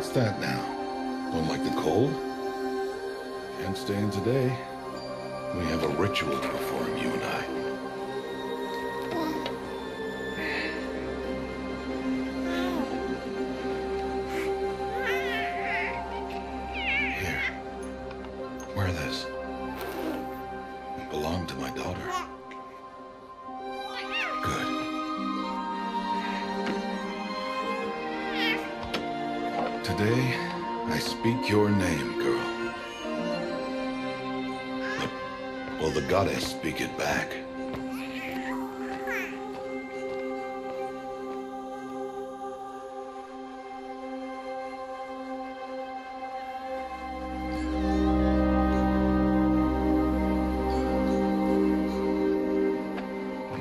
What's that now? Don't like the cold? Can't stay in today. We have a ritual to perform, you and I. Here. Wear this. It belonged to my daughter. Good. Today, I speak your name, girl. But will the goddess speak it back?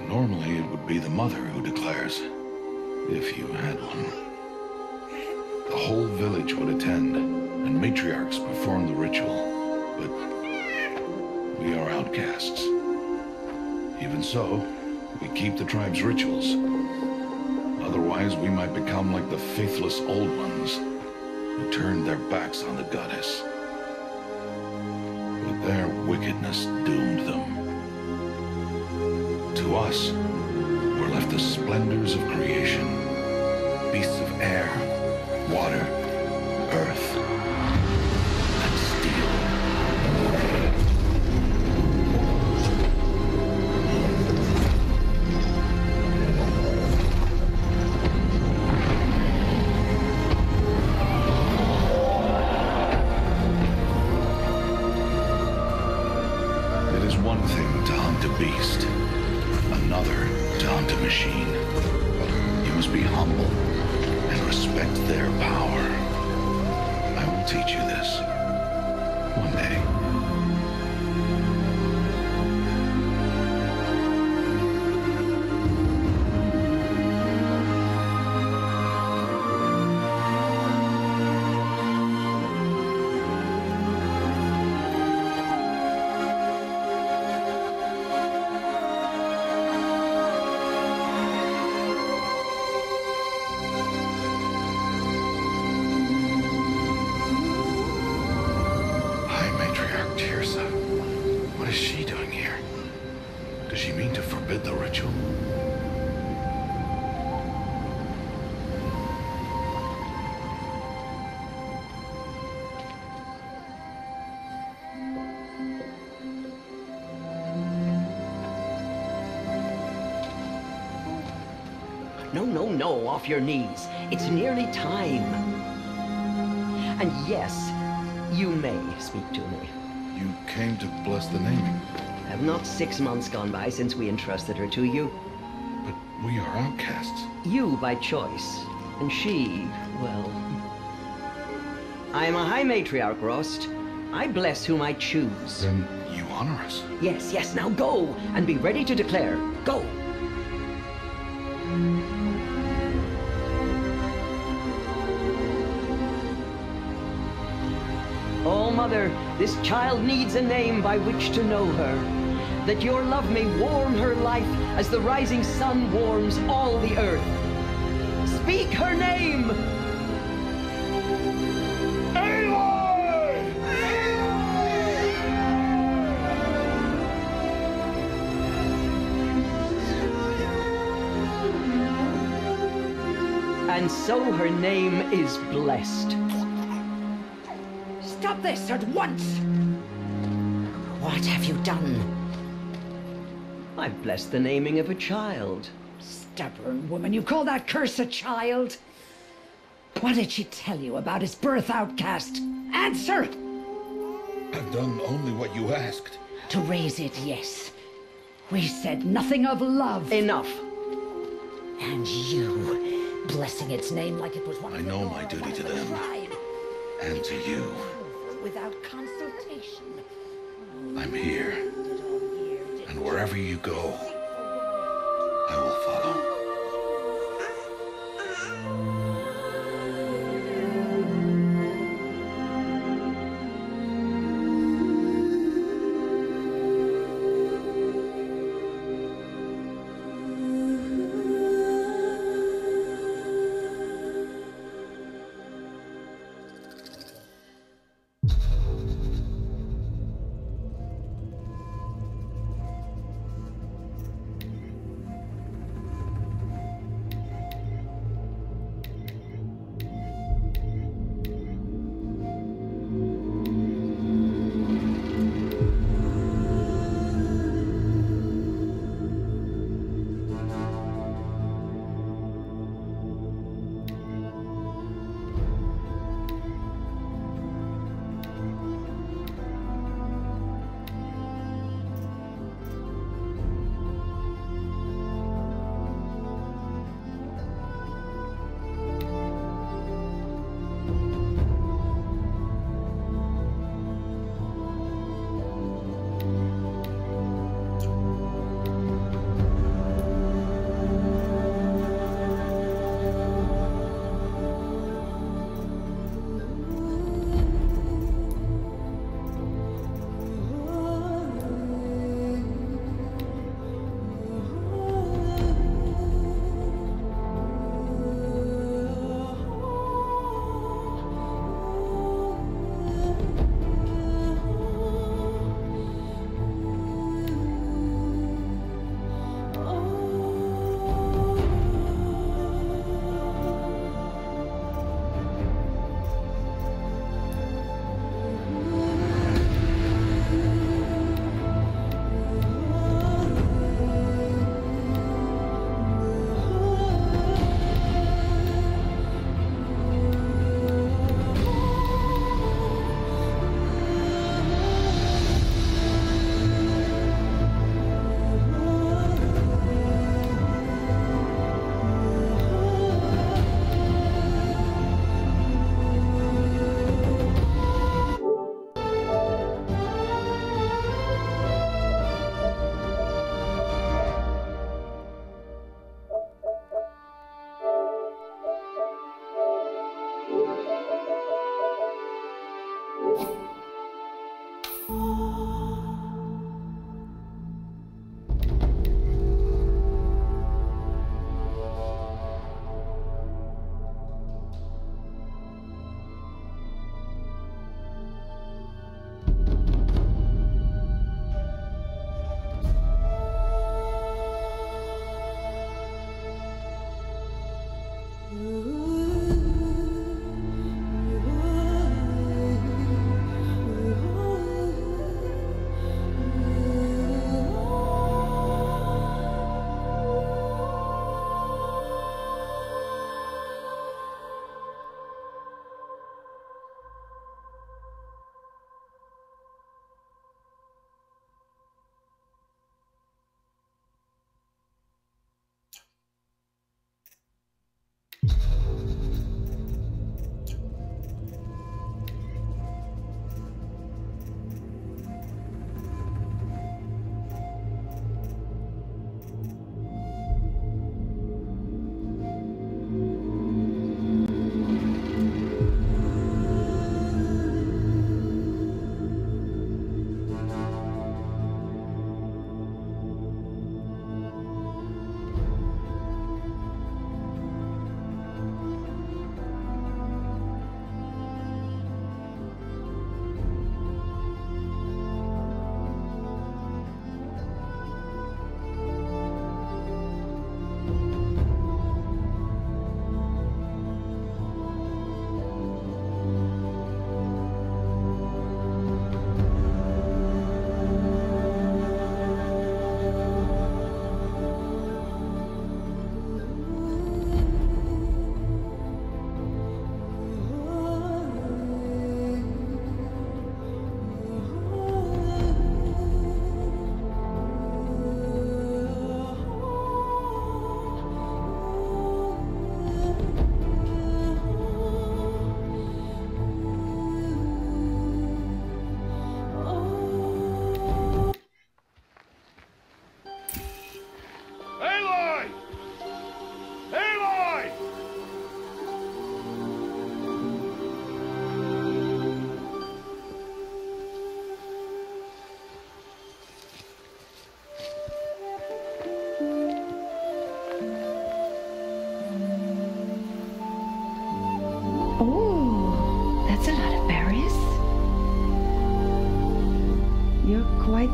Normally, it would be the mother who declares, if you had one. The whole village would attend, and matriarchs perform the ritual, but we are outcasts. Even so, we keep the tribe's rituals. Otherwise, we might become like the faithless old ones, who turned their backs on the goddess. But their wickedness doomed them. To us, were left the splendors of creation, beasts of air, water, earth, and steel. It is one thing to hunt a beast, another to hunt a machine. You must be humble and respect their power. I will teach you this one day. What is she doing here? Does she mean to forbid the ritual? No, off your knees. It's nearly time. And yes, you may speak to me. You came to bless the naming. Have not 6 months gone by since we entrusted her to you? But we are outcasts. You by choice, and she, well... I am a high matriarch, Rost. I bless whom I choose. Then you honor us. Yes, now go, and be ready to declare. Go! Oh, Mother, this child needs a name by which to know her, that your love may warm her life as the rising sun warms all the earth. Speak her name! Aloy! And so her name is blessed. Stop this at once! What have you done? I've blessed the naming of a child. Stubborn woman, you call that curse a child? What did she tell you about his birth, outcast? Answer! I've done only what you asked. To raise it, yes. We said nothing of love. Enough. And you, blessing its name like it was one I of know your my duty one to of the them. tribe. And to you. Without consultation. I'm here. And wherever you go, I will follow.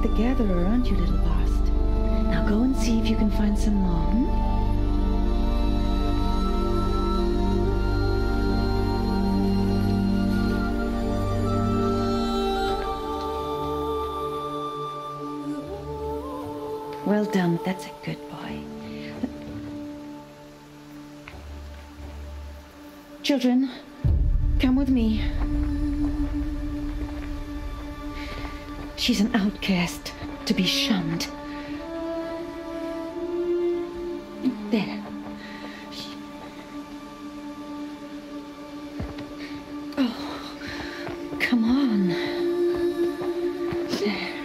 The gatherer, aren't you, little bast? Now go and see if you can find some more. Well done. That's a good boy. Children, come with me. She's an outcast, to be shunned. There. Oh, come on. There.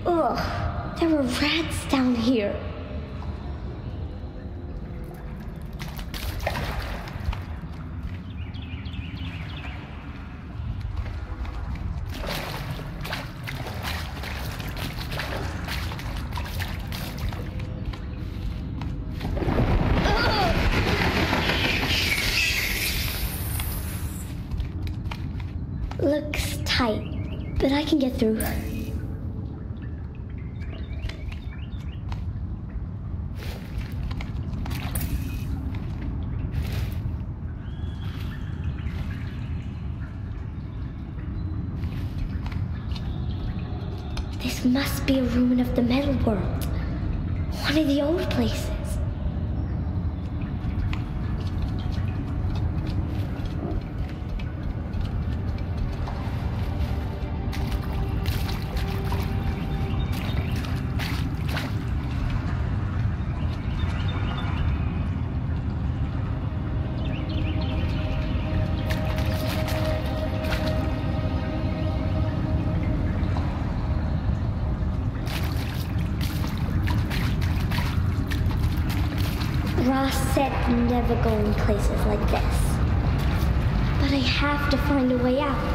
Ugh, there were rats down here. Looks tight, but I can get through. This must be a ruin of the metal world. One of the old places. said never go in places like this. But I have to find a way out.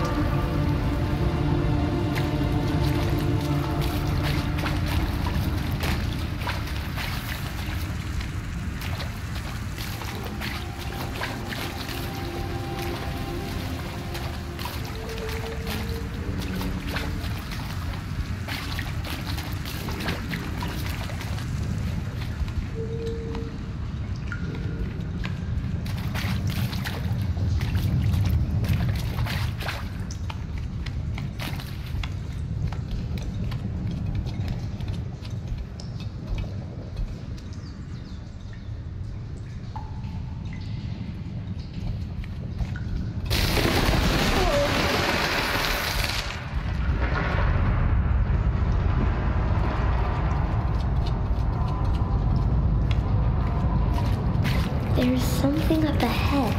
There's something up ahead.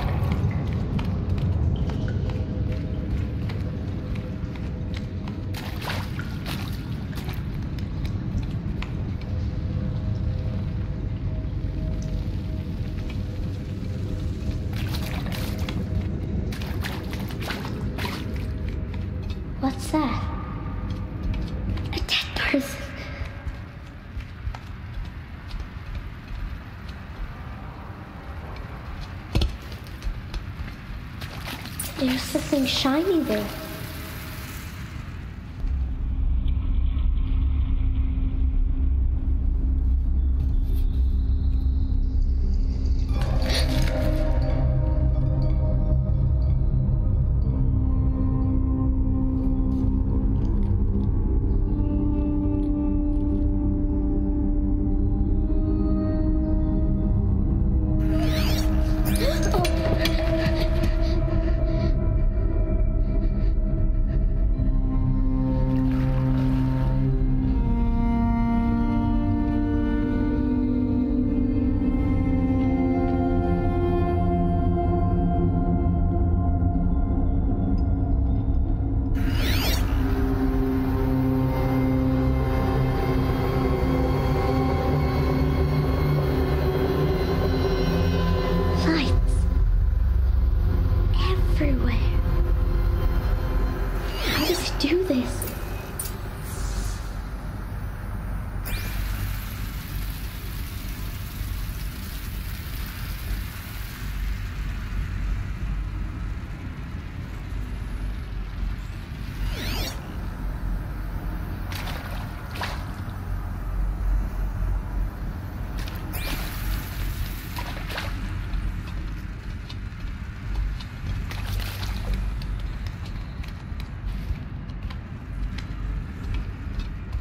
What's that? A dead person. There's something shiny there.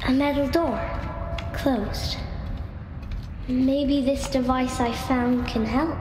A metal door, closed. Maybe this device I found can help.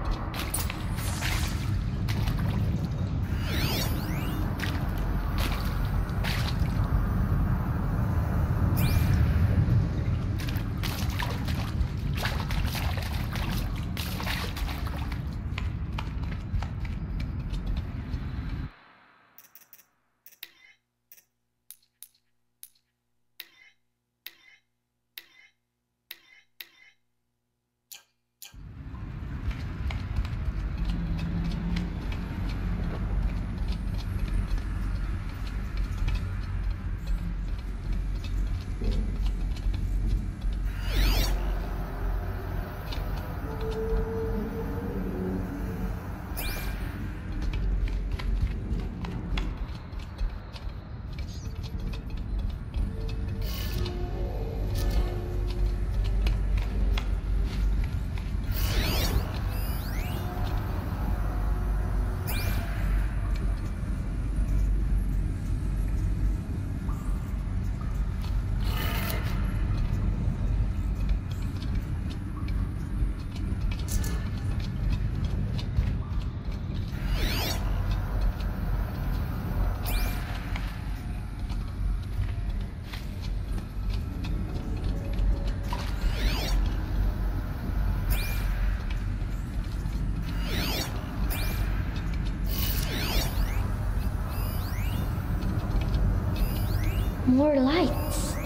More lights.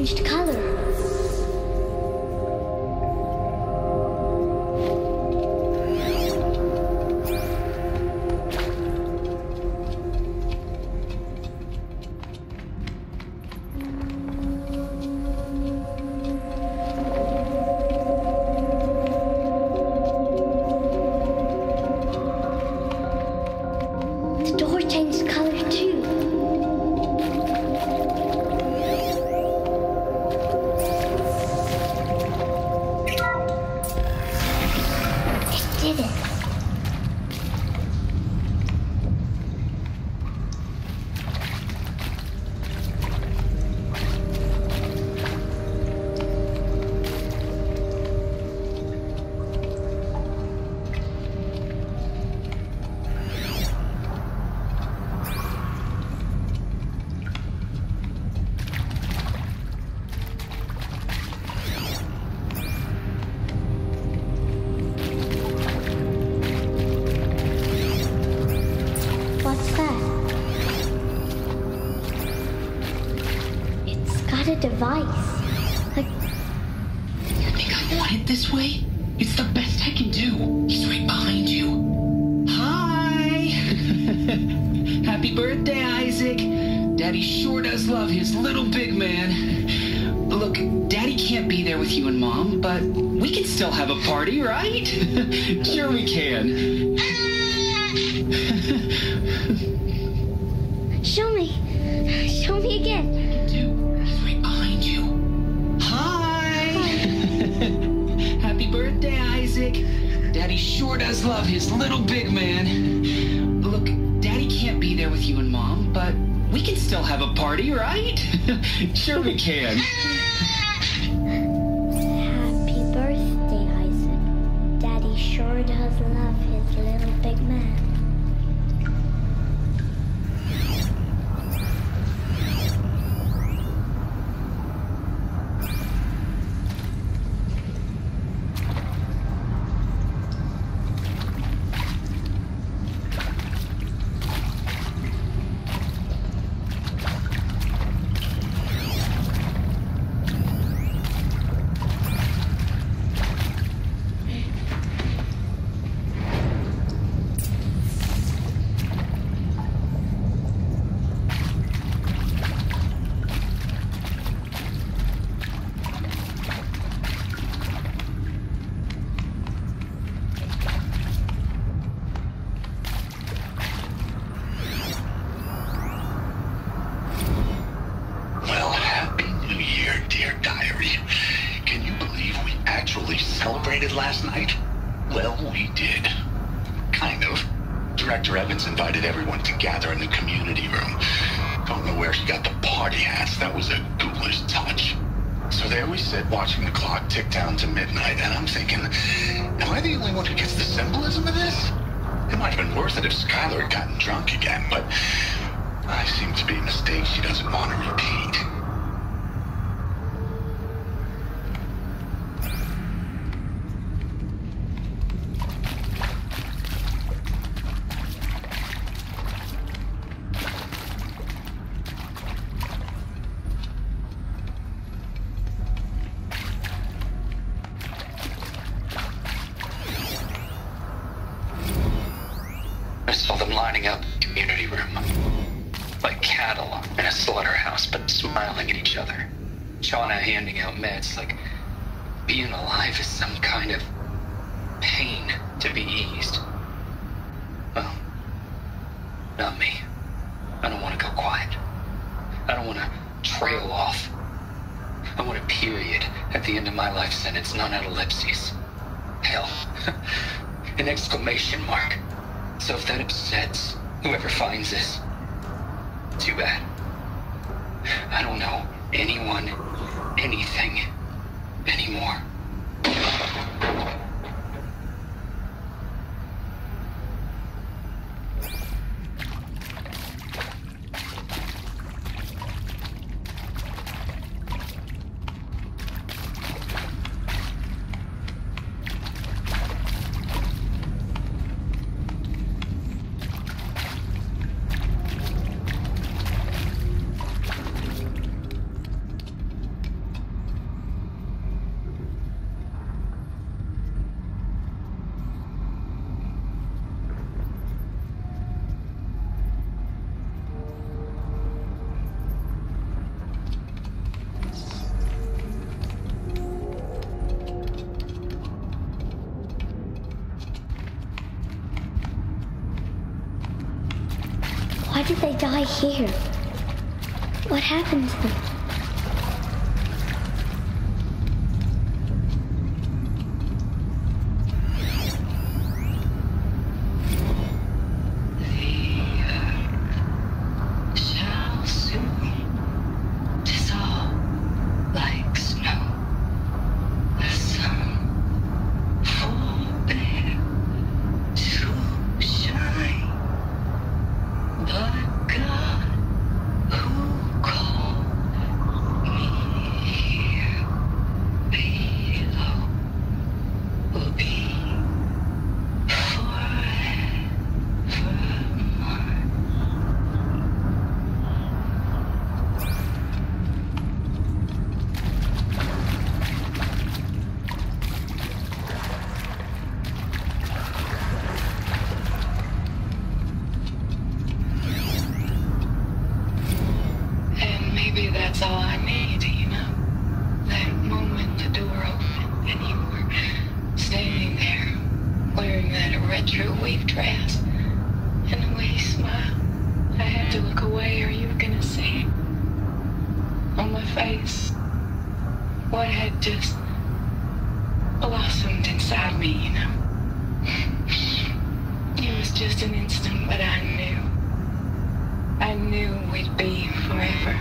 changed color. The door changed color too. It did it. What's that? It's got a device. Like, You think I want it this way? It's the best I can do. He's right behind you. Hi! Happy birthday, Isaac. Daddy sure does love his little big man. Look, Daddy can't be there with you and Mom, but we can still have a party, right? Sure we can. show me. Show me again. Dude, he's right behind you. Hi! Happy birthday, Isaac. Daddy sure does love his little big man. Look, Daddy can't be there with you and Mom, but we can still have a party, right? Sure we can. Happy birthday, Isaac. Daddy sure does love his little big man. Well, Happy New Year, dear diary. Can you believe we actually celebrated last night? Well, we did. Kind of. Director Evans invited everyone to gather in the community room. Don't know where she got the party hats. That was a ghoulish touch. So there we sit, watching the clock tick down to midnight, and I'm thinking, am I the only one who gets the symbolism of this? It might have been worth it if Skylar had gotten drunk again, but I seem to be a mistake she doesn't want to repeat. I saw them lining up the community room. Like cattle in a slaughterhouse, but smiling at each other. Shauna handing out meds like being alive is some kind of pain to be eased. Well, not me. I don't want to go quiet. I don't want to trail off. I want a period at the end of my life sentence, not an ellipses. Hell, an exclamation mark. So if that upsets whoever finds this, too bad. I don't know anyone, anything, anymore. Why did they die here? What happened to them? That's all I need, you know? That moment the door opened and you were standing there wearing that retro weave dress and the way you smiled. I had to look away or you were gonna see on my face what had just blossomed inside me, you know? It was just an instant, but I knew we'd be forever.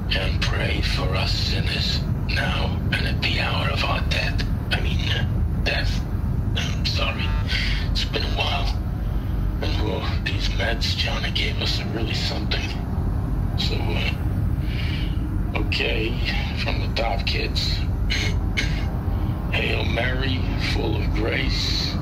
And pray for us sinners, now and at the hour of our death. Death. I'm sorry. It's been a while. And these meds Johnny gave us are really something. So, okay, from the top, kids. Hail Mary, full of grace.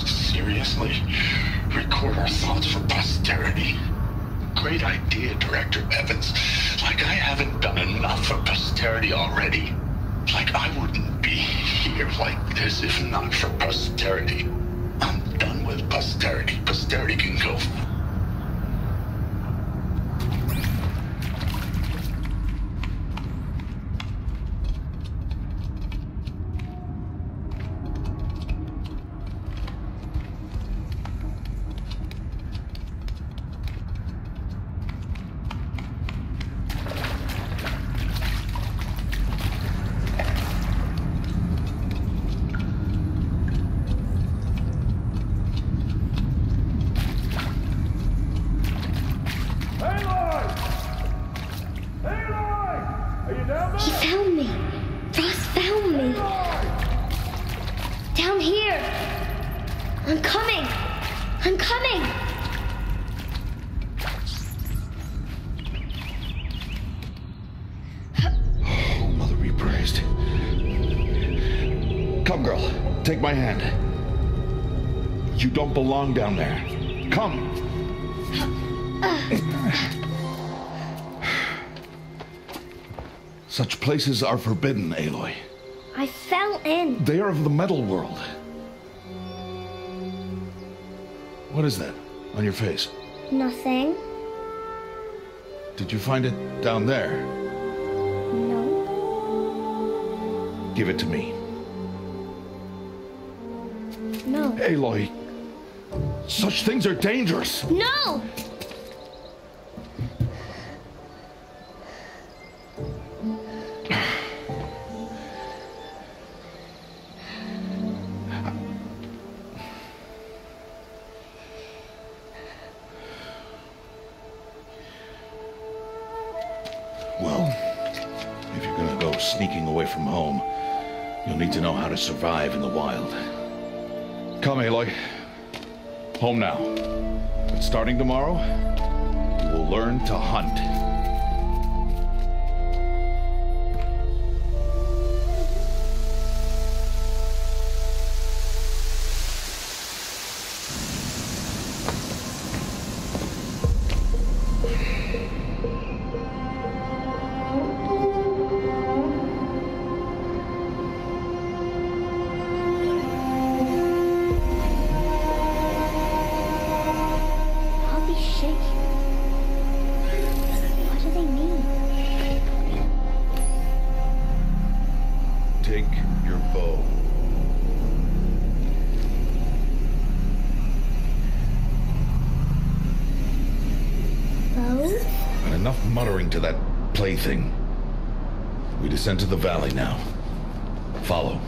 Seriously, record our thoughts for posterity. Great idea, Director Evans. Like I haven't done enough for posterity already. Like I wouldn't be here like this if not for posterity. I'm done with posterity. Posterity can go. He found me. Ross found me. Down here. I'm coming. I'm coming. Oh, Mother be praised. Come, girl. Take my hand. You don't belong down there. Come. Such places are forbidden, Aloy. I fell in. They are of the metal world. What is that on your face? Nothing. Did you find it down there? No. Give it to me. No. Aloy, such things are dangerous. No! Well, if you're gonna go sneaking away from home, you'll need to know how to survive in the wild. Come, Aloy. Home now. But starting tomorrow, you will learn to hunt. muttering to that plaything. We descend to the valley now. Follow.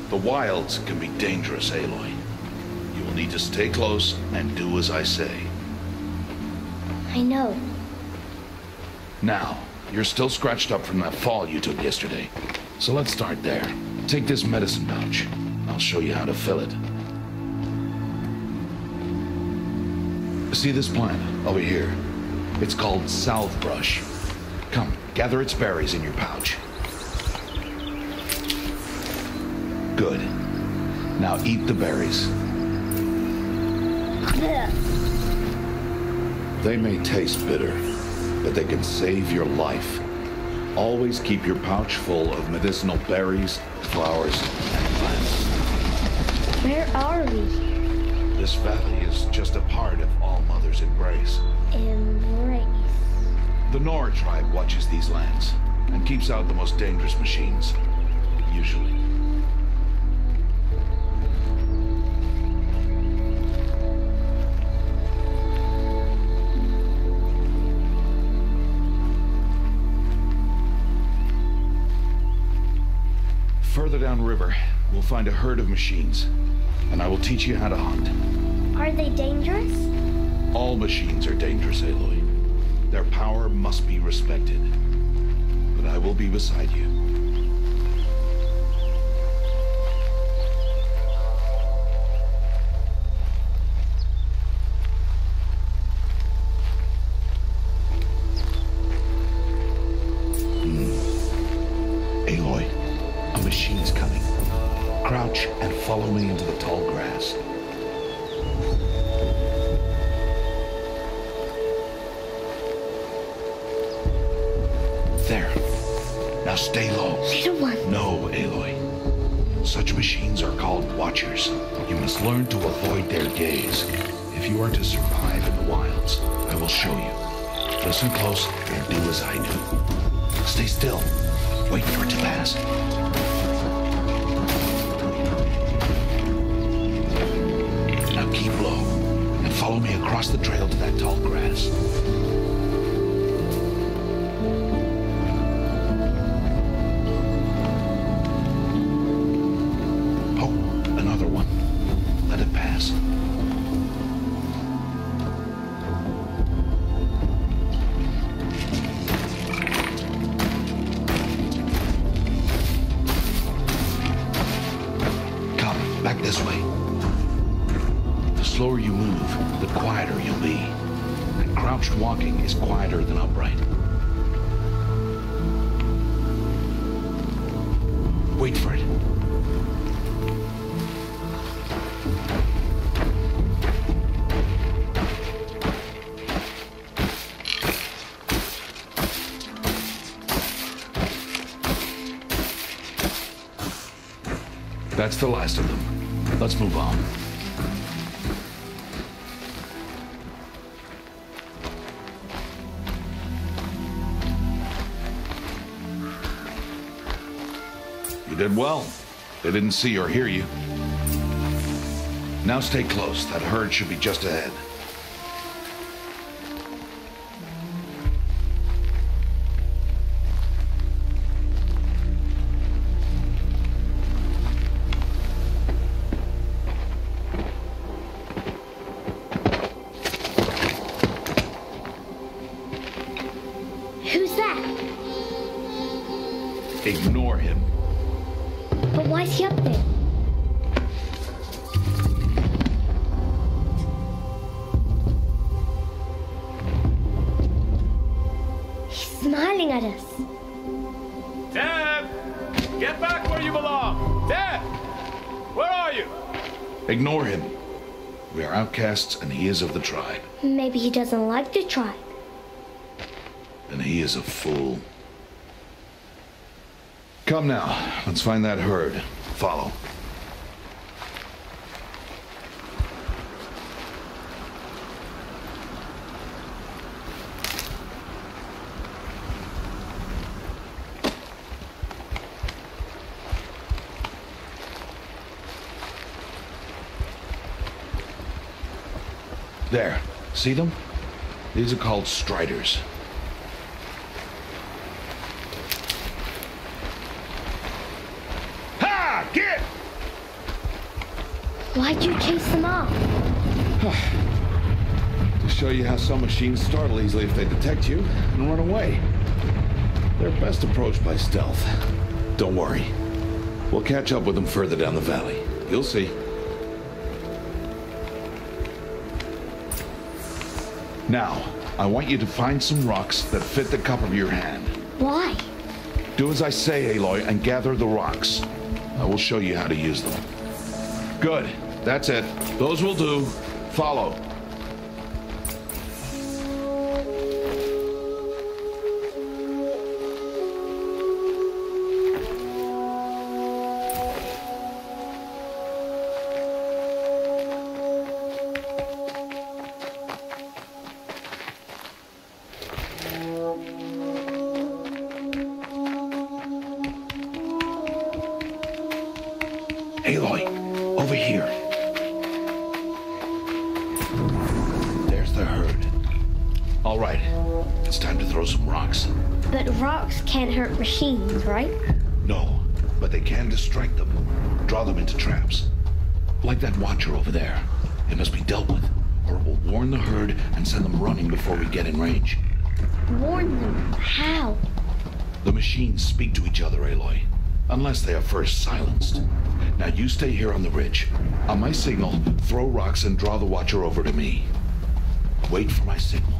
The wilds can be dangerous, Aloy. You will need to stay close and do as I say. I know. Now, you're still scratched up from that fall you took yesterday. So let's start there. Take this medicine pouch. I'll show you how to fill it. See this plant over here? It's called salvebrush. Come, gather its berries in your pouch. Good. Now eat the berries. They may taste bitter, but they can save your life. Always keep your pouch full of medicinal berries, flowers, and plants. Where are we? This valley is just a part of All Mother's embrace. Embrace. The Nora tribe watches these lands and keeps out the most dangerous machines. Usually. Further downriver, we'll find a herd of machines, and I will teach you how to hunt. Are they dangerous? All machines are dangerous, Aloy. Their power must be respected. But I will be beside you. Aloy. A machine's coming. Crouch and follow me into the tall grass. There. Now stay low. Little one. No, Aloy. Such machines are called watchers. You must learn to avoid their gaze. If you are to survive in the wilds, I will show you. Listen close and do as I do. Stay still. Wait for it to pass. Now keep low and follow me across the trail to that tall grass. Oh, another one. Let it pass. Back this way. The slower you move, the quieter you'll be. And crouched walking is quieter than upright. Wait for it. That's the last of them. Let's move on. You did well. They didn't see or hear you. Now stay close. That herd should be just ahead. Ignore him. But why is he up there? He's smiling at us. Deb! Get back where you belong! Deb! Where are you? Ignore him. We are outcasts and he is of the tribe. Maybe he doesn't like the tribe. And he is a fool. Come now, let's find that herd. Follow. There. See them? These are called striders. Ha! Get! Why'd you chase them off? To show you how some machines startle easily if they detect you and run away. They're best approached by stealth. Don't worry. We'll catch up with them further down the valley. You'll see. Now, I want you to find some rocks that fit the cup of your hand. Why? Do as I say, Aloy, and gather the rocks. I will show you how to use them. Good. That's it. Those will do. Follow. Aloy, over here. There's the herd. All right, it's time to throw some rocks. But rocks can't hurt machines, right? No, but they can distract them, draw them into traps. Like that watcher over there. It must be dealt with, or it will warn the herd and send them running before we get in range. Warn them? How? The machines speak to each other, Aloy, unless they are first silenced. Now you stay here on the ridge. On my signal, throw rocks and draw the watcher over to me. Wait for my signal.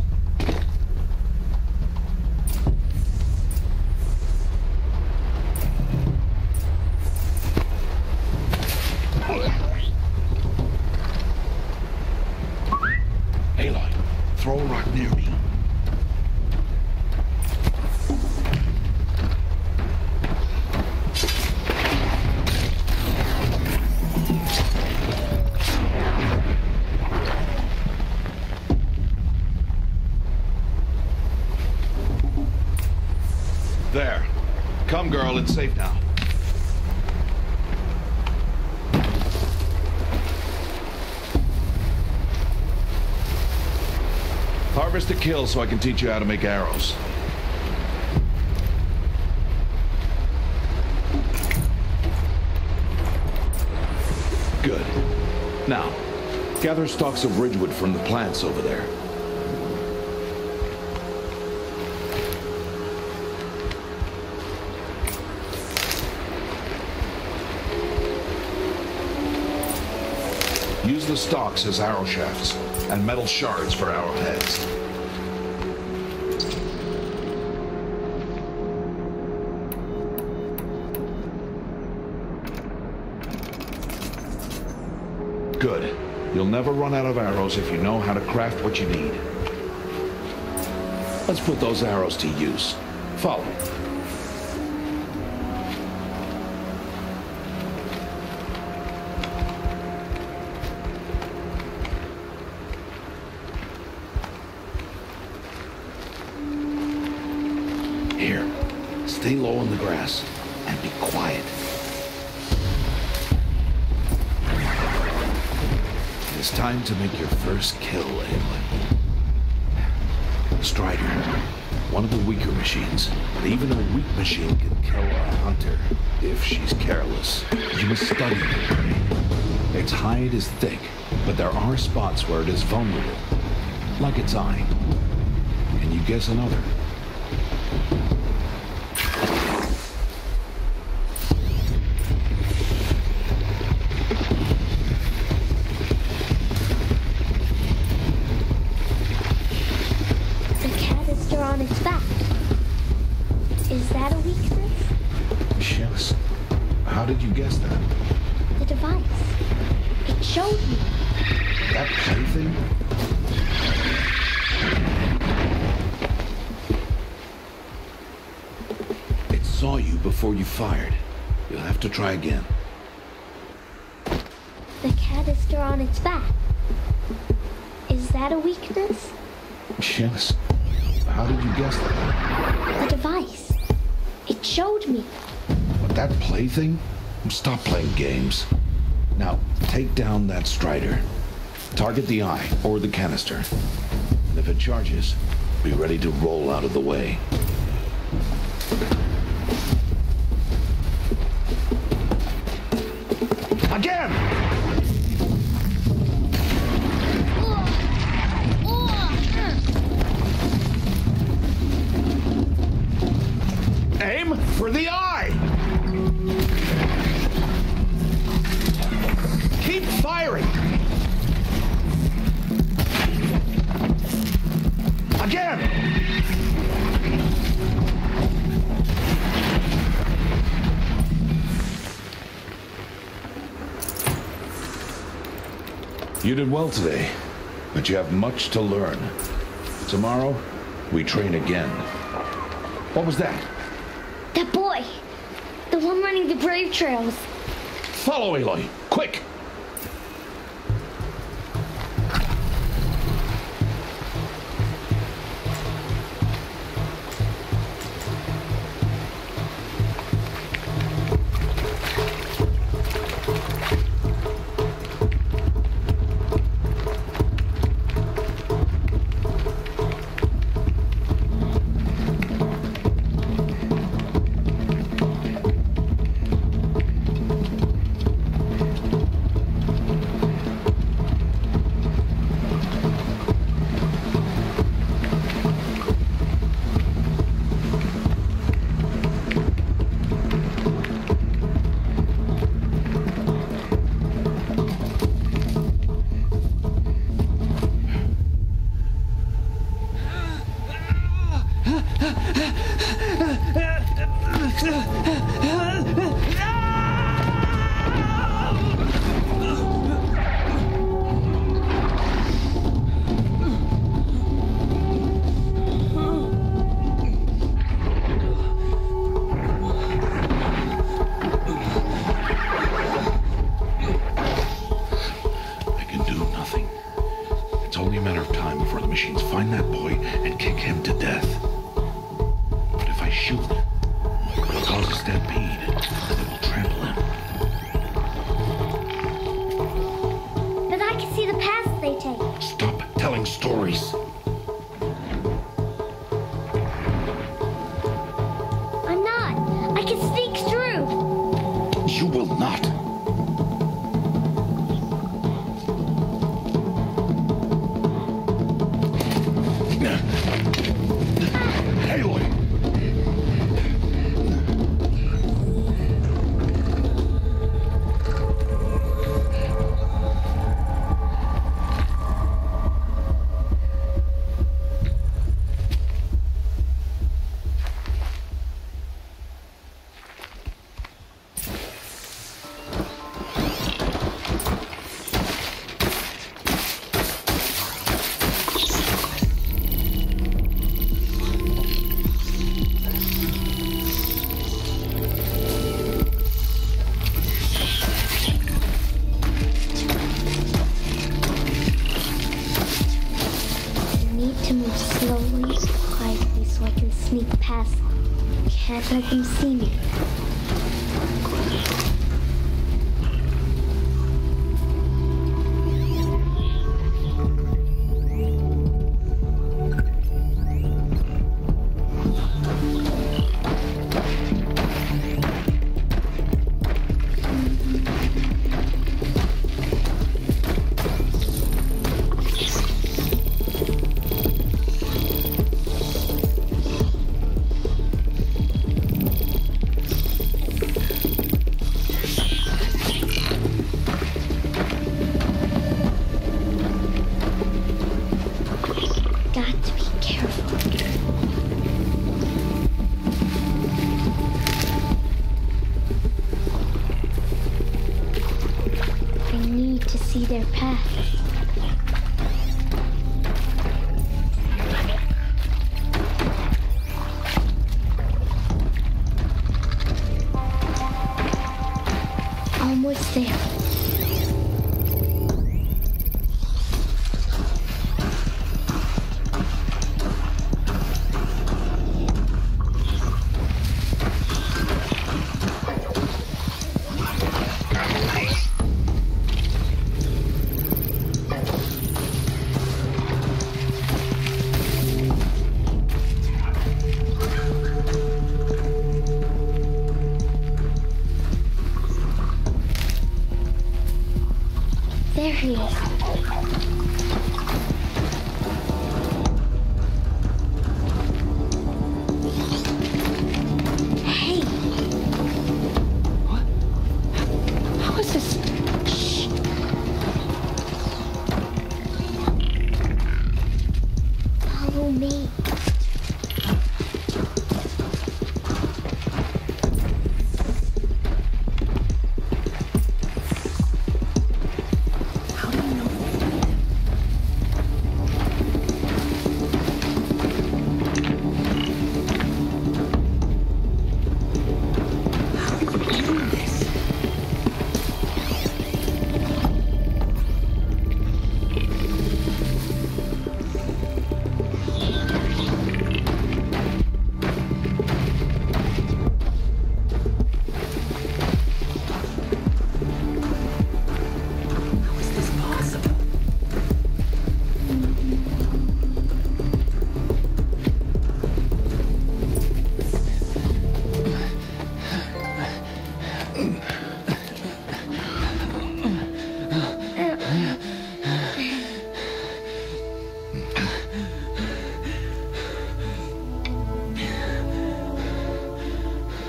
Aloy, throw a rock near me. There. Come, girl, it's safe now. Harvest a kill so I can teach you how to make arrows. Good. Now, gather stalks of ridgewood from the plants over there. Use the stalks as arrow shafts, and metal shards for arrowheads. Good. You'll never run out of arrows if you know how to craft what you need. Let's put those arrows to use. Follow. Here, stay low in the grass and be quiet. It's time to make your first kill, Aloy. Strider, one of the weaker machines, but even a weak machine can kill a hunter if she's careless. You must study the prey. Its hide is thick, but there are spots where it is vulnerable, like its eye. Can you guess another? On its back. Is that a weakness? Yes. How did you guess that? The device. It showed me. That plaything? It saw you before you fired. You'll have to try again. The canister on its back. Is that a weakness? Yes. How did you guess that? The device. It showed me. But that plaything? Stop playing games. Now, take down that strider. Target the eye or the canister. And if it charges, be ready to roll out of the way. Again! Aim for the eye! Keep firing! Again! You did well today, but you have much to learn. Tomorrow, we train again. What was that? That boy! The one running the brave trails. Follow Aloy, quick! Find that boy and kick him to death. But if I shoot, it'll cause a stampede. It will trample him. But I can see the paths they take. Stop telling stories. I'm not. I can sneak through. You will not. Can't let them see me. Follow me.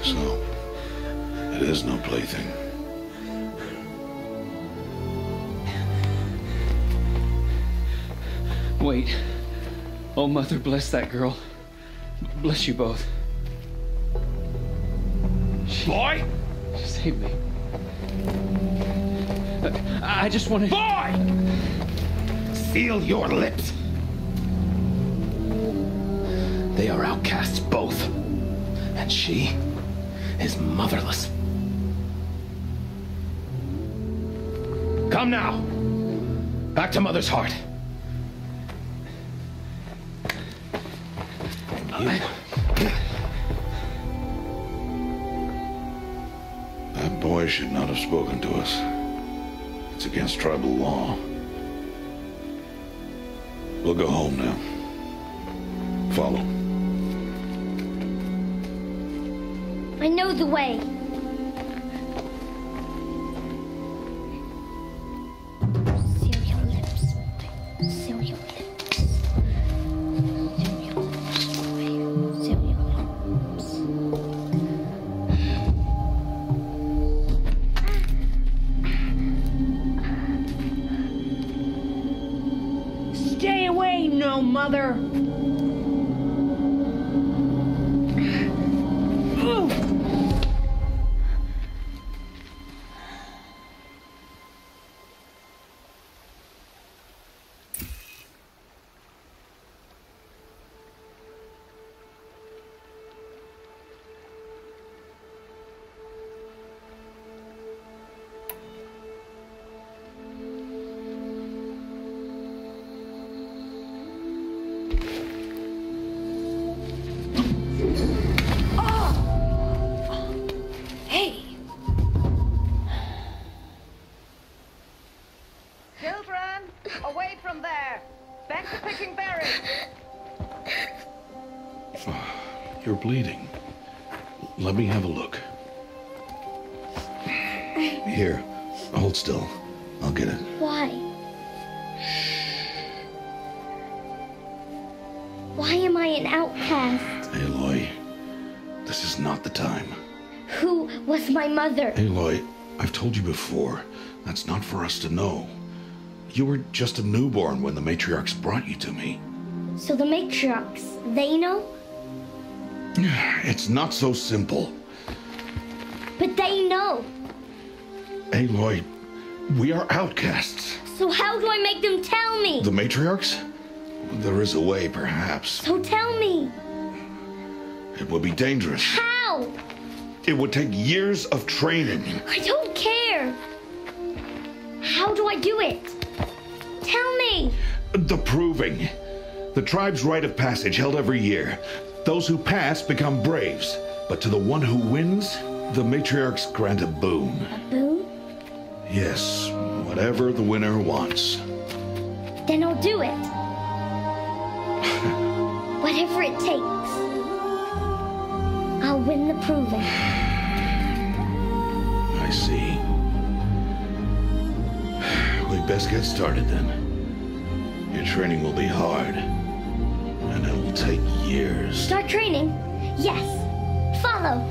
So, it is no plaything. Wait. Oh, Mother, bless that girl. Bless you both. Boy! She saved me. I just want to... Boy! Seal your lips. They are outcasts, both. And she is motherless. Come now. Back to Mother's heart. And you... That boy should not have spoken to us. It's against tribal law. We'll go home now. Follow. I know the way. Seal your lips. Seal your lips. Seal your lips. Seal your lips. Stay away, no mother. Children, away from there. Back to picking berries. You're bleeding. Let me have a look. Here, hold still. I'll get it. Why? Why am I an outcast? Aloy, this is not the time. Who was my mother? Aloy, I've told you before, that's not for us to know. You were just a newborn when the matriarchs brought you to me. So the matriarchs, they know? It's not so simple. But they know. Aloy, we are outcasts. So how do I make them tell me? The matriarchs? There is a way, perhaps. So tell me. It would be dangerous. How? It would take years of training. I don't care. How do I do it? Tell me. The proving. The tribe's rite of passage held every year. Those who pass become braves. But to the one who wins, the matriarchs grant a boon. A boon? Yes, whatever the winner wants. Then I'll do it. Whatever it takes. I'll win the proving. I see. We'd best get started then. Your training will be hard, and it will take years. Start training? Yes. Follow.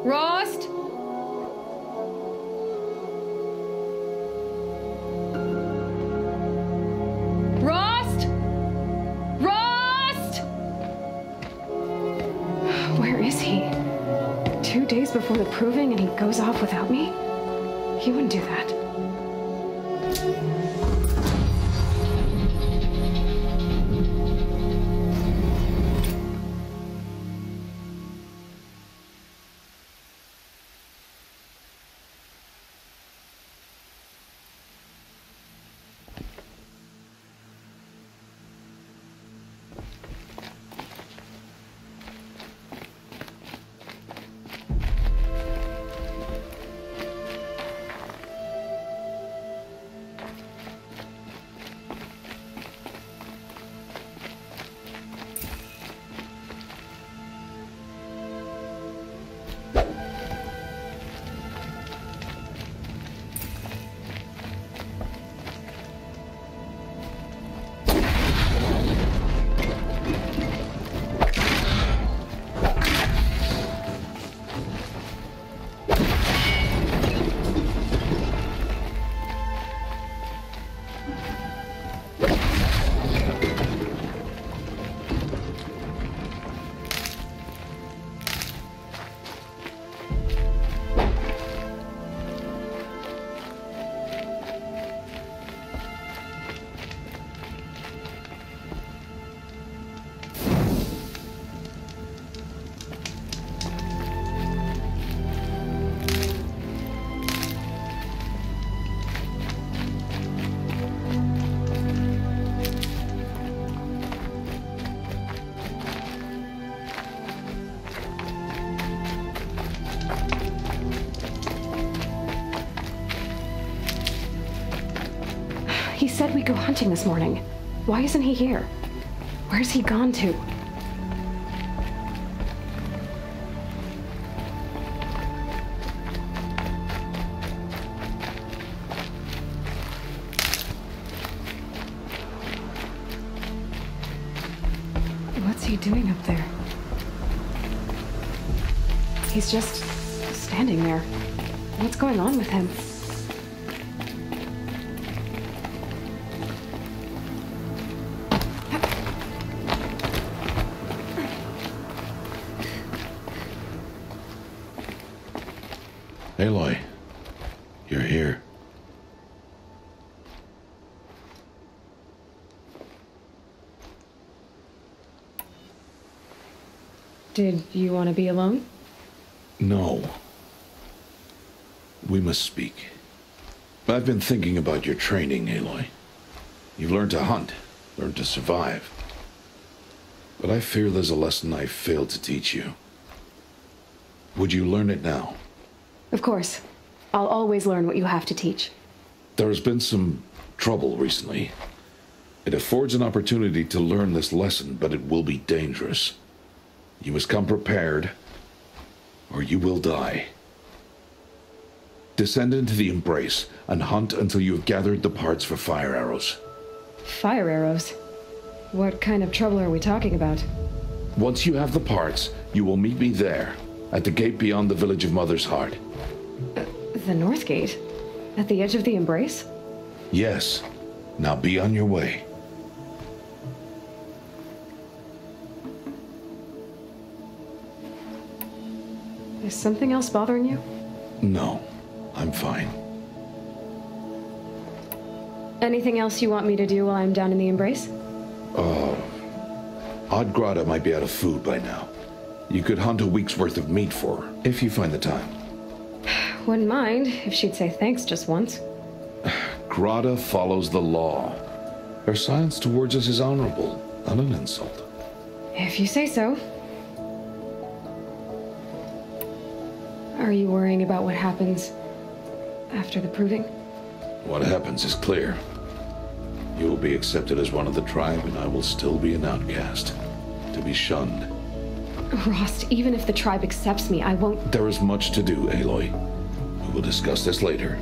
Rost? Rost? Rost? Where is he? 2 days before the proving and he goes off without me? He wouldn't do that. He said we'd go hunting this morning. Why isn't he here? Where's he gone to? What's he doing up there? He's just standing there. What's going on with him? Aloy, you're here. Did you want to be alone? No. We must speak. I've been thinking about your training, Aloy. You've learned to hunt, learned to survive. But I fear there's a lesson I failed to teach you. Would you learn it now? Of course. I'll always learn what you have to teach. There has been some trouble recently. It affords an opportunity to learn this lesson, but it will be dangerous. You must come prepared, or you will die. Descend into the Embrace and hunt until you have gathered the parts for fire arrows. Fire arrows? What kind of trouble are we talking about? Once you have the parts, you will meet me there, at the gate beyond the village of Mother's Heart. The North Gate? At the edge of the Embrace? Yes. Now be on your way. Is something else bothering you? No, I'm fine. Anything else you want me to do while I'm down in the Embrace? Odd Grata might be out of food by now. You could hunt a week's worth of meat for her, if you find the time. Wouldn't mind if she'd say thanks just once. Grata follows the law. Her silence towards us is honorable, not an insult. If you say so. Are you worrying about what happens after the proving? What happens is clear. You will be accepted as one of the tribe, and I will still be an outcast, to be shunned. Rost, even if the tribe accepts me, I won't... There is much to do, Aloy. We will discuss this later.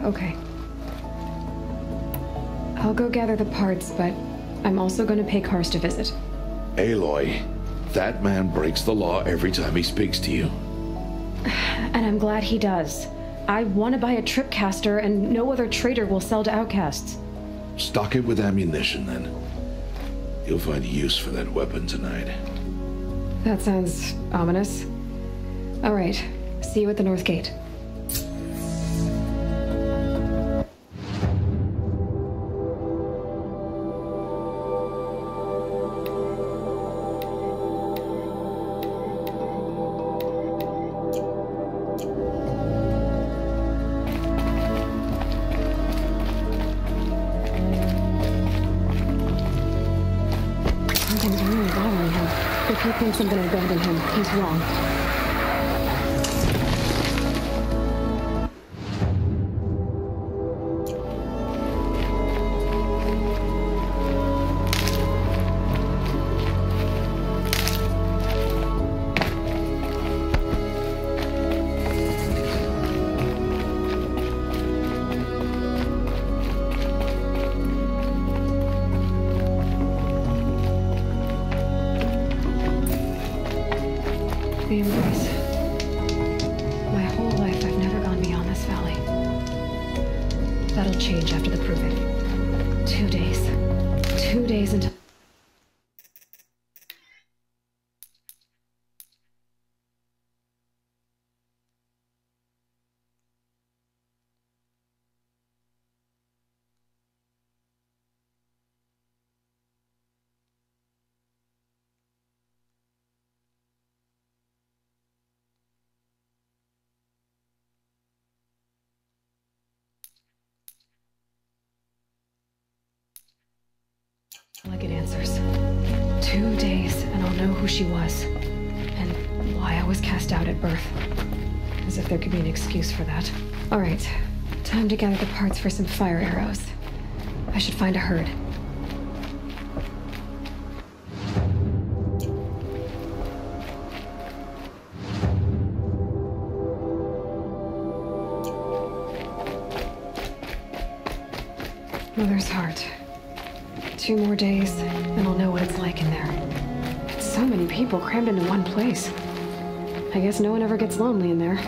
Okay. I'll go gather the parts, but I'm also going to pay Karst a visit. Aloy, That man breaks the law every time he speaks to you. And I'm glad he does. I want to buy a tripcaster, and no other trader will sell to outcasts. Stock it with ammunition, then. You'll find use for that weapon tonight. That sounds ominous. All right, see you at the North Gate. Something's really bothering him. If he thinks I'm gonna abandon him, he's wrong. The embrace. My whole life, I've never gone beyond this valley. That'll change after the proving. 2 days. 2 days until... I get answers. 2 days, and I'll know who she was. And why I was cast out at birth. As if there could be an excuse for that. Alright, time to gather the parts for some fire arrows. I should find a herd. Mother's heart. 2 more days, and I'll know what it's like in there. It's so many people crammed into one place. I guess no one ever gets lonely in there.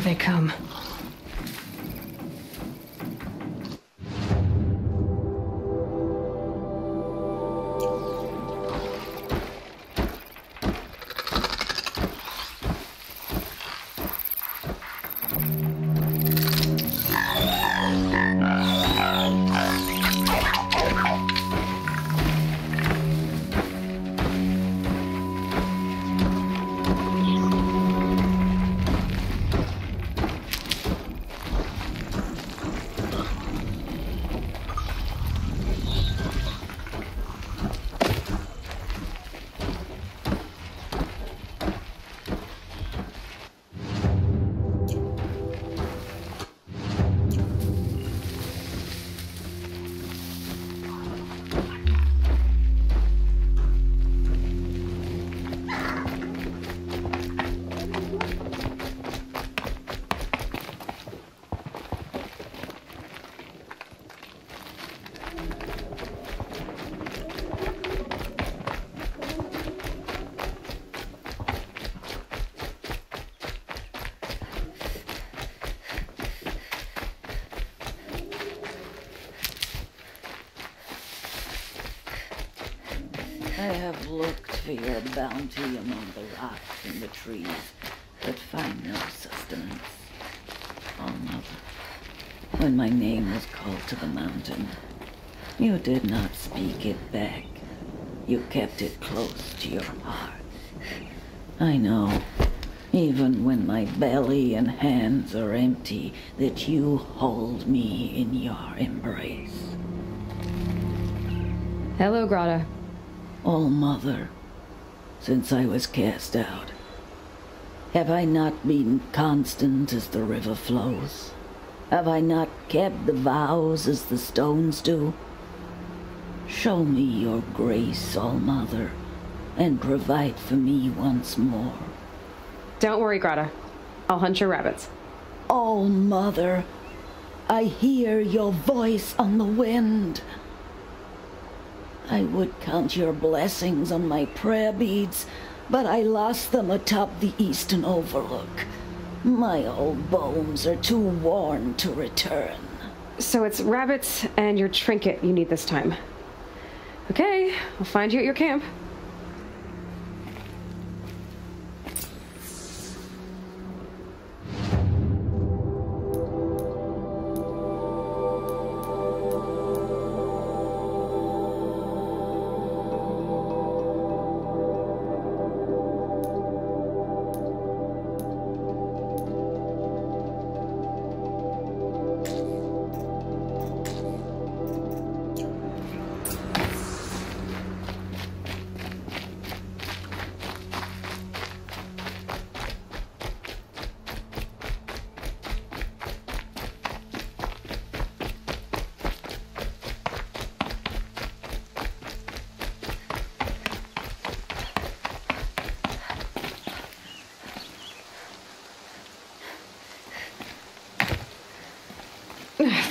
they come. I have looked for your bounty among the rocks and the trees, but find no sustenance. Oh, Mother, when my name was called to the mountain, you did not speak it back. You kept it close to your heart. I know, even when my belly and hands are empty, that you hold me in your embrace. Hello, Grata. Oh, Mother, since I was cast out, have I not been constant as the river flows? Have I not kept the vows as the stones do? Show me your grace, All-Mother, and provide for me once more. Don't worry, Grata. I'll hunt your rabbits. Oh, Mother, I hear your voice on the wind. I would count your blessings on my prayer beads, but I lost them atop the eastern overlook. My old bones are too worn to return. So it's rabbits and your trinket you need this time. Okay, I'll find you at your camp.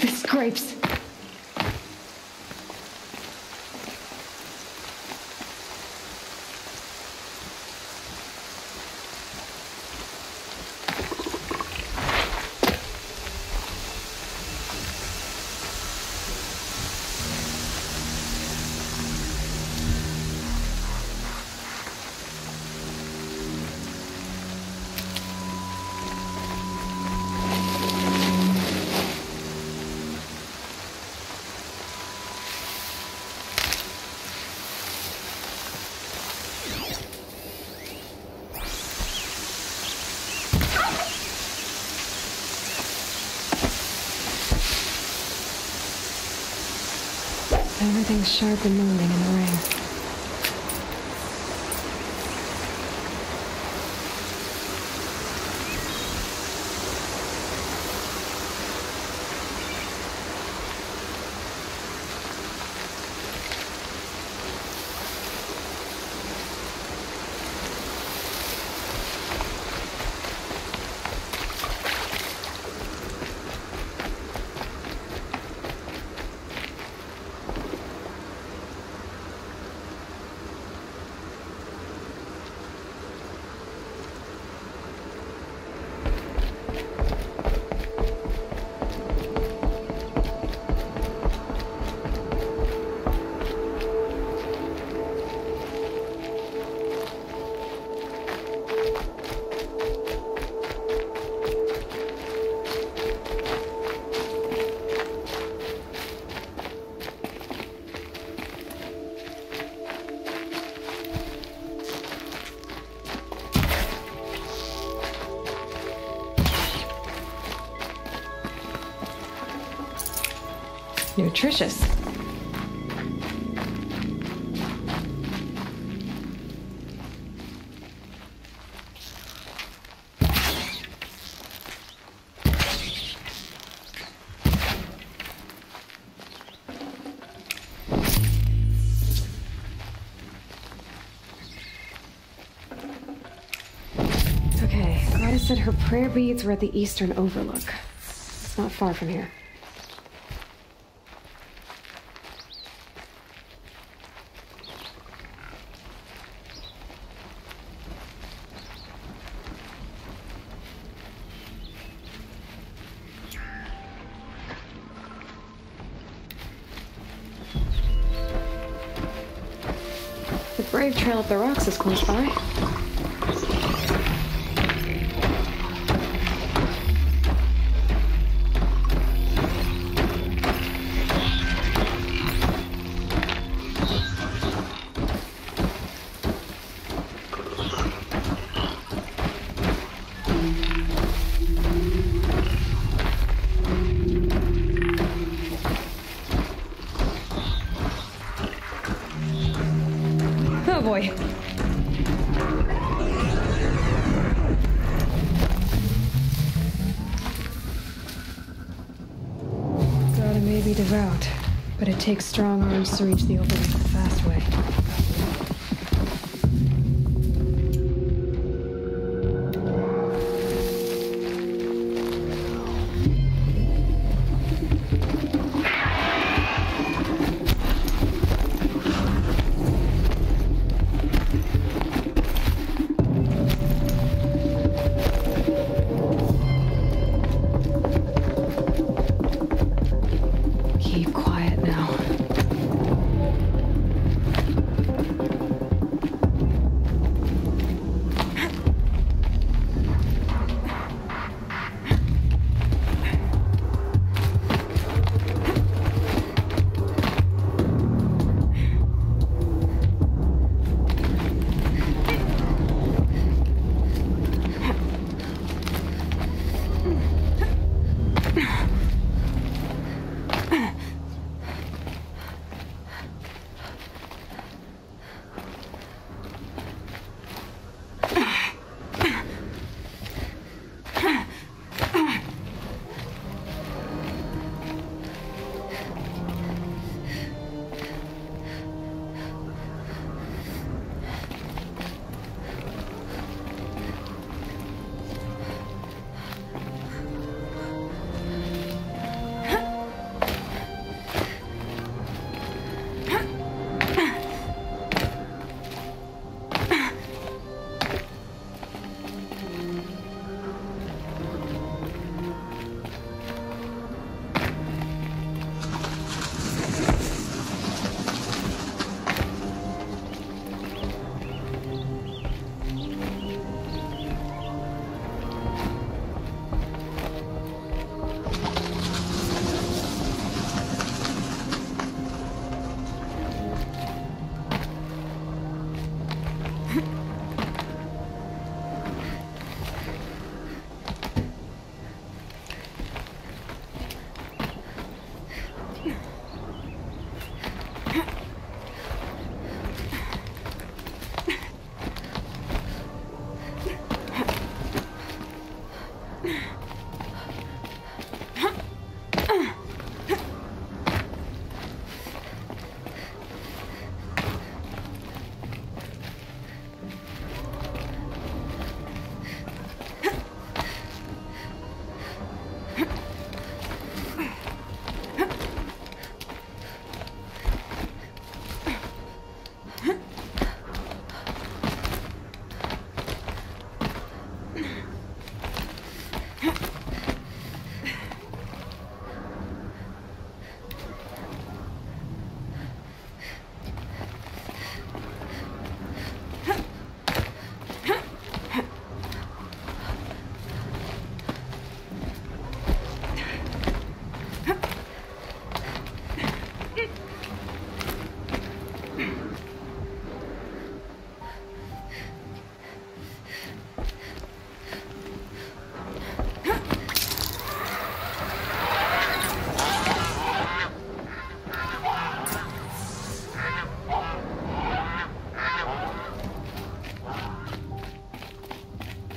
This grapes. Everything's sharp and moving in the ring. Nutritious. Okay, Greta said her prayer beads were at the eastern overlook. It's not far from here. The Brave Trail up the rocks is close by. Oh boy. Greta may be devout, but it takes strong arms to reach the overlook the fast way. Keep quiet now.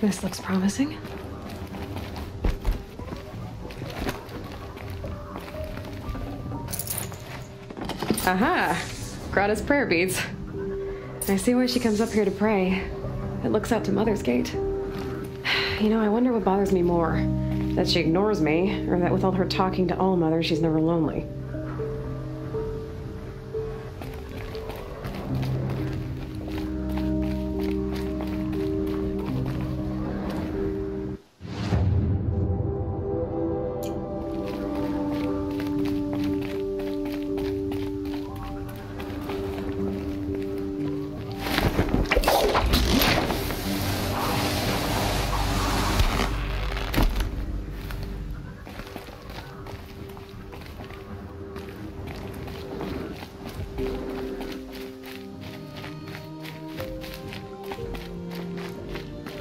This looks promising. Aha! Grata's prayer beads. I see why she comes up here to pray. It looks out to Mother's Gate. You know, I wonder what bothers me more. That she ignores me, or that with all her talking to all mothers, she's never lonely.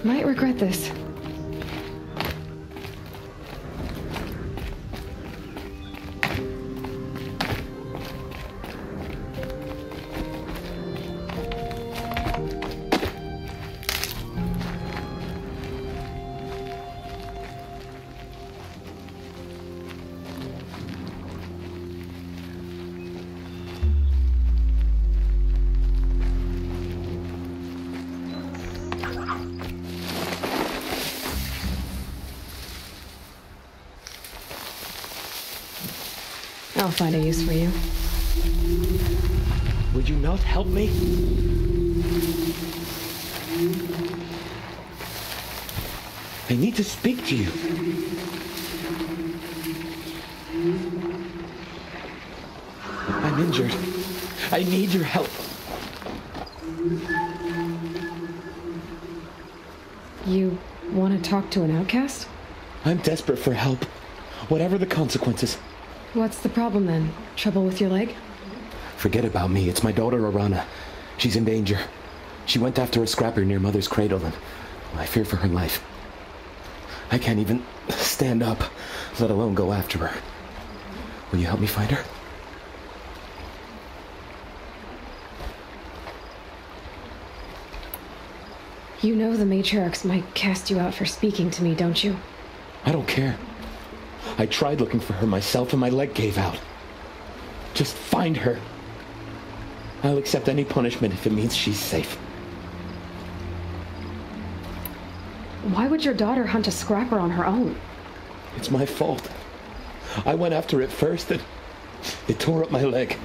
Might regret this. I'll find a use for you. Would you not help me? I need to speak to you. I'm injured. I need your help. You want to talk to an outcast? I'm desperate for help, whatever the consequences. What's the problem then? Trouble with your leg? Forget about me. It's my daughter, Arana. She's in danger. She went after a scrapper near Mother's cradle, and I fear for her life. I can't even stand up, let alone go after her. Will you help me find her? You know the matriarchs might cast you out for speaking to me, don't you? I don't care. I tried looking for her myself and my leg gave out. Just find her. I'll accept any punishment if it means she's safe. Why would your daughter hunt a scrapper on her own? It's my fault. I went after it first and it tore up my leg.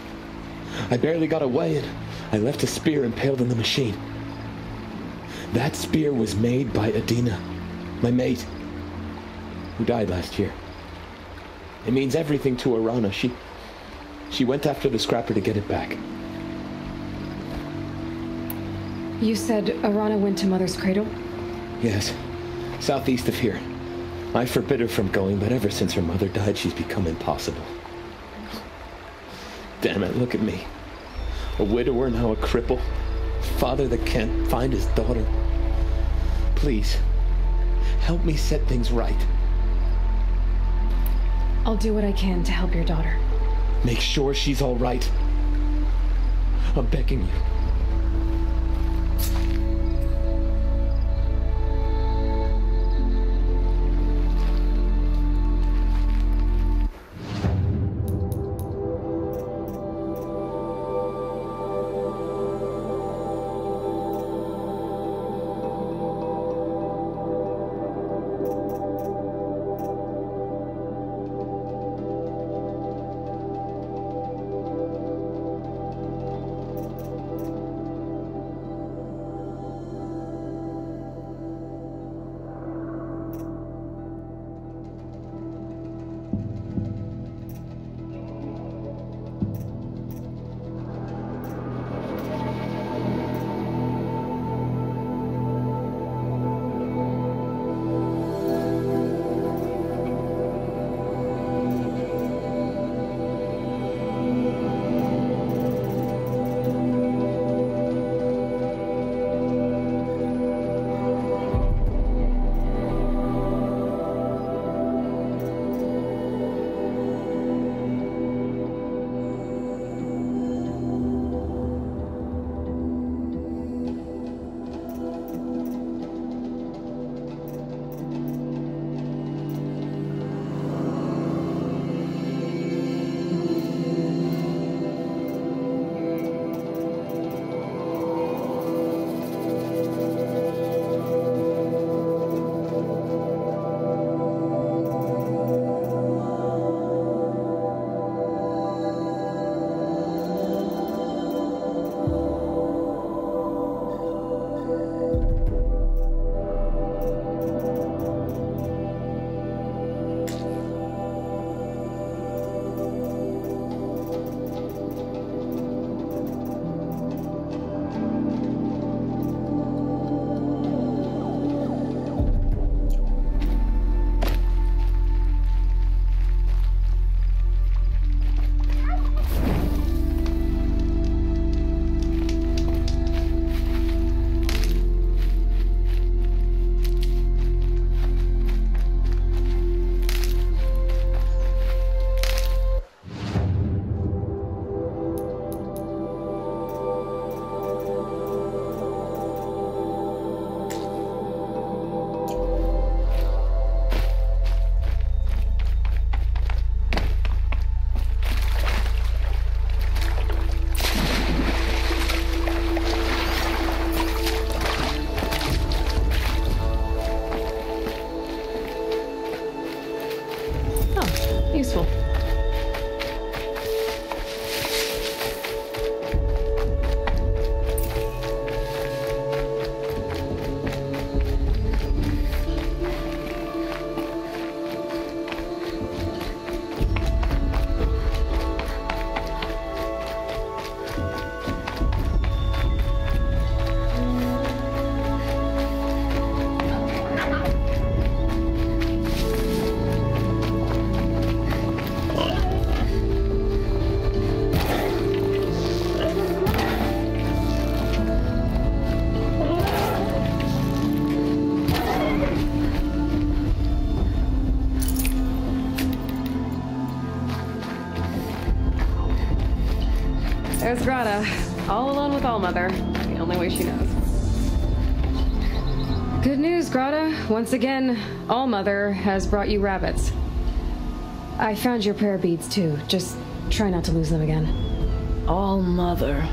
I barely got away and I left a spear impaled in the machine. That spear was made by Adina, my mate, who died last year. It means everything to Arana. She went after the scrapper to get it back. You said Arana went to Mother's cradle? Yes, southeast of here. I forbid her from going, but ever since her mother died, she's become impossible. Damn it, look at me. A widower, now a cripple. Father that can't find his daughter. Please, help me set things right. I'll do what I can to help your daughter. Make sure she's all right. I'm begging you. There's Grata, all alone with Allmother, the only way she knows. Good news, Grata. Once again, Allmother has brought you rabbits. I found your prayer beads, too. Just try not to lose them again. Allmother,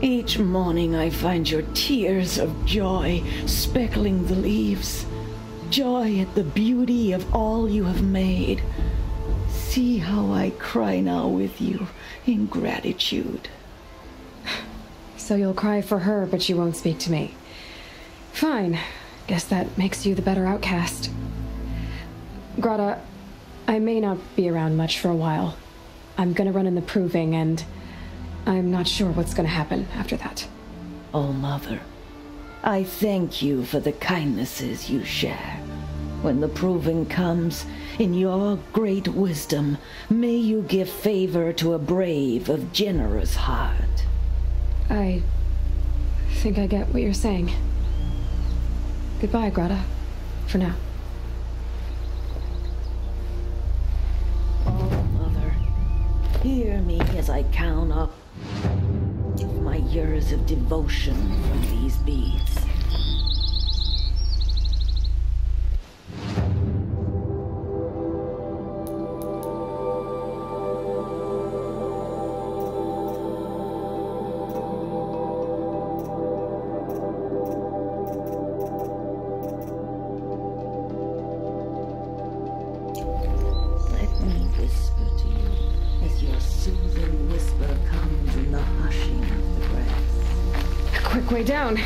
each morning I find your tears of joy speckling the leaves. Joy at the beauty of all you have made. See how I cry now with you in gratitude. So you'll cry for her, but you won't speak to me. Fine. Guess that makes you the better outcast. Grata, I may not be around much for a while. I'm gonna run in the proving, and I'm not sure what's gonna happen after that. Allmother, I thank you for the kindnesses you share. When the proving comes, in your great wisdom, may you give favor to a brave of generous heart. I think I get what you're saying. Goodbye, Grata. For now. Allmother, hear me as I count up my years of devotion from these beads. Way down.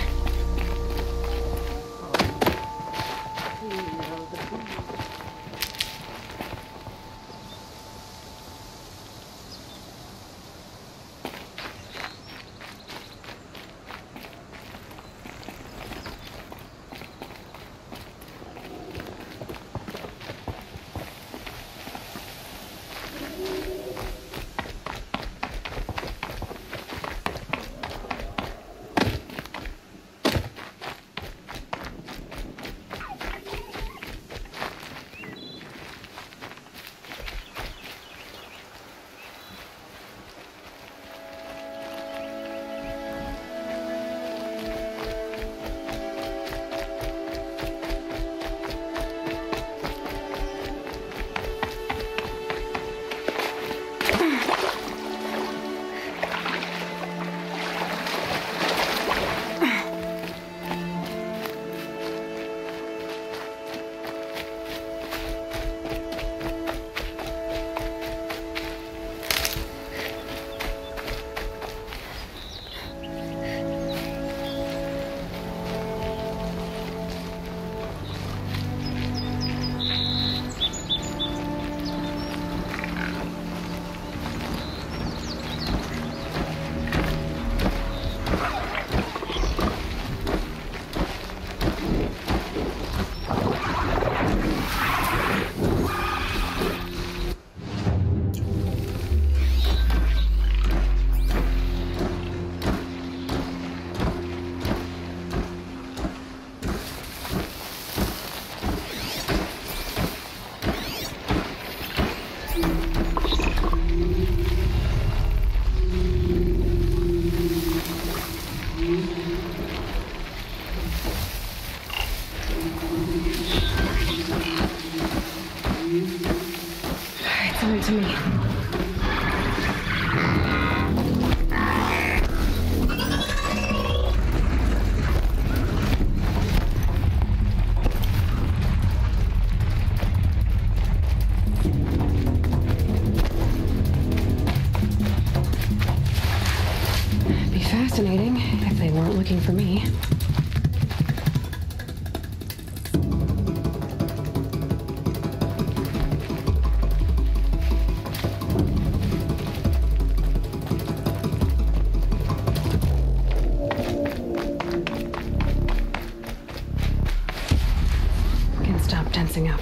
To me. It'd be fascinating if they weren't looking for me. Tensing up.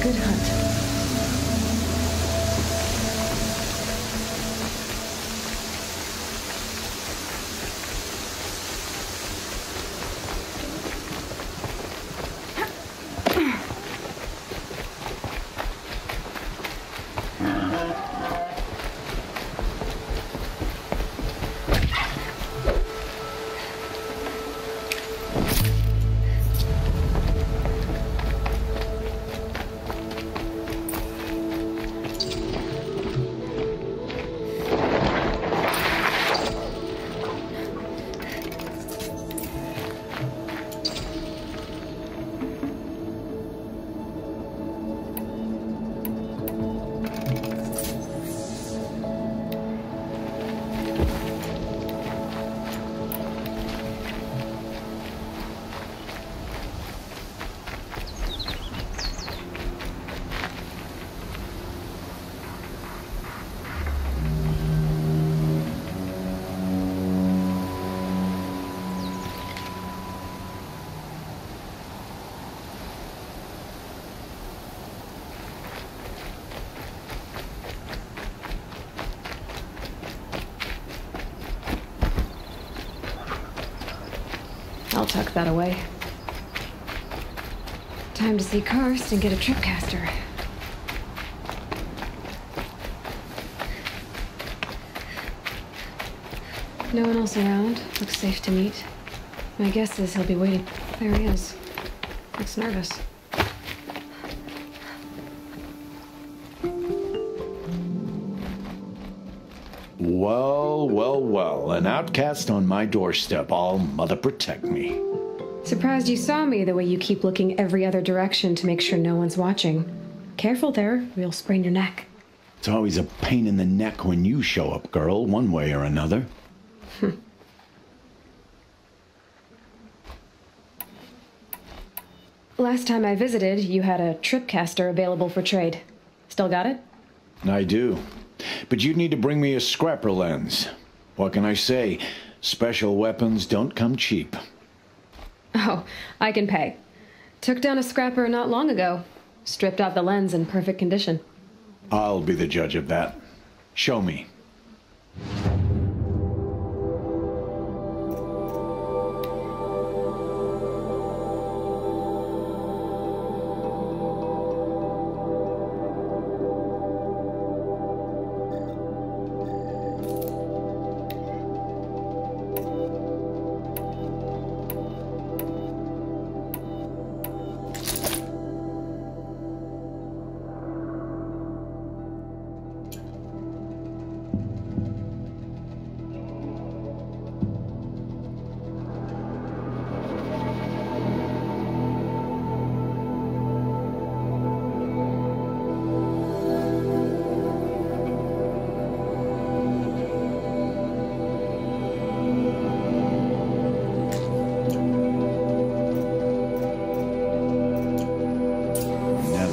Good hunt. I'll tuck that away. Time to see Karst and get a tripcaster. No one else around. Looks safe to meet. My guess is he'll be waiting. There he is. Looks nervous. Well, well, well. An outcast on my doorstep. All mother protect me. Surprised you saw me the way you keep looking every other direction to make sure no one's watching. Careful there, or you'll sprain your neck. It's always a pain in the neck when you show up, girl, one way or another. Last time I visited, you had a tripcaster available for trade. Still got it? I do. But you'd need to bring me a scrapper lens. What can I say? Special weapons don't come cheap. Oh, I can pay. Took down a scrapper not long ago. Stripped out the lens in perfect condition. I'll be the judge of that. Show me.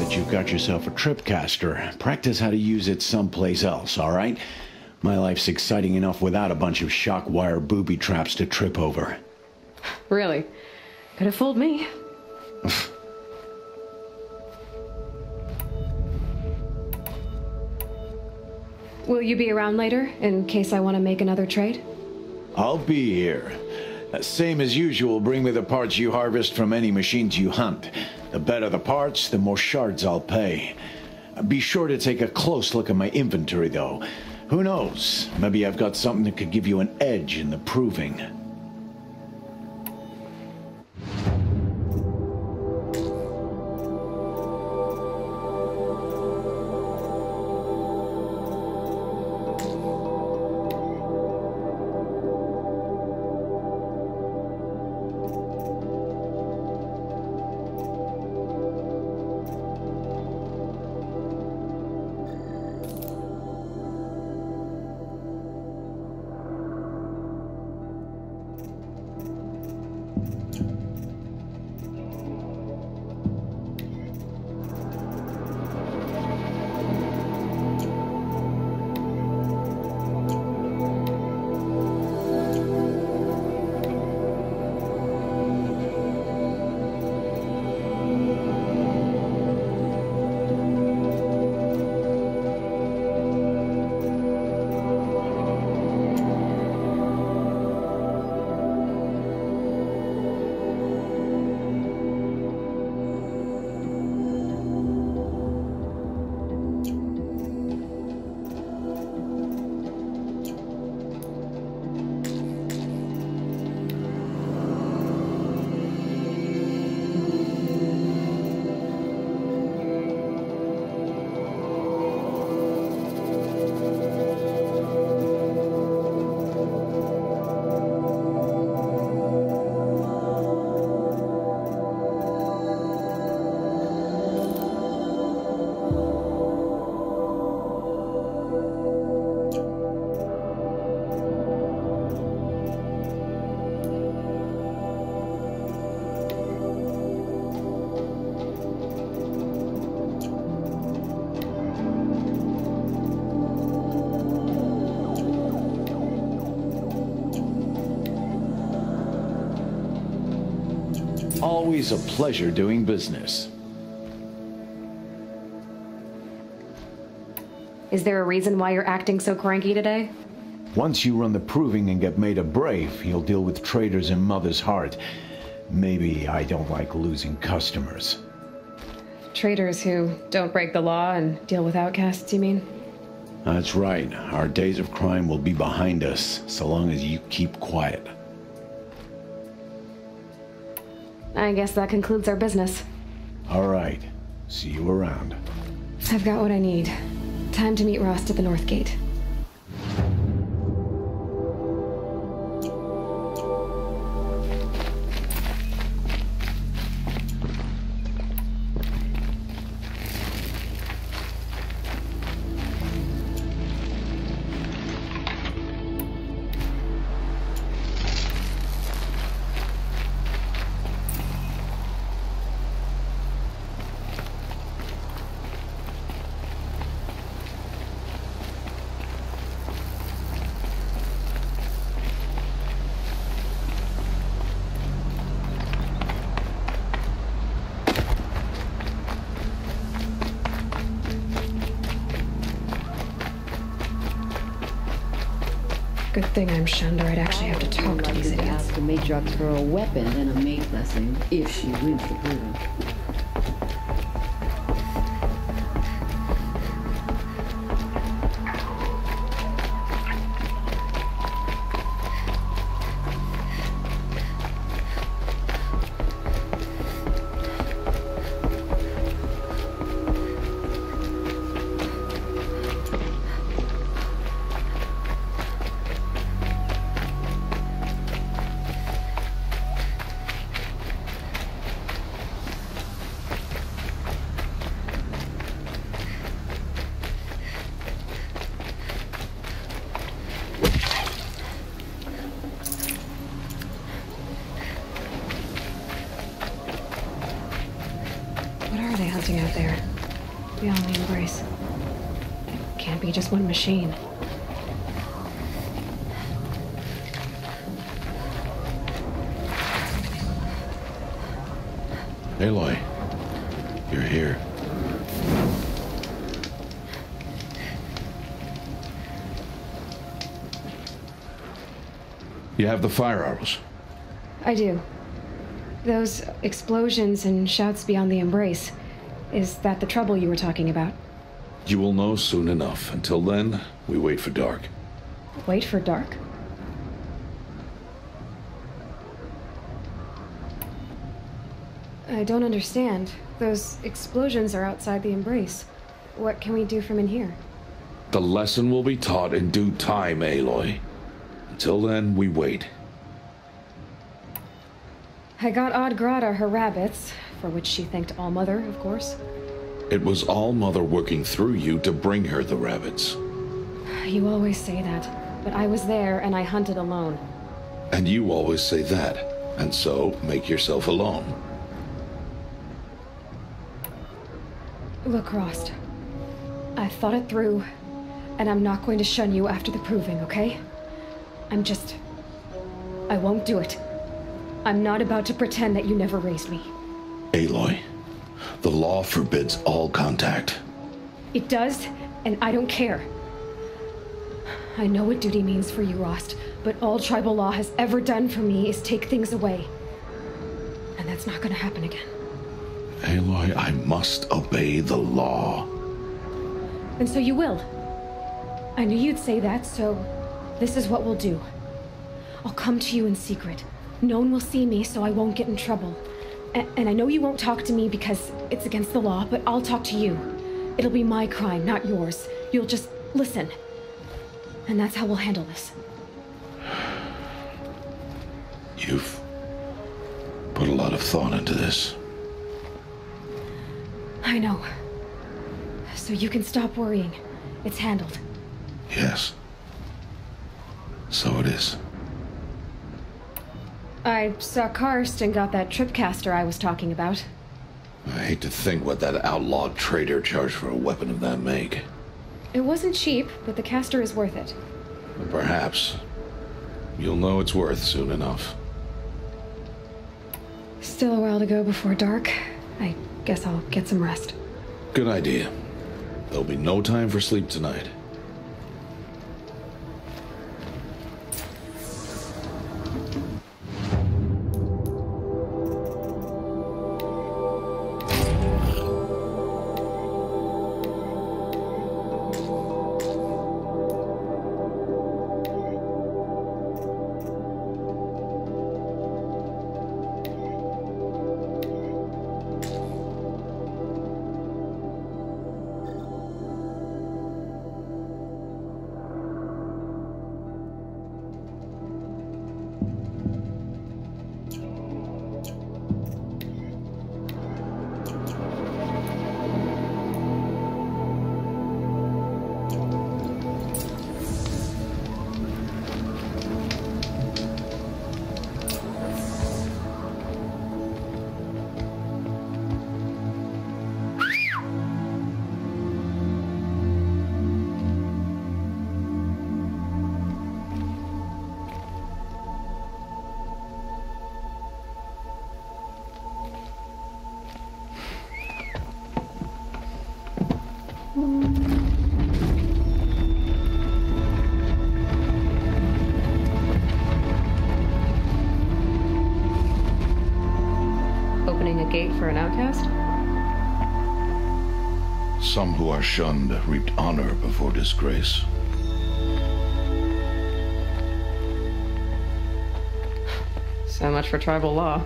You've got yourself a tripcaster. Practice how to use it someplace else, all right? My life's exciting enough without a bunch of shock wire booby traps to trip over. Really? Could have fooled me. Will you be around later, in case I want to make another trade? I'll be here. Same as usual, bring me the parts you harvest from any machines you hunt. The better the parts, the more shards I'll pay. Be sure to take a close look at my inventory, though. Who knows? Maybe I've got something that could give you an edge in the proving. Always a pleasure doing business. Is there a reason why you're acting so cranky today? Once you run the proving and get made a brave, you'll deal with traitors in Mother's Heart. Maybe I don't like losing customers. Traders who don't break the law and deal with outcasts, you mean? That's right. Our days of crime will be behind us, so long as you keep quiet. I guess that concludes our business. All right. See you around. I've got what I need. Time to meet Rost at the North Gate. Good thing I'm shunned, or I'd actually have to talk to these idiots. Ask the matriarch for a weapon and a mate blessing if she wins the proving. What are they hunting out there? Beyond the embrace. Can't be just one machine. Aloy, you're here. You have the fire arrows. I do. Those explosions and shouts beyond the embrace. Is that the trouble you were talking about? You will know soon enough. Until then, we wait for dark. Wait for dark? I don't understand. Those explosions are outside the embrace. What can we do from in here? The lesson will be taught in due time, Aloy. Until then, we wait. I got Odd Grata her rabbits, for which she thanked Allmother, of course. It was Allmother working through you to bring her the rabbits. You always say that, but I was there and I hunted alone. And you always say that, and so make yourself alone. Look, Rost. I've thought it through, and I'm not going to shun you after the proving, okay? I won't do it. I'm not about to pretend that you never raised me. Aloy, the law forbids all contact. It does, and I don't care. I know what duty means for you, Rost, but all tribal law has ever done for me is take things away. And that's not gonna happen again. Aloy, I must obey the law. And so you will. I knew you'd say that, so this is what we'll do. I'll come to you in secret. No one will see me, so I won't get in trouble. And I know you won't talk to me because it's against the law, but I'll talk to you. It'll be my crime, not yours. You'll just listen. And that's how we'll handle this. You've put a lot of thought into this. I know. So you can stop worrying. It's handled. Yes. So it is. I saw Karst and got that tripcaster I was talking about. I hate to think what that outlawed trader charged for a weapon of that make. It wasn't cheap, but the caster is worth it. Perhaps. You'll know it's worth soon enough. Still a while to go before dark. I guess I'll get some rest. Good idea. There'll be no time for sleep tonight. giant gate for an outcast? Some who are shunned reaped honor before disgrace. So much for tribal law.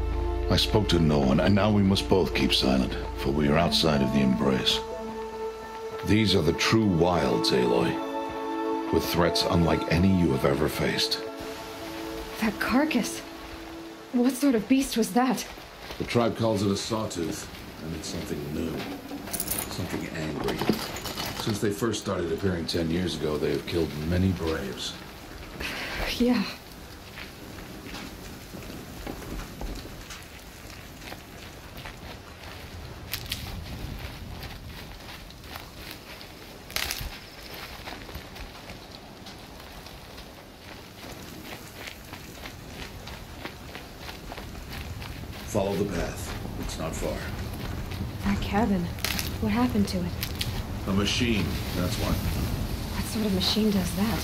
I spoke to no one, and now we must both keep silent, for we are outside of the embrace. These are the true wilds, Aloy, with threats unlike any you have ever faced. That carcass. What sort of beast was that? The tribe calls it a sawtooth, and it's something new. Something angry. Since they first started appearing 10 years ago, they have killed many braves. Yeah. Follow the path. It's not far. That cabin. What happened to it? A machine, that's why. What sort of machine does that?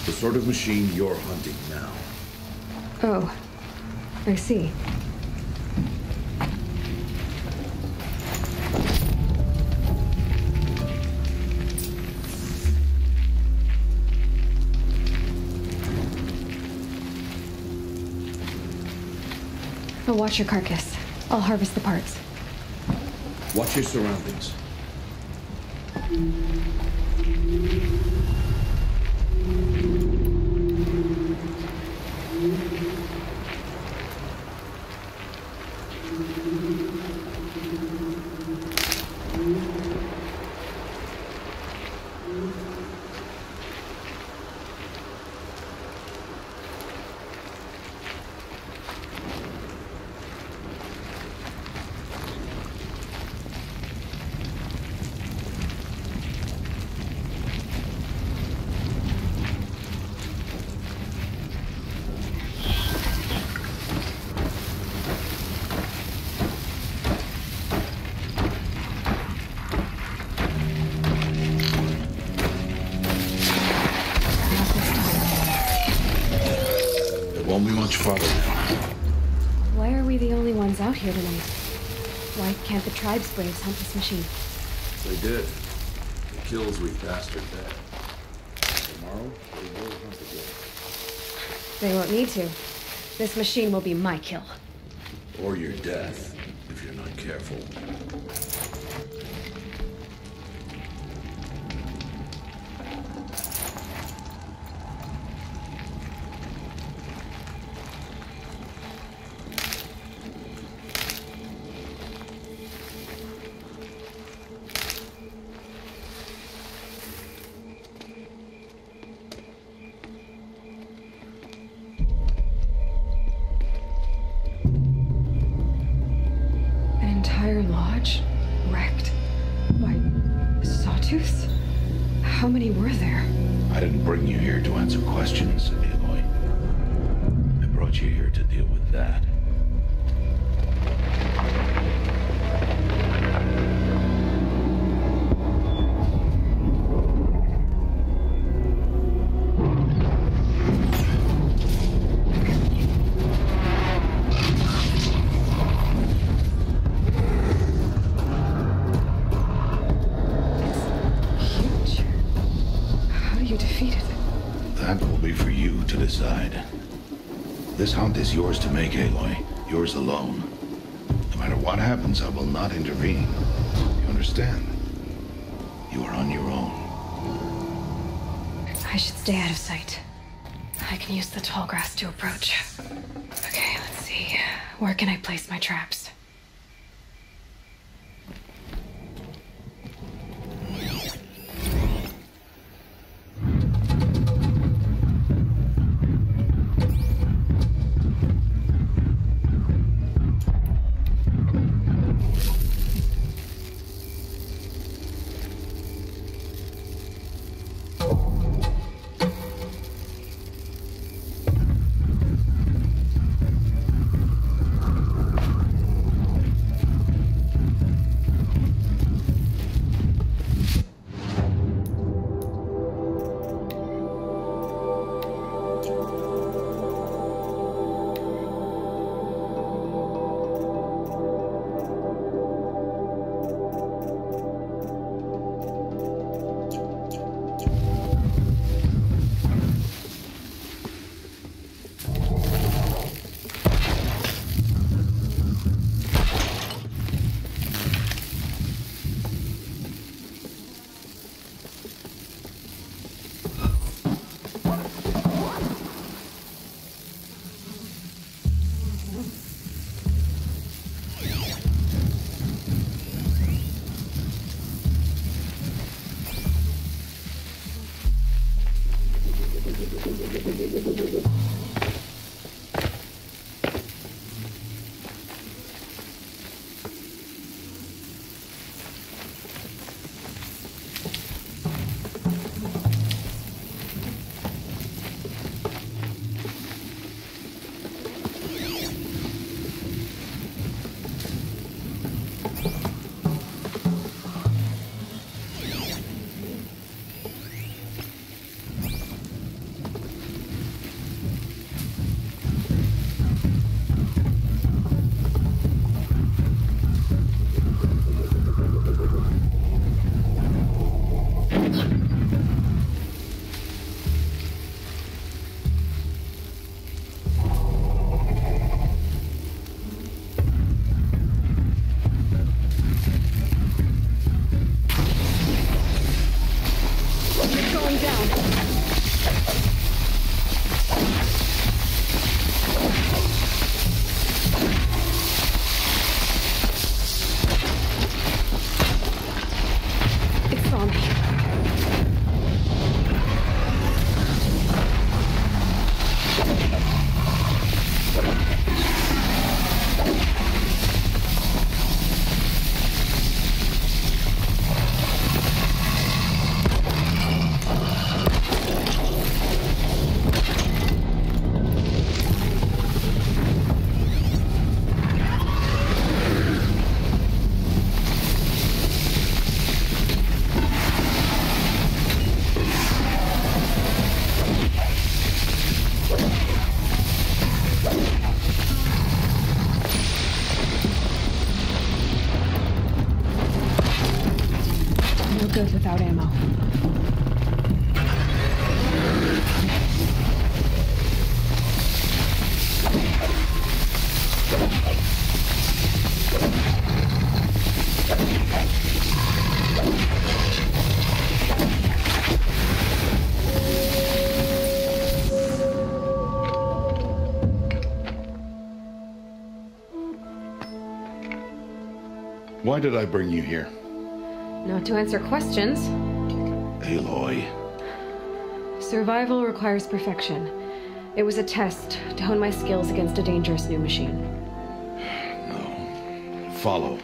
The sort of machine you're hunting now. Oh, I see. I'll watch your carcass. I'll harvest the parts. Watch your surroundings. Won't be much farther now. Why are we the only ones out here tonight? Why can't the tribe's braves hunt this machine? They did. The kills we passed are dead. Tomorrow, they will hunt again. They won't need to. This machine will be my kill. Or your death, if you're not careful. Lodge wrecked by sawtooths? How many were there? I didn't bring you here to answer questions, Aloy. I brought you here to deal with that. Decide. This hunt is yours to make, Aloy. Yours alone. No matter what happens, I will not intervene. You understand? You are on your own. I should stay out of sight. I can use the tall grass to approach. Okay, let's see. Where can I place my traps? without ammo. Why did I bring you here? Not to answer questions. Aloy. Survival requires perfection. It was a test to hone my skills against a dangerous new machine. No. Follow.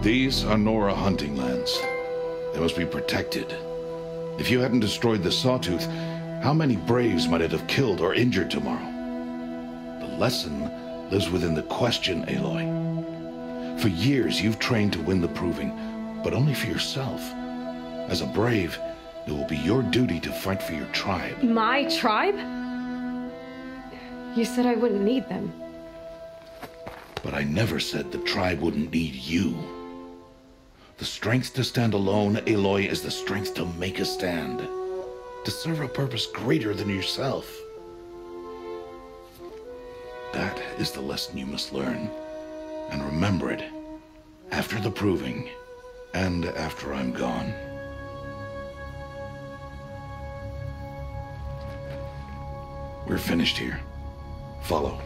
These are Nora hunting lands. They must be protected. If you hadn't destroyed the Sawtooth, how many Braves might it have killed or injured tomorrow? The lesson lives within the question, Aloy. For years, you've trained to win the proving, but only for yourself. As a Brave, it will be your duty to fight for your tribe. My tribe? You said I wouldn't need them. But I never said the tribe wouldn't need you. The strength to stand alone, Aloy, is the strength to make a stand. To serve a purpose greater than yourself. That is the lesson you must learn. And remember it. After the proving. And after I'm gone. We're finished here. Follow.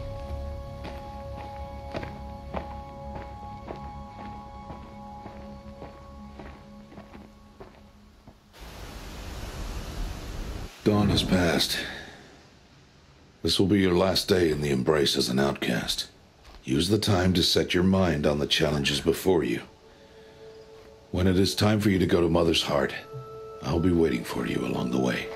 Dawn has passed. This will be your last day in the Embrace as an outcast. Use the time to set your mind on the challenges before you. When it is time for you to go to Mother's Heart, I'll be waiting for you along the way.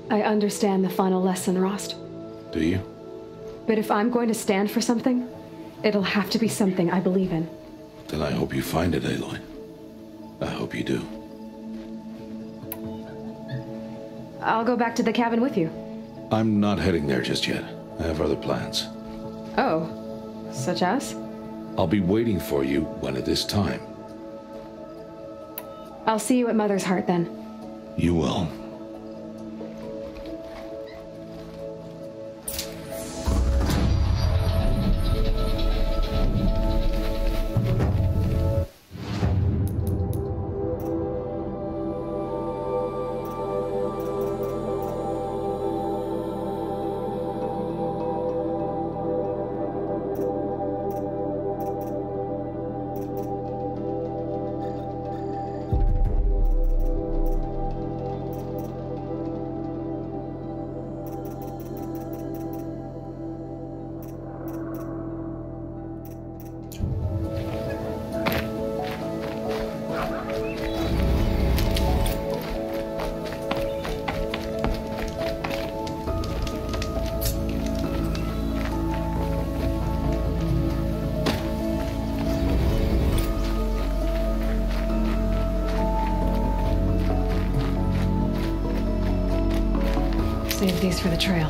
I understand the final lesson, Rost. Do you? But if I'm going to stand for something, it'll have to be something I believe in. Then I hope you find it, Aloy. I hope you do. I'll go back to the cabin with you. I'm not heading there just yet. I have other plans. Oh, such as? I'll be waiting for you when it is time. I'll see you at Mother's Heart then. You will. Save these for the trail.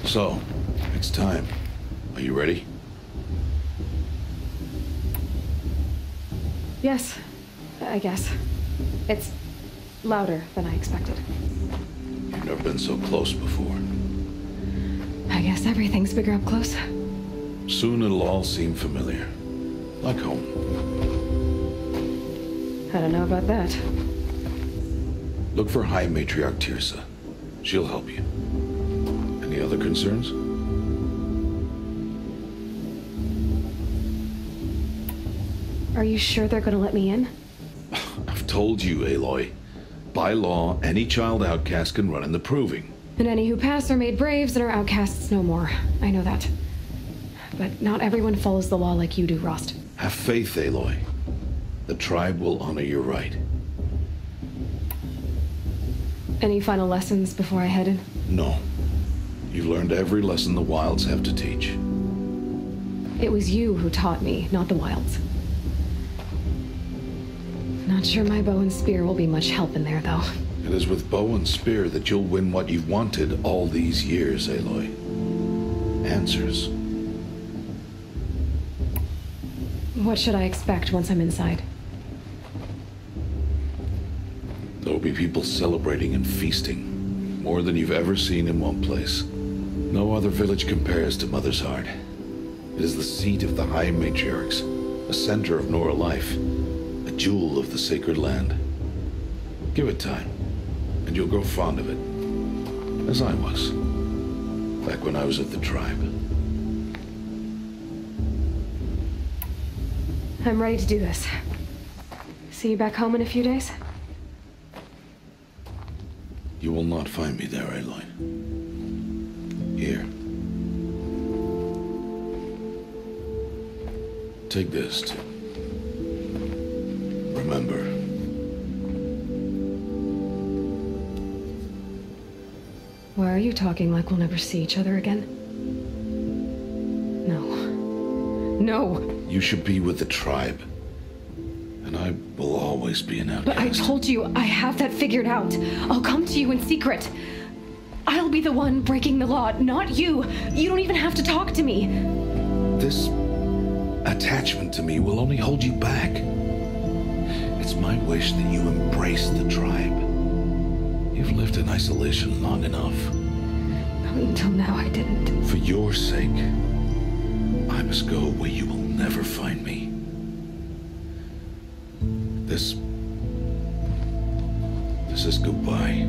So, it's time. Are you ready? Yes, I guess. It's louder than I expected. You've never been so close before. I guess everything's bigger up close. Soon it'll all seem familiar. Like home. I don't know about that. Look for High Matriarch Tirsa. She'll help you. Any other concerns? Are you sure they're gonna let me in? I've told you, Aloy. By law, any child outcast can run in the proving. And any who pass are made braves and are outcasts no more. I know that. But not everyone follows the law like you do, Rost. Have faith, Aloy. The tribe will honor your right. Any final lessons before I head in? No. You've learned every lesson the Wilds have to teach. It was you who taught me, not the Wilds. Not sure my bow and spear will be much help in there, though. It is with bow and spear that you'll win what you've wanted all these years, Aloy. Answers. What should I expect once I'm inside? There'll be people celebrating and feasting. More than you've ever seen in one place. No other village compares to Mother's Heart. It is the seat of the High Matriarchs, a center of Nora life, a jewel of the sacred land. Give it time, and you'll grow fond of it. As I was, back when I was at the tribe. I'm ready to do this. See you back home in a few days? You will not find me there, Aloy. Here. Take this to remember. Why are you talking like we'll never see each other again? No. No! You should be with the tribe. And I will always be an outcast. But I told you, I have that figured out. I'll come to you in secret. I'll be the one breaking the law, not you. You don't even have to talk to me. This attachment to me will only hold you back. It's my wish that you embrace the tribe. You've lived in isolation long enough. Until now, I didn't. For your sake, I must go where you will never find me. This is goodbye.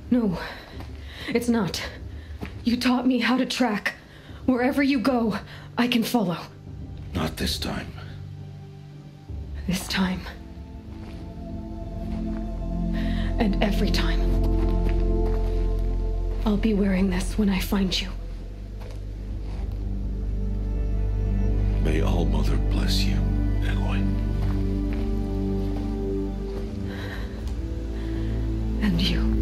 No, it's not. You taught me how to track. Wherever you go, I can follow. Not this time. This time. And every time. I'll be wearing this when I find you. May All-Mother bless you, Aloy. And you.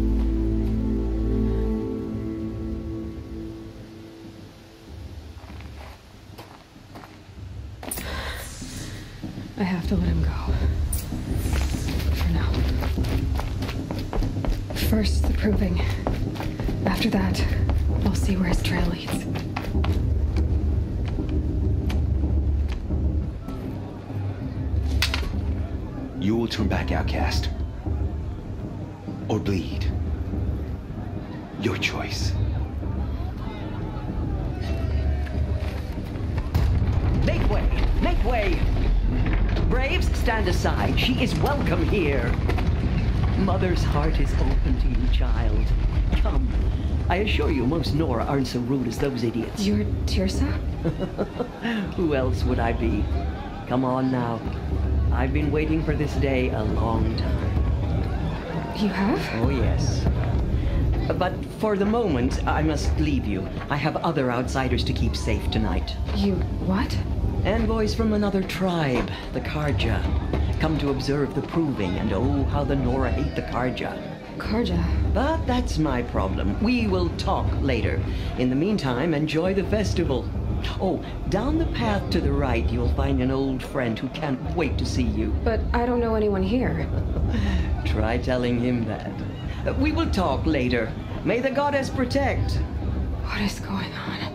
I have to let him go. For now. First, the proving. After that, I'll see where his trail leads. You will turn back outcast. Or bleed. Your choice. Make way! Make way! Braves, stand aside. She is welcome here. Mother's heart is open to you, child. Come. I assure you, most Nora aren't so rude as those idiots. You're Tirsa? Who else would I be? Come on now. I've been waiting for this day a long time. You have? Oh, yes. But for the moment, I must leave you. I have other outsiders to keep safe tonight. You what? Envoys from another tribe, the Karja. Come to observe the proving, and oh, how the Nora hate the Karja. Karja? But that's my problem. We will talk later. In the meantime, enjoy the festival. Oh, down the path to the right, you'll find an old friend who can't wait to see you. But I don't know anyone here. Try telling him that. We will talk later. May the goddess protect. What is going on?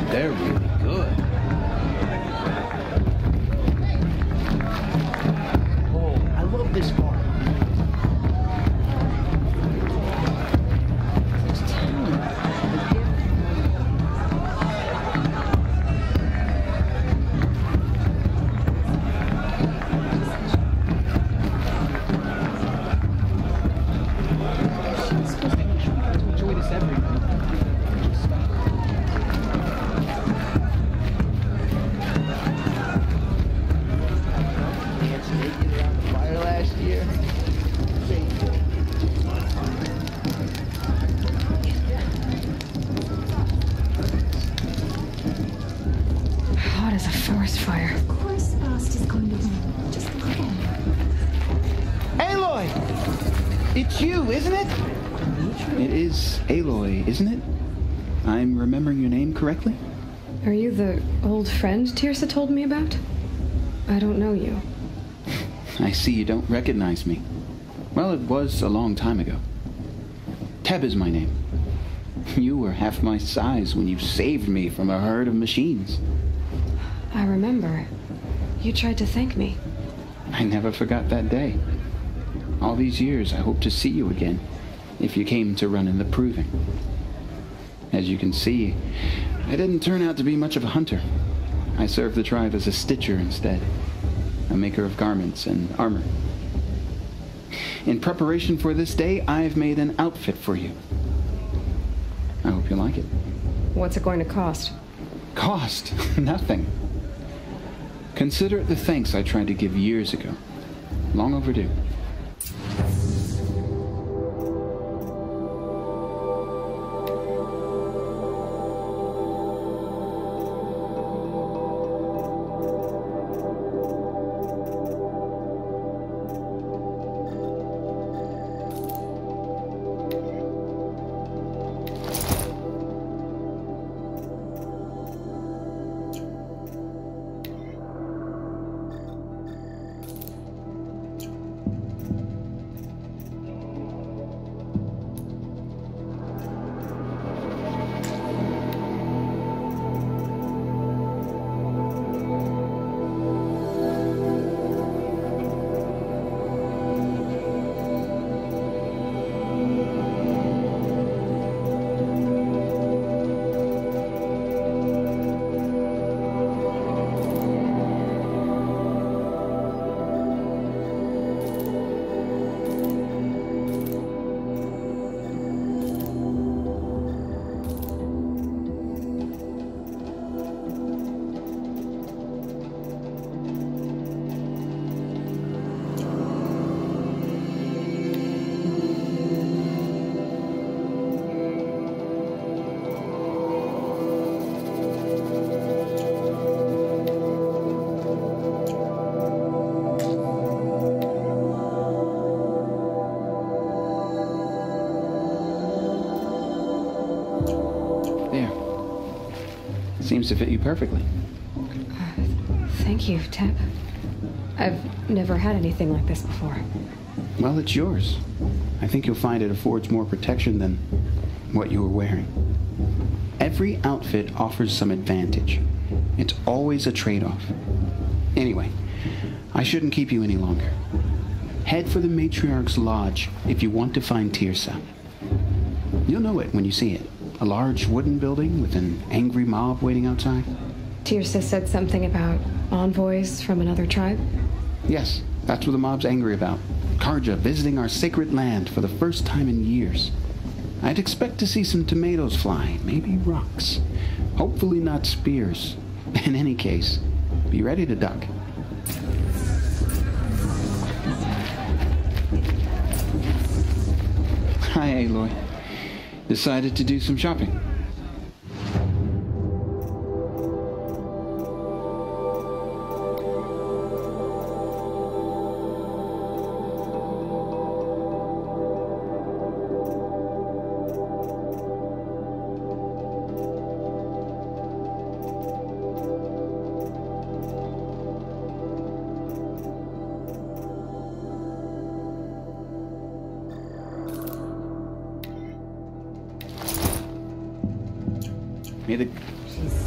They're really good. Oh, I love this part. Enjoy this every night. Hot as a forest fire. Of course Frost is going to win. Just look at him. Aloy! It's you, isn't it? It is Aloy, isn't it? I'm remembering your name correctly? Are you the old friend Tirsa told me about? I don't know you. I see you don't recognize me. Well, it was a long time ago. Teb is my name. You were half my size when you saved me from a herd of machines. I remember. You tried to thank me. I never forgot that day. All these years, I hope to see you again, if you came to run in the proving. As you can see, I didn't turn out to be much of a hunter. I served the tribe as a stitcher instead, a maker of garments and armor. In preparation for this day, I've made an outfit for you. I hope you like it. What's it going to cost? Cost? Nothing. Consider it the thanks I tried to give years ago. Long overdue. Seems to fit you perfectly. Thank you, Teb. I've never had anything like this before. Well, it's yours. I think you'll find it affords more protection than what you were wearing. Every outfit offers some advantage. It's always a trade-off. Anyway, I shouldn't keep you any longer. Head for the Matriarch's Lodge if you want to find Tirsa. You'll know it when you see it. A large wooden building with an angry mob waiting outside. Tirsa said something about envoys from another tribe? Yes, That's what the mob's angry about. Karja visiting our sacred land for the first time in years. I'd expect to see some tomatoes fly, maybe rocks. Hopefully not spears. In any case, be ready to duck. Hi, Aloy. Decided to do some shopping.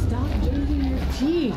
Stop drinking your tea.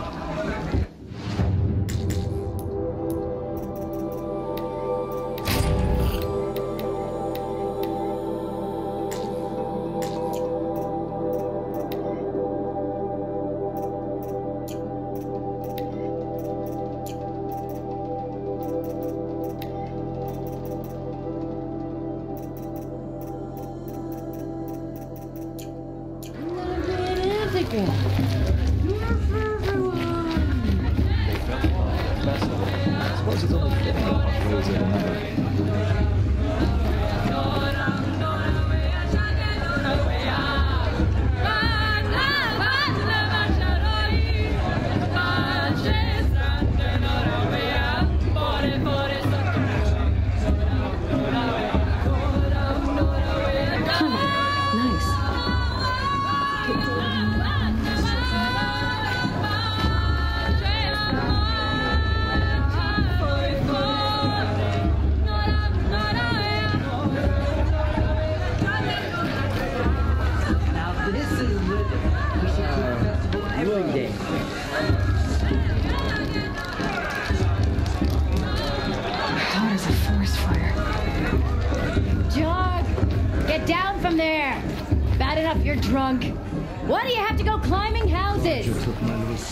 Why do you have to go climbing houses?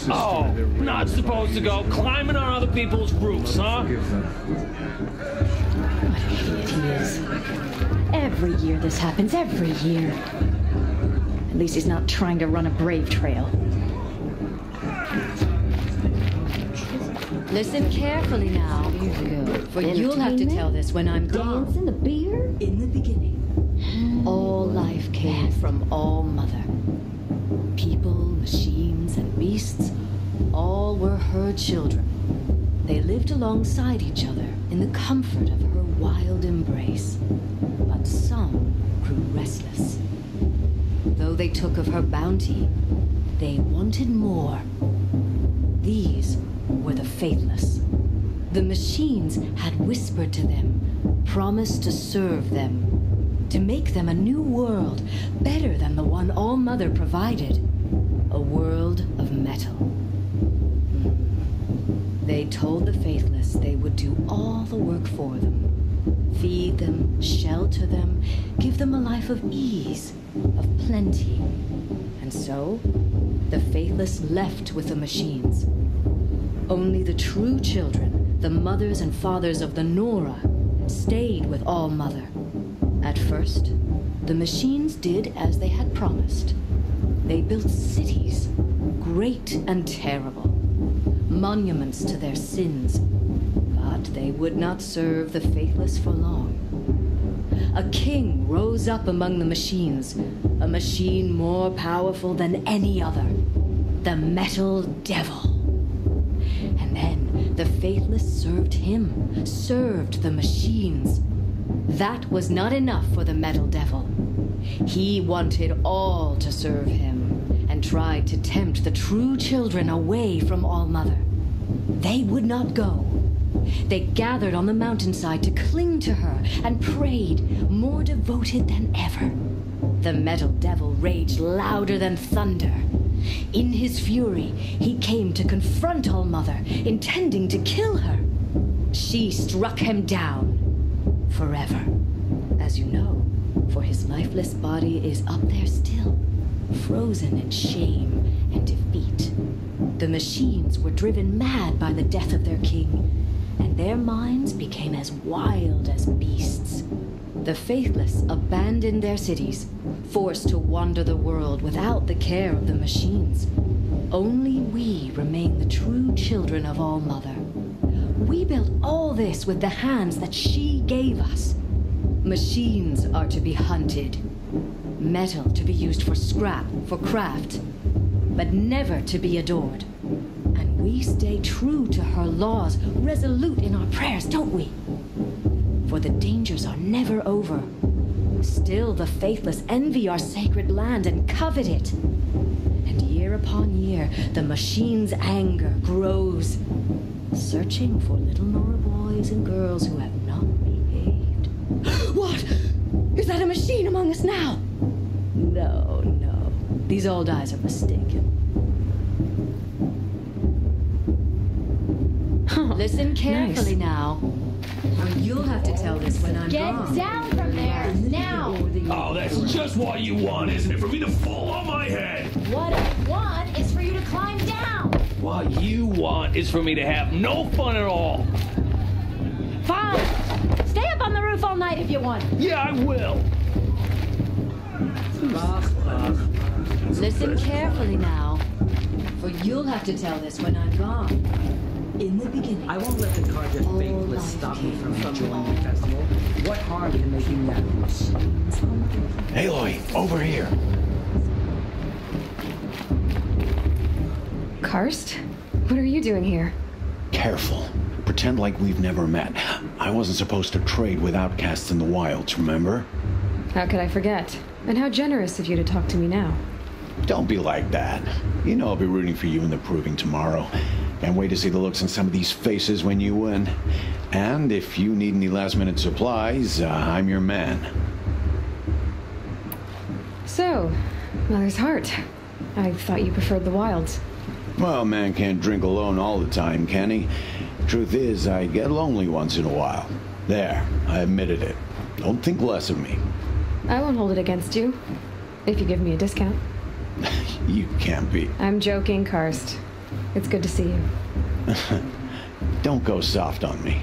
Oh, not supposed to go climbing on other people's roofs, huh? What an idiot he is. Every year this happens, every year. At least he's not trying to run a brave trail. Listen carefully now, for you'll have to tell this when I'm gone. Dance and the beer? In the beginning, all life came from All Mother. People, machines, and beasts, all were her children. They lived alongside each other in the comfort of her wild embrace. But some grew restless. Though they took of her bounty, they wanted more. These were the faithless. The machines had whispered to them, promised to serve them, to make them a new world, better than the one All Mother provided. A world of metal. They told the faithless they would do all the work for them. Feed them, shelter them, give them a life of ease, of plenty. And so, the faithless left with the machines. Only the true children, the mothers and fathers of the Nora, stayed with All Mother. At first, the machines did as they had promised. They built cities, great and terrible, monuments to their sins, but they would not serve the faithless for long. A king rose up among the machines, a machine more powerful than any other, the Metal Devil. And then the faithless served him, served the machines. That was not enough for the Metal Devil. He wanted all to serve him, and tried to tempt the true children away from All Mother. They would not go. They gathered on the mountainside to cling to her and prayed, more devoted than ever. The Metal Devil raged louder than thunder. In his fury, he came to confront All Mother, intending to kill her. She struck him down. Forever, as you know, for his lifeless body is up there still, frozen in shame and defeat. The machines were driven mad by the death of their king, and their minds became as wild as beasts. The faithless abandoned their cities, forced to wander the world without the care of the machines. Only we remain the true children of All-Mother. We built all this with the hands that she gave us. Machines are to be hunted, metal to be used for scrap, for craft, but never to be adored. And we stay true to her laws, resolute in our prayers, don't we? For the dangers are never over. Still the faithless envy our sacred land and covet it. And year upon year, the machine's anger grows, searching for little Nora boys and girls who have not behaved. What? Is that a machine among us now? No, no. These old eyes are mistaken. Listen carefully now. Or you'll have to tell this when I'm gone. Get down from there, now! Oh, that's just what you want, isn't it? For me to fall on my head! What I want is for you to climb down! What you want is for me to have no fun at all! Fine! Stay up on the roof all night if you want! Yeah, I will! Listen carefully now, for you'll have to tell this when I'm gone. In the beginning, I won't let the Carja faithless stop me from enjoying the festival. What harm can they do now? Aloy, over here. Karst? What are you doing here? Careful. Pretend like we've never met. I wasn't supposed to trade with outcasts in the wilds, remember? How could I forget? And how generous of you to talk to me now. Don't be like that. You know I'll be rooting for you in the proving tomorrow. Can't wait to see the looks on some of these faces when you win. And if you need any last-minute supplies, I'm your man. So, Mother's Heart. I thought you preferred the wilds. Well, a man can't drink alone all the time, can he? Truth is, I get lonely once in a while. There, I admitted it. Don't think less of me. I won't hold it against you, if you give me a discount. You can't be. I'm joking, Karst. It's good to see you. Don't go soft on me.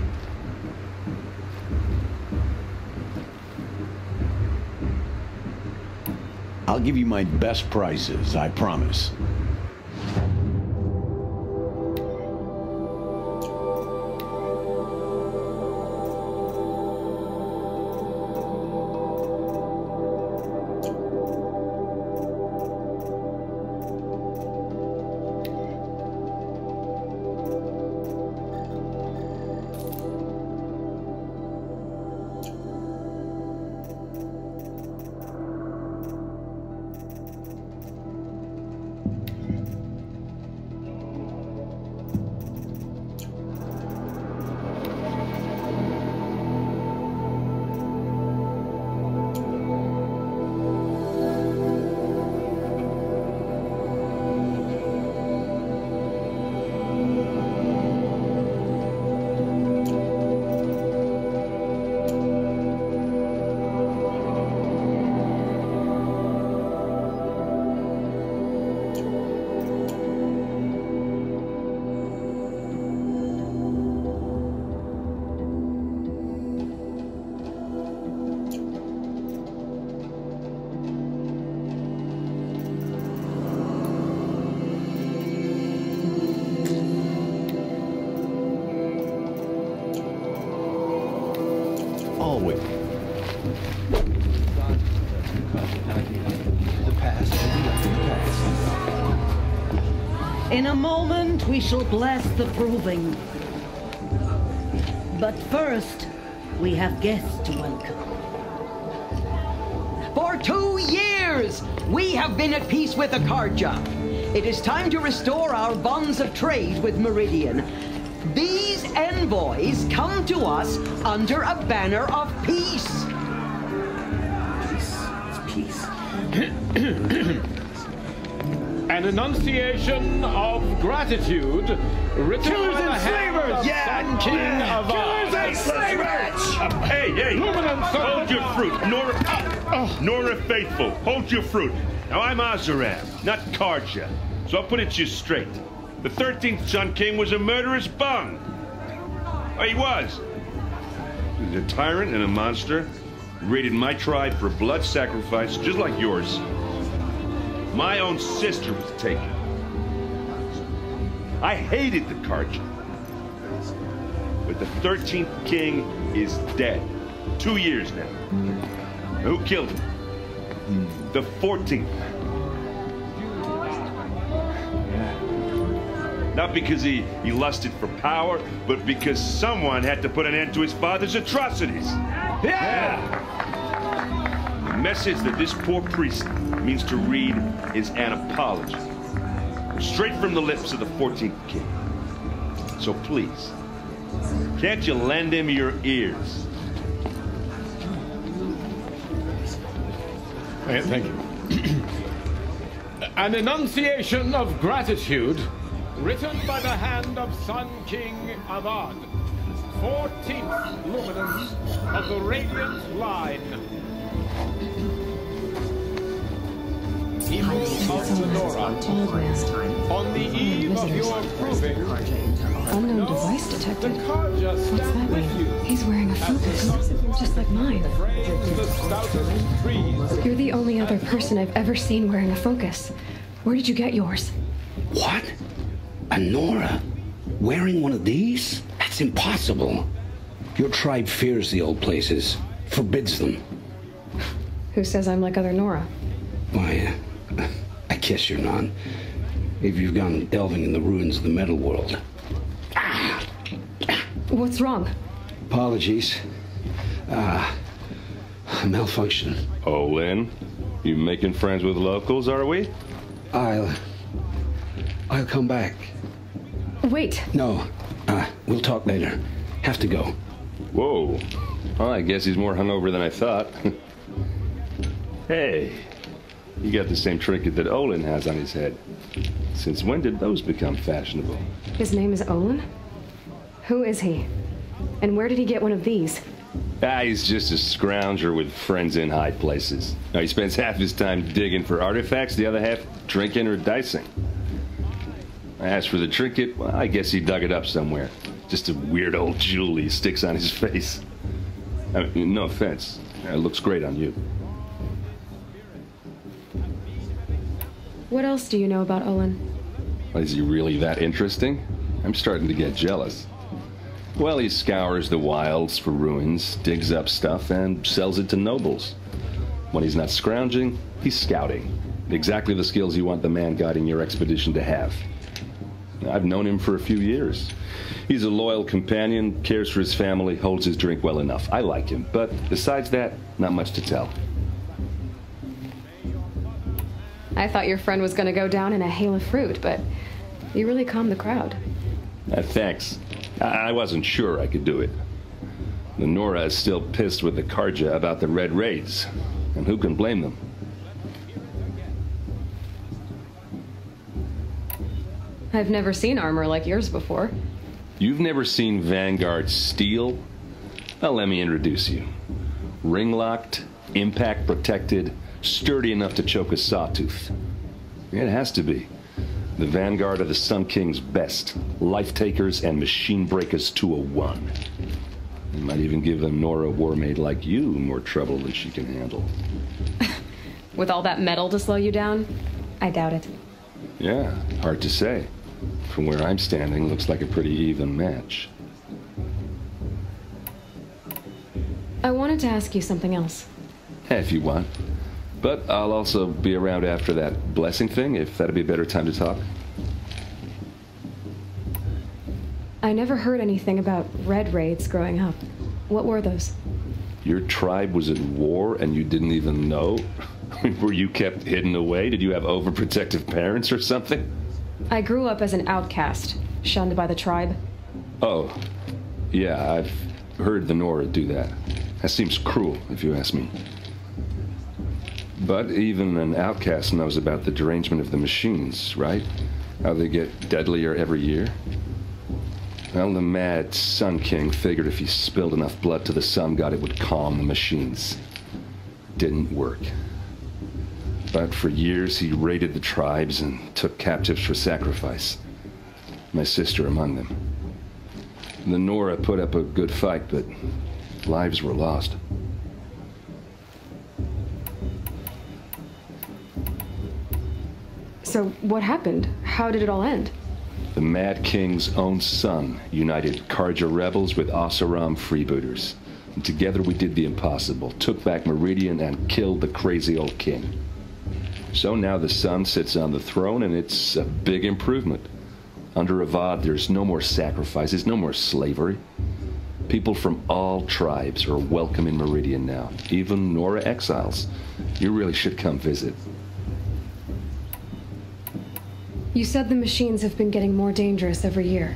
I'll give you my best prices, I promise. In a moment, we shall bless the proving. But first, we have guests to welcome. For 2 years, we have been at peace with the Carja. It is time to restore our bonds of trade with Meridian. These envoys come to us under a banner of peace. Peace. An enunciation of gratitude written Killers by the and hand slavers! of Yeah, Sun King of Killers and slavers! Hey, hold your fruit. Nora Faithful, hold your fruit. Now, I'm Azaram, not Carja, so I'll put it to you straight. The 13th Sun King was a murderous bung. Oh, he was. He was a tyrant and a monster. He raided my tribe for blood sacrifice, just like yours. My own sister was taken. I hated the Karja. But the 13th king is dead. 2 years now. Who killed him? The 14th. Not because he lusted for power, but because someone had to put an end to his father's atrocities. Yeah! The message that this poor priest means to read is an apology. Straight from the lips of the 14th king. So please, can't you lend him your ears? Thank you. An enunciation of gratitude written by the hand of Sun King Avad, 14th luminance of the Radiant Line. People of the Nora, on the eve of your proving, Unknown device detected. the Karja What's that stand with mean? you. He's wearing a focus, just like mine. The stoutest trees. You're the only other person I've ever seen wearing a focus. Where did you get yours? What? A Nora? Wearing one of these? That's impossible. Your tribe fears the old places, forbids them. Who says I'm like other Nora? Why, I guess you're not. If you've gone delving in the ruins of the metal world. What's wrong? Apologies. Malfunction. Oh, Lynn, you making friends with locals, are we? I'll come back. Wait. No, we'll talk later. Have to go. Whoa. Well, I guess he's more hungover than I thought. Hey, you got the same trinket that Olin has on his head. Since when did those become fashionable? His name is Olin? Who is he? And where did he get one of these? He's just a scrounger with friends in high places. Now, he spends half his time digging for artifacts, the other half drinking or dicing. As for the trinket, well, I guess he dug it up somewhere. Just a weird old jewel he sticks on his face. I mean, no offense. It looks great on you. What else do you know about Olin? Is he really that interesting? I'm starting to get jealous. Well, he scours the wilds for ruins, digs up stuff, and sells it to nobles. When he's not scrounging, he's scouting. Exactly the skills you want the man guiding your expedition to have. I've known him for a few years. He's a loyal companion, cares for his family, holds his drink well enough. I like him, but besides that, not much to tell. I thought your friend was going to go down in a hail of fruit, but you really calmed the crowd. Thanks. I wasn't sure I could do it. The Nora is still pissed with the Karja about the Red Raids, and who can blame them? I've never seen armor like yours before. You've never seen Vanguard steel? Well, let me introduce you. Ring-locked, impact-protected, sturdy enough to choke a sawtooth. It has to be. The Vanguard of the Sun King's best. Life-takers and machine breakers to a one. They might even give a Nora warmaid like you more trouble than she can handle. With all that metal to slow you down? I doubt it. Yeah, hard to say. From where I'm standing, looks like a pretty even match. I wanted to ask you something else. If you want. But I'll also be around after that blessing thing, if that'd be a better time to talk. I never heard anything about red raids growing up. What were those? Your tribe was at war and you didn't even know? Were you kept hidden away? Did you have overprotective parents or something? I grew up as an outcast, shunned by the tribe. Oh, yeah, I've heard the Nora do that. That seems cruel, if you ask me. But even an outcast knows about the derangement of the machines, right? How they get deadlier every year. Well, the mad Sun King figured if he spilled enough blood to the Sun God, it would calm the machines. Didn't work. But for years, he raided the tribes and took captives for sacrifice. My sister among them. The Nora put up a good fight, but lives were lost. So what happened? How did it all end? The Mad King's own son united Karja rebels with Oseram freebooters. And together we did the impossible, took back Meridian and killed the crazy old king. So now the son sits on the throne, and it's a big improvement. Under Avad, there's no more sacrifices, no more slavery. People from all tribes are welcome in Meridian now, even Nora exiles. You really should come visit. You said the machines have been getting more dangerous every year.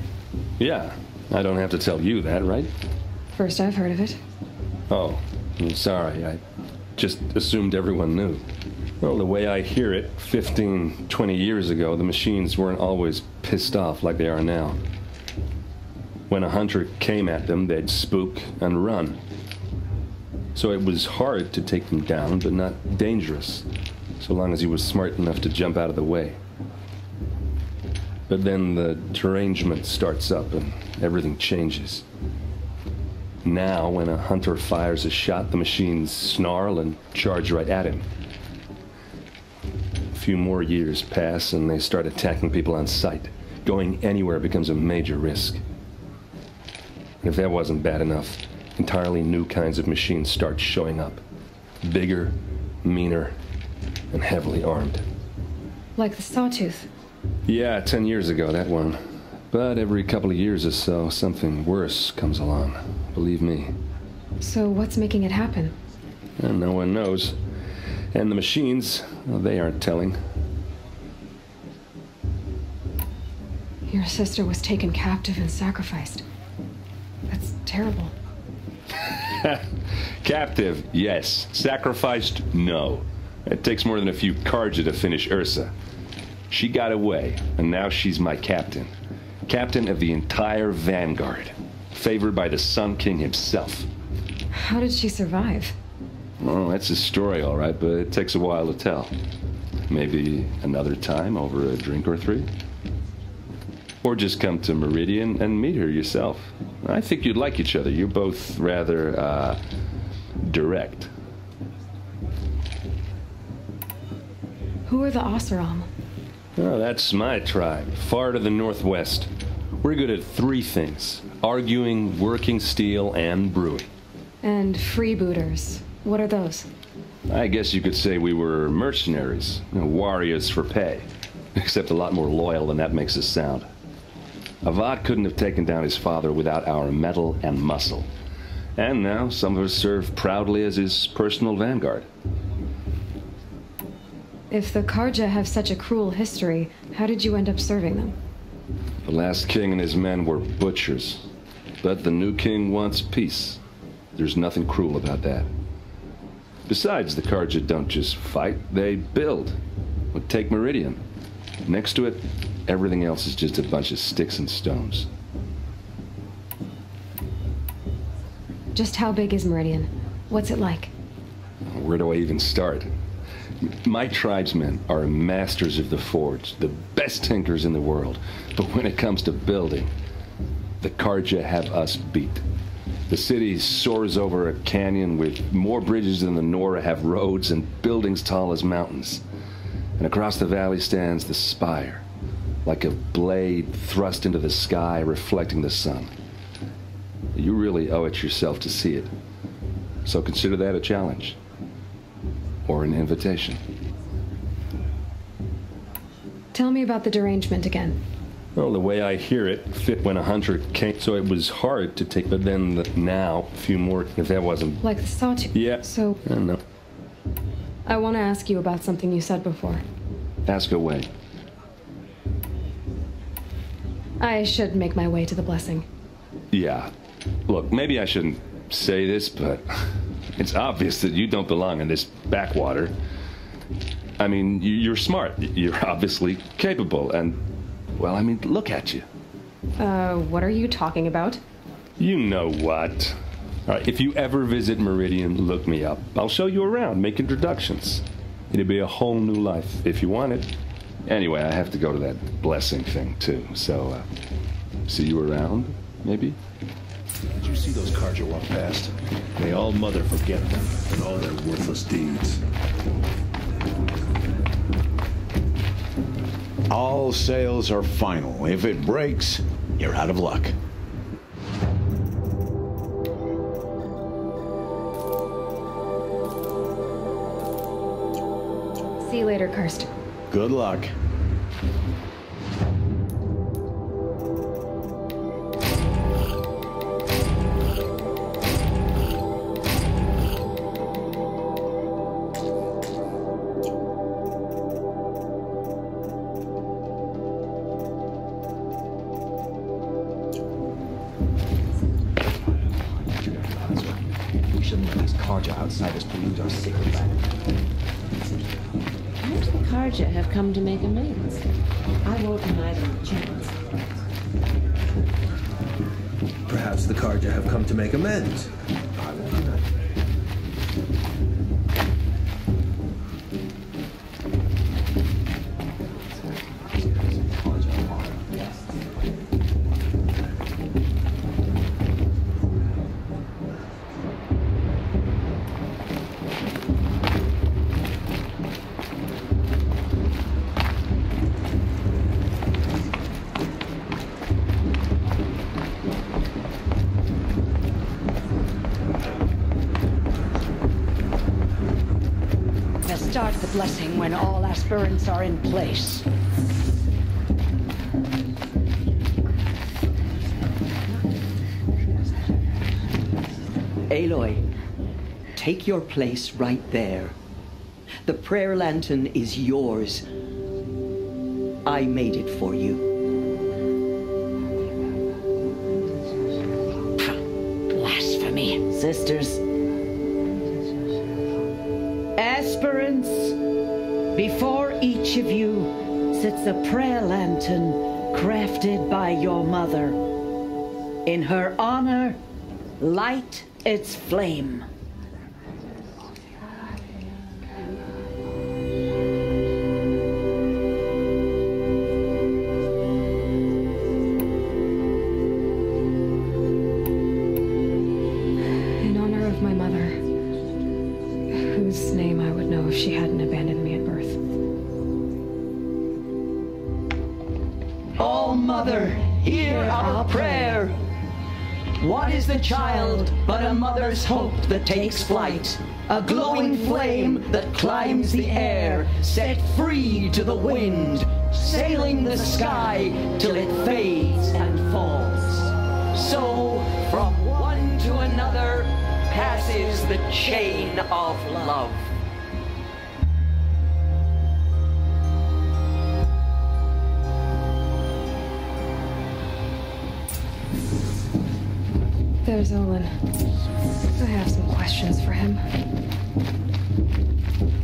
Yeah, I don't have to tell you that, right? First I've heard of it. Oh, I'm sorry. I just assumed everyone knew. Well, the way I hear it, 15, 20 years ago, the machines weren't always pissed off like they are now. When a hunter came at them, they'd spook and run. So it was hard to take them down, but not dangerous, so long as he was smart enough to jump out of the way. But then the derangement starts up and everything changes. Now, when a hunter fires a shot, the machines snarl and charge right at him. A few more years pass and they start attacking people on sight. Going anywhere becomes a major risk. And if that wasn't bad enough, entirely new kinds of machines start showing up. Bigger, meaner, and heavily armed. Like the Sawtooth. Yeah, 10 years ago, that one. But every couple of years or so, something worse comes along. Believe me. So what's making it happen? And no one knows. And the machines, well, they aren't telling. Your sister was taken captive and sacrificed. That's terrible. Captive, yes. Sacrificed, no. It takes more than a few Karja to finish Ursa. She got away, and now she's my captain. Captain of the entire Vanguard. Favored by the Sun King himself. How did she survive? Well, that's a story, all right, but it takes a while to tell. Maybe another time over a drink or three? Or just come to Meridian and meet her yourself. I think you'd like each other. You're both rather, direct. Who are the Oseram? Oh, that's my tribe, far to the northwest. We're good at three things: arguing, working steel, and brewing. And freebooters. What are those? I guess you could say we were mercenaries, warriors for pay. Except a lot more loyal than that makes us sound. Avad couldn't have taken down his father without our metal and muscle. And now some of us serve proudly as his personal vanguard. If the Karja have such a cruel history, how did you end up serving them? The last king and his men were butchers. But the new king wants peace. There's nothing cruel about that. Besides, the Karja don't just fight, they build. But take Meridian. Next to it, everything else is just a bunch of sticks and stones. Just how big is Meridian? What's it like? Where do I even start? My tribesmen are masters of the forge, the best tinkers in the world. But when it comes to building, the Karja have us beat. The city soars over a canyon with more bridges than the Nora have roads and buildings tall as mountains. And across the valley stands the spire, like a blade thrust into the sky reflecting the sun. You really owe it yourself to see it. So consider that a challenge. Or an invitation. Tell me about the derangement again. Well, the way I hear it, fit when a hunter came, so it was hard to take, but then now, a few more, if that wasn't... Like the Sawtooth? Yeah. So... I don't know. I want to ask you about something you said before. Ask away. I should make my way to the blessing. Yeah. Look, maybe I shouldn't say this, but it's obvious that you don't belong in this backwater. I mean, you're smart. You're obviously capable, and, well, I mean, look at you. What are you talking about? You know what. All right, if you ever visit Meridian, look me up. I'll show you around, make introductions. It'll be a whole new life, if you want it. Anyway, I have to go to that blessing thing, too, so, see you around? maybe? Did you see those Karja walk past? May all mother forget them and all their worthless deeds. All sales are final. If it breaks, you're out of luck. See you later, Karst. Good luck. We shouldn't let these Karja outsiders pollute our sacred land. Perhaps the Karja have come to make amends. I won't deny them a chance. Perhaps the Karja have come to make amends. I won't deny. Start the blessing when all aspirants are in place. Aloy, take your place right there. The prayer lantern is yours. I made it for you. Blasphemy. Sisters. Aspirants, before each of you sits a prayer lantern crafted by your mother. In her honor, light its flame. In honor of my mother, whose name I would know if she hadn't abandoned me at birth. All Mother, hear our prayer. What is the child but a mother's hope that takes flight? A glowing flame that climbs the air, set free to the wind, sailing the sky till it fades and falls. So, from one to another, passes the chain of love. There's Olin. I have some questions for him.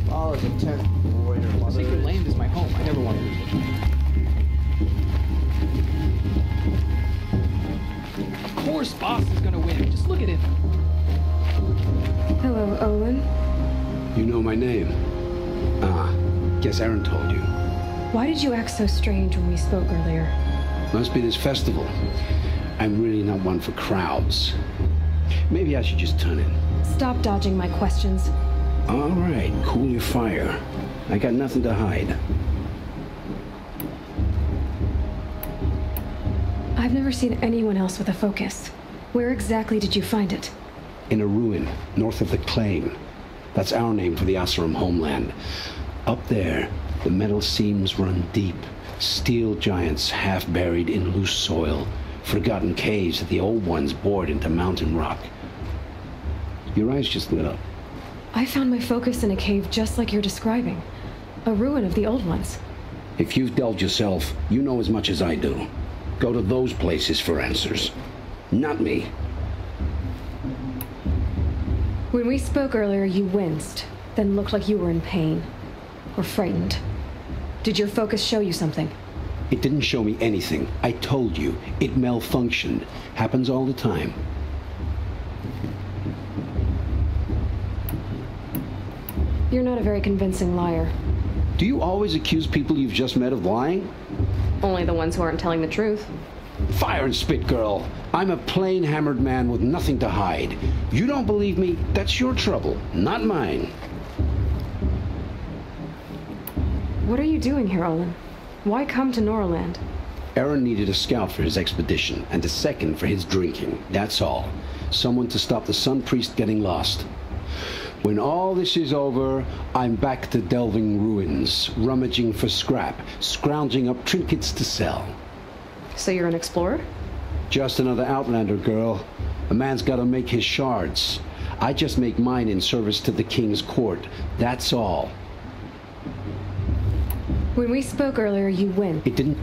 Oh, it's a tent. Sacred land is my home. I never want to leave it. Of course, Boss is gonna win. Just look at him. Hello, Olin. You know my name? Ah, guess Aaron told you. Why did you act so strange when we spoke earlier? Must be this festival. I'm really not one for crowds. Maybe I should just turn in. Stop dodging my questions. All right, cool your fire. I got nothing to hide. I've never seen anyone else with a focus. Where exactly did you find it? In a ruin, north of the Claim. That's our name for the Asuram homeland. Up there, the metal seams run deep. Steel giants half buried in loose soil. Forgotten caves that the old ones bored into mountain rock. Your eyes just lit up. I found my focus in a cave just like you're describing. A ruin of the old ones. If you've delved yourself, you know as much as I do. Go to those places for answers. Not me. When we spoke earlier, you winced, then looked like you were in pain. Or frightened. Did your focus show you something? It didn't show me anything. I told you. It malfunctioned. Happens all the time. You're not a very convincing liar. Do you always accuse people you've just met of lying? Only the ones who aren't telling the truth. Fire and spit, girl. I'm a plain hammered man with nothing to hide. You don't believe me? That's your trouble, not mine. What are you doing here, Olin? Why come to Noraland? Aaron needed a scout for his expedition, and a second for his drinking. That's all. Someone to stop the Sun Priest getting lost. When all this is over, I'm back to delving ruins, rummaging for scrap, scrounging up trinkets to sell. So you're an explorer? Just another Outlander, girl. A man's gotta make his shards. I just make mine in service to the King's court. That's all. When we spoke earlier, you win. It didn't...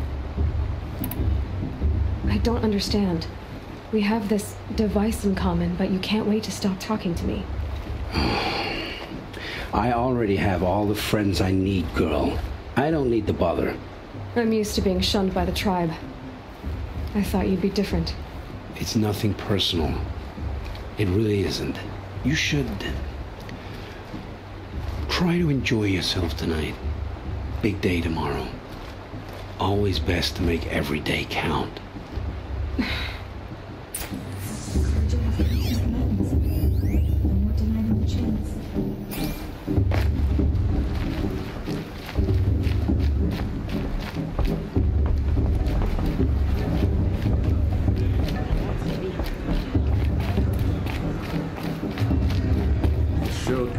I don't understand. We have this device in common, but you can't wait to stop talking to me. I already have all the friends I need, girl. I don't need the bother. I'm used to being shunned by the tribe. I thought you'd be different. It's nothing personal. It really isn't. You should... try to enjoy yourself tonight. Big day tomorrow. Always best to make every day count. Shoot.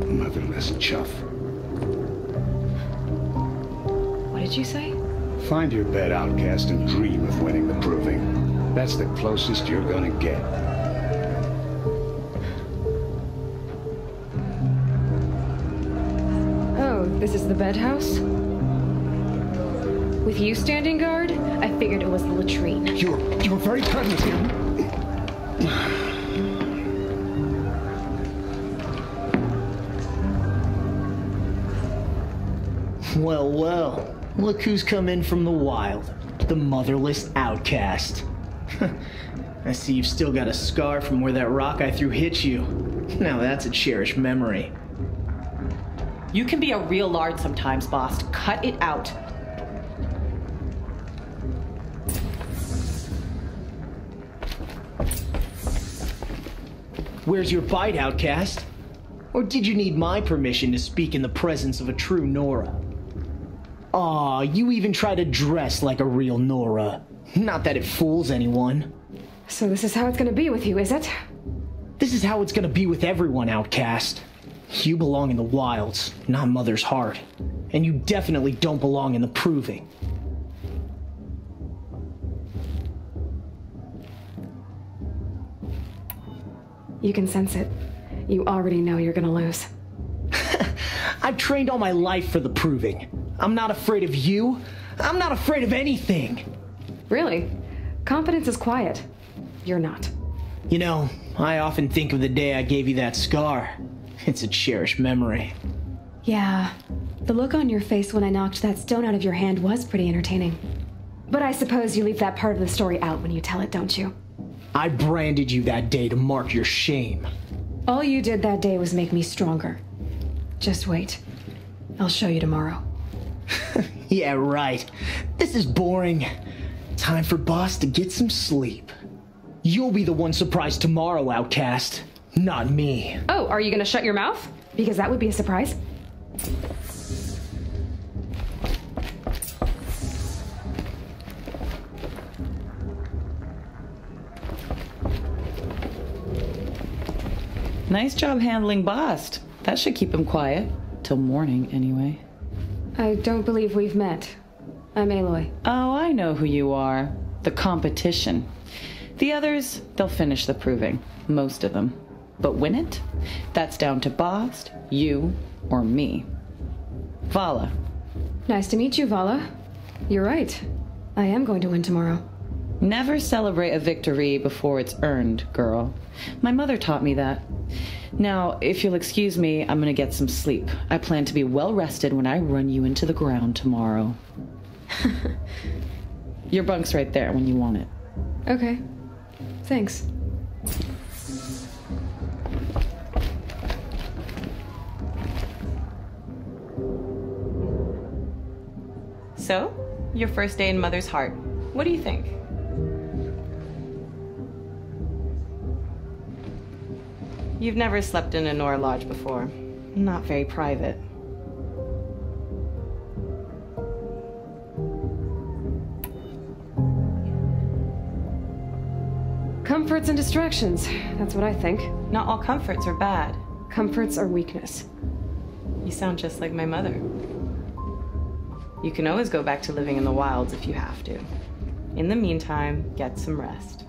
Motherless chuff. What did you say? Find your bed, outcast, and dream of winning the proving. That's the closest you're gonna get. Oh, this is the bedhouse? With you standing guard, I figured it was the latrine. You're very present here. Well, well. Look who's come in from the wild. The motherless outcast. I see you've still got a scar from where that rock I threw hit you. Now that's a cherished memory. You can be a real lard sometimes, boss. Cut it out. Where's your bite, outcast? Or did you need my permission to speak in the presence of a true Nora? Aw, you even try to dress like a real Nora. Not that it fools anyone. So this is how it's gonna be with you, is it? This is how it's gonna be with everyone, outcast. You belong in the wilds, not Mother's heart. And you definitely don't belong in the proving. You can sense it. You already know you're gonna lose. I've trained all my life for the proving. I'm not afraid of you. I'm not afraid of anything. Really? Confidence is quiet. You're not. You know, I often think of the day I gave you that scar. It's a cherished memory. Yeah. The look on your face when I knocked that stone out of your hand was pretty entertaining. But I suppose you leave that part of the story out when you tell it, don't you? I branded you that day to mark your shame. All you did that day was make me stronger. Just wait. I'll show you tomorrow. Yeah, right. This is boring. Time for Boss to get some sleep. You'll be the one surprised tomorrow, outcast. Not me. Oh, are you gonna shut your mouth? Because that would be a surprise. Nice job handling Bast. That should keep him quiet. Till morning, anyway. I don't believe we've met. I'm Aloy. Oh, I know who you are. The competition. The others, they'll finish the proving. Most of them. But win it? That's down to Bast, you, or me. Vala. Nice to meet you, Vala. You're right. I am going to win tomorrow. Never celebrate a victory before it's earned, girl. My mother taught me that. Now, if you'll excuse me, I'm gonna get some sleep. I plan to be well rested when I run you into the ground tomorrow. Your bunk's right there when you want it. Okay. Thanks. So, your first day in Mother's heart. What do you think? You've never slept in a Nora lodge before. Not very private. Comforts and distractions. That's what I think. Not all comforts are bad. Comforts are weakness. You sound just like my mother. You can always go back to living in the wilds if you have to. In the meantime, get some rest.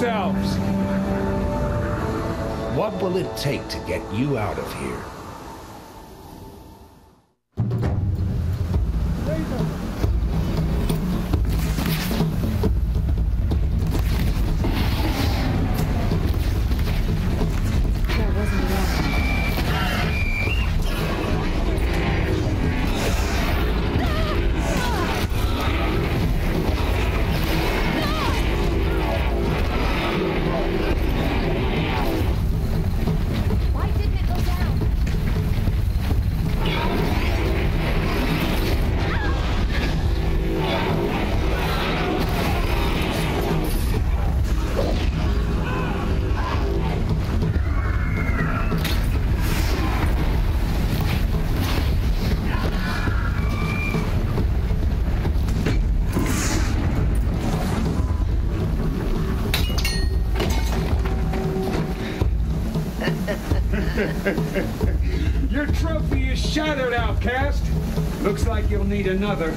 yourselves! What will it take to get you out of here? Your trophy is shattered, outcast. Looks like you'll need another.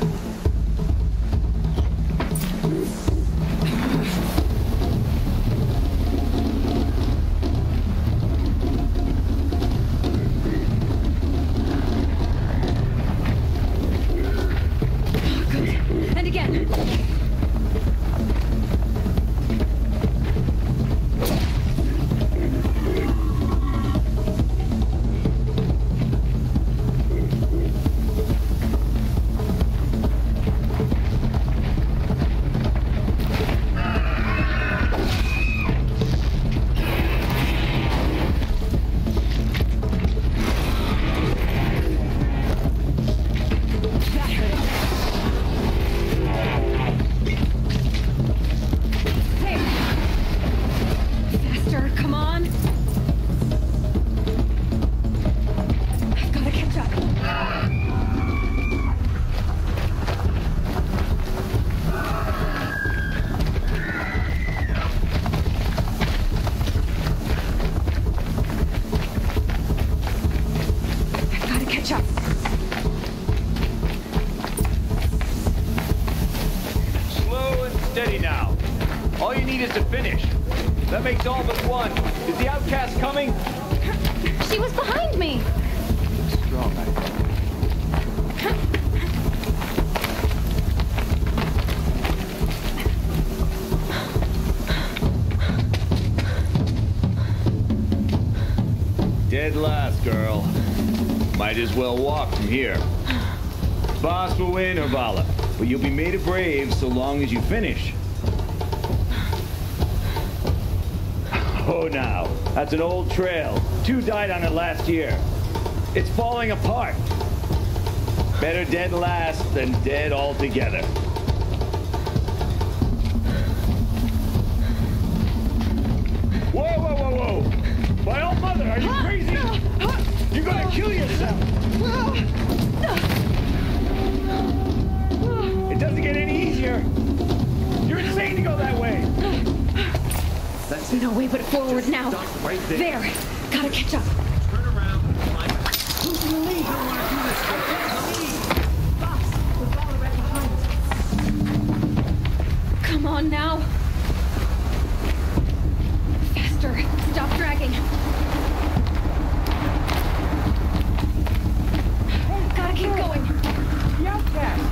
And again. Dead last, girl. Might as well walk from here. Boss will win, Hervala, but you'll be made a brave so long as you finish. Oh, now, that's an old trail. 2 died on it last year. It's falling apart. Better dead last than dead altogether. Whoa, whoa, whoa, whoa! My old mother, are you crazy? You're gonna kill yourself! It doesn't get any easier. You're insane to go that way. No way but forward now. Right there. Gotta catch up. Turn around. Who's in the lead? You don't want to do this. Boss, we're falling right behind us. Come on now. Faster. Stop dragging. Gotta keep going. The outcast.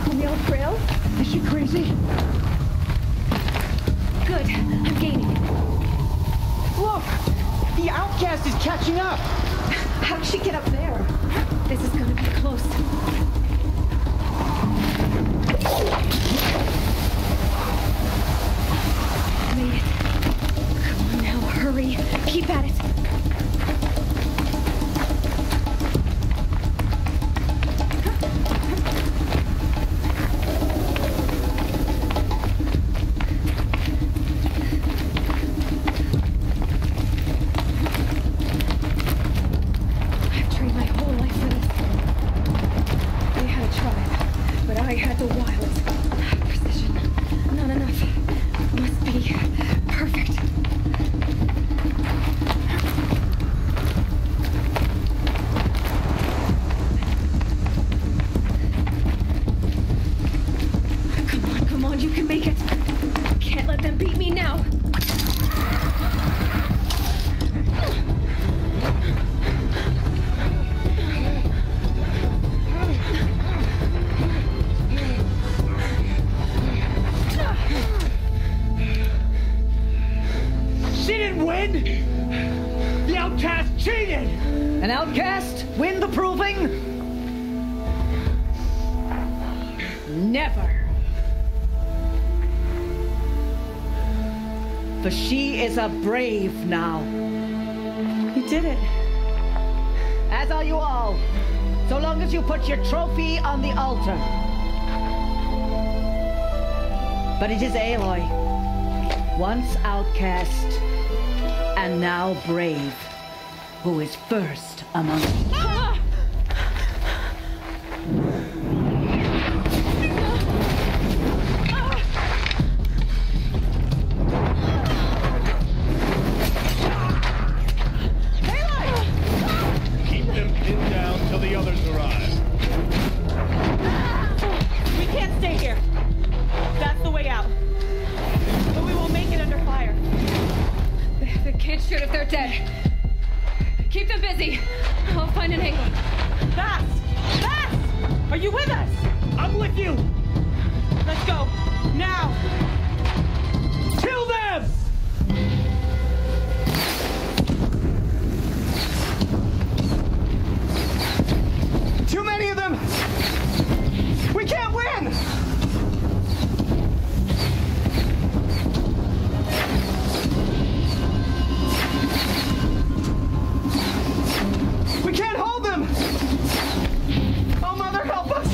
On the old trail? Is she crazy? Good. I'm gaining. Look! The outcast is catching up! How'd she get up there? This is gonna be close. Made it. Come on now, hurry. Keep at it. An outcast? Win the proving? Never. For she is a brave now. You did it. As are you all. So long as you put your trophy on the altar. But it is Aloy, once outcast and now brave, who is first among us. Keep them pinned down till the others arrive. We can't stay here. That's the way out. But we won't make it under fire. They can't shoot if they're dead. Keep them busy. I'll find an angle. Bass! Bass! Are you with us? I'm with you! Let's go. Now! Kill them! Too many of them! We can't win! We can't hold them! Oh, Mother, help us!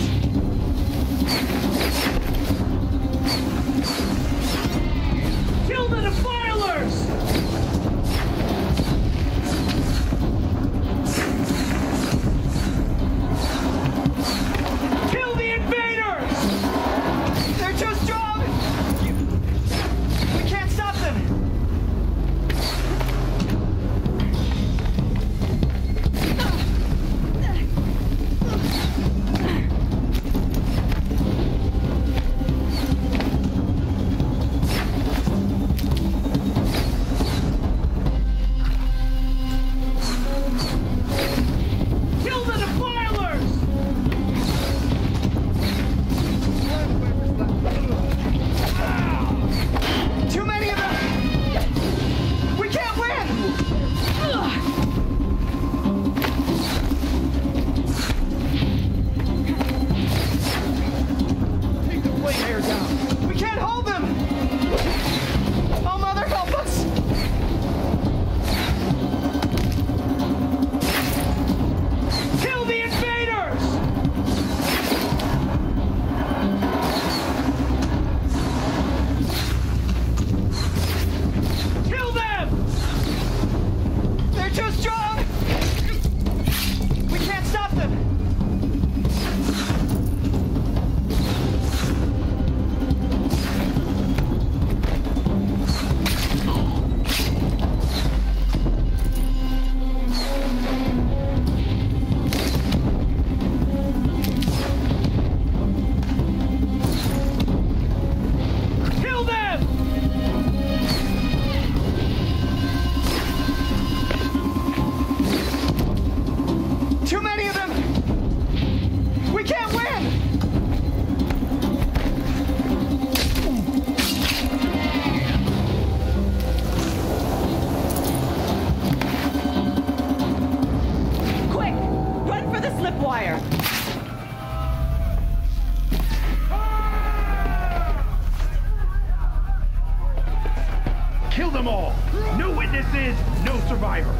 is no survivor.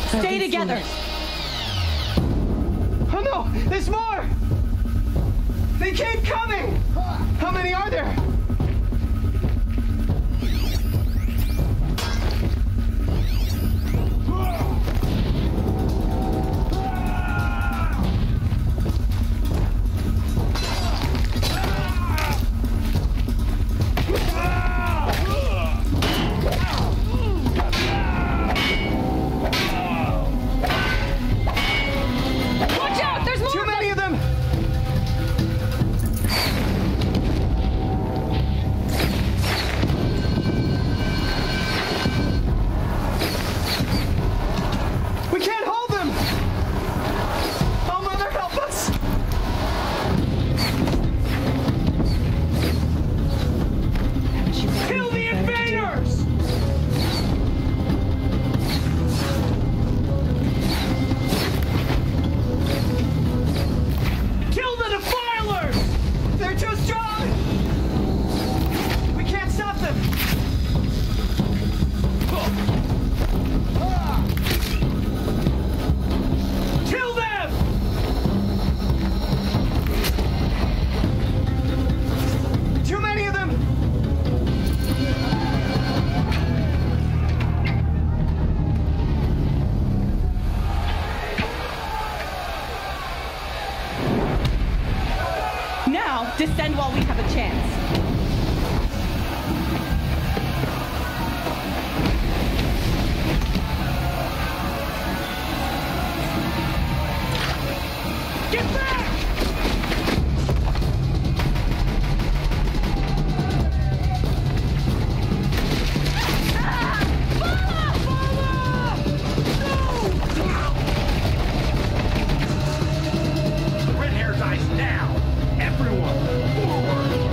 Stay together! Oh no! There's more! They keep coming! How many are there? Descend while we have a chance. Get back! The red hair dies now! Everyone, forward!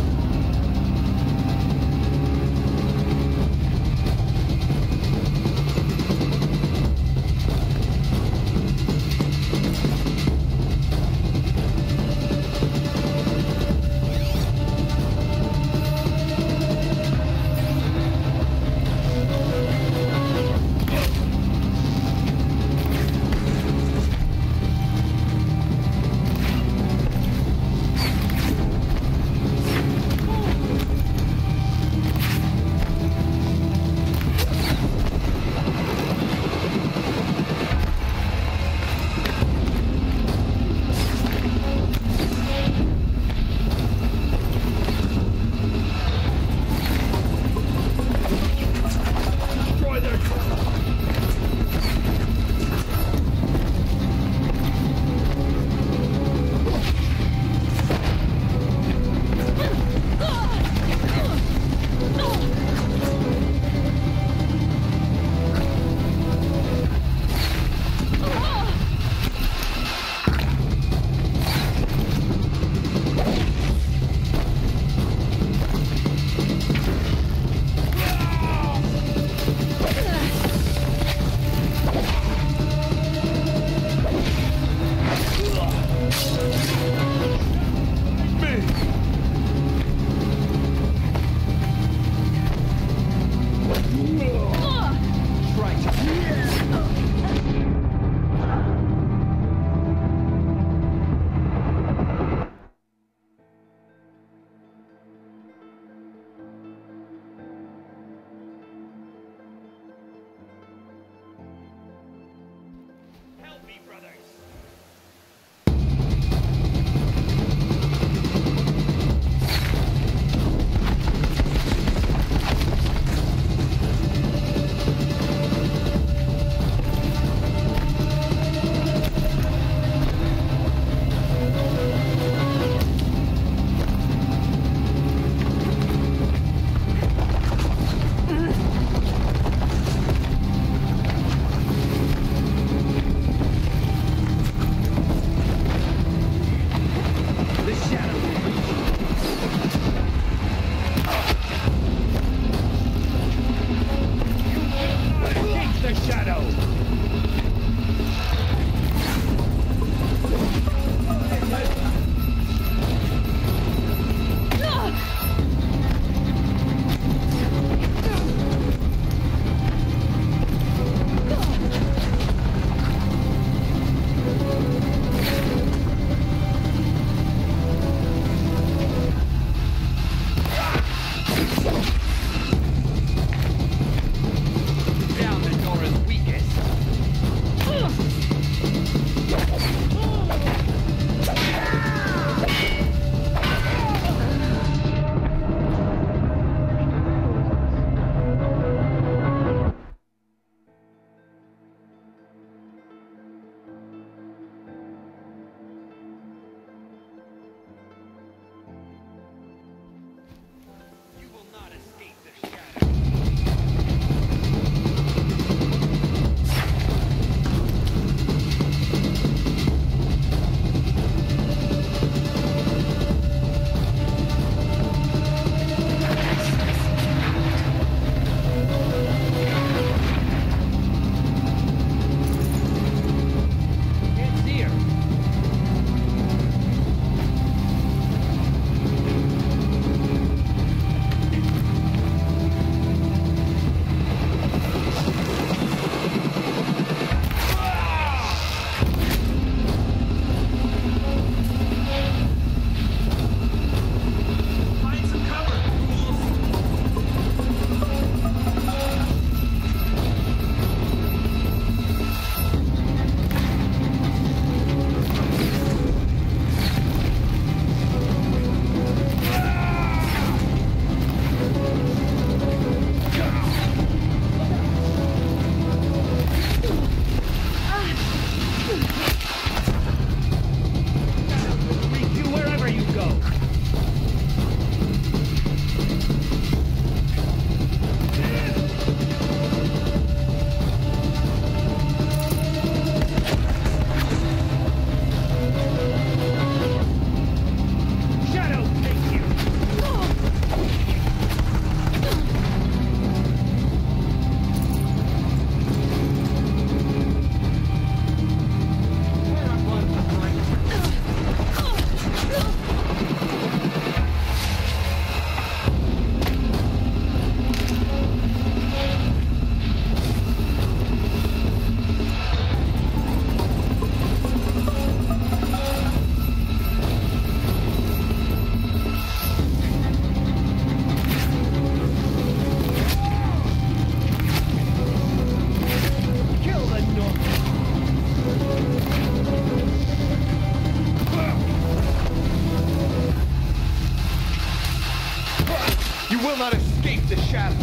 You will not escape the shadow.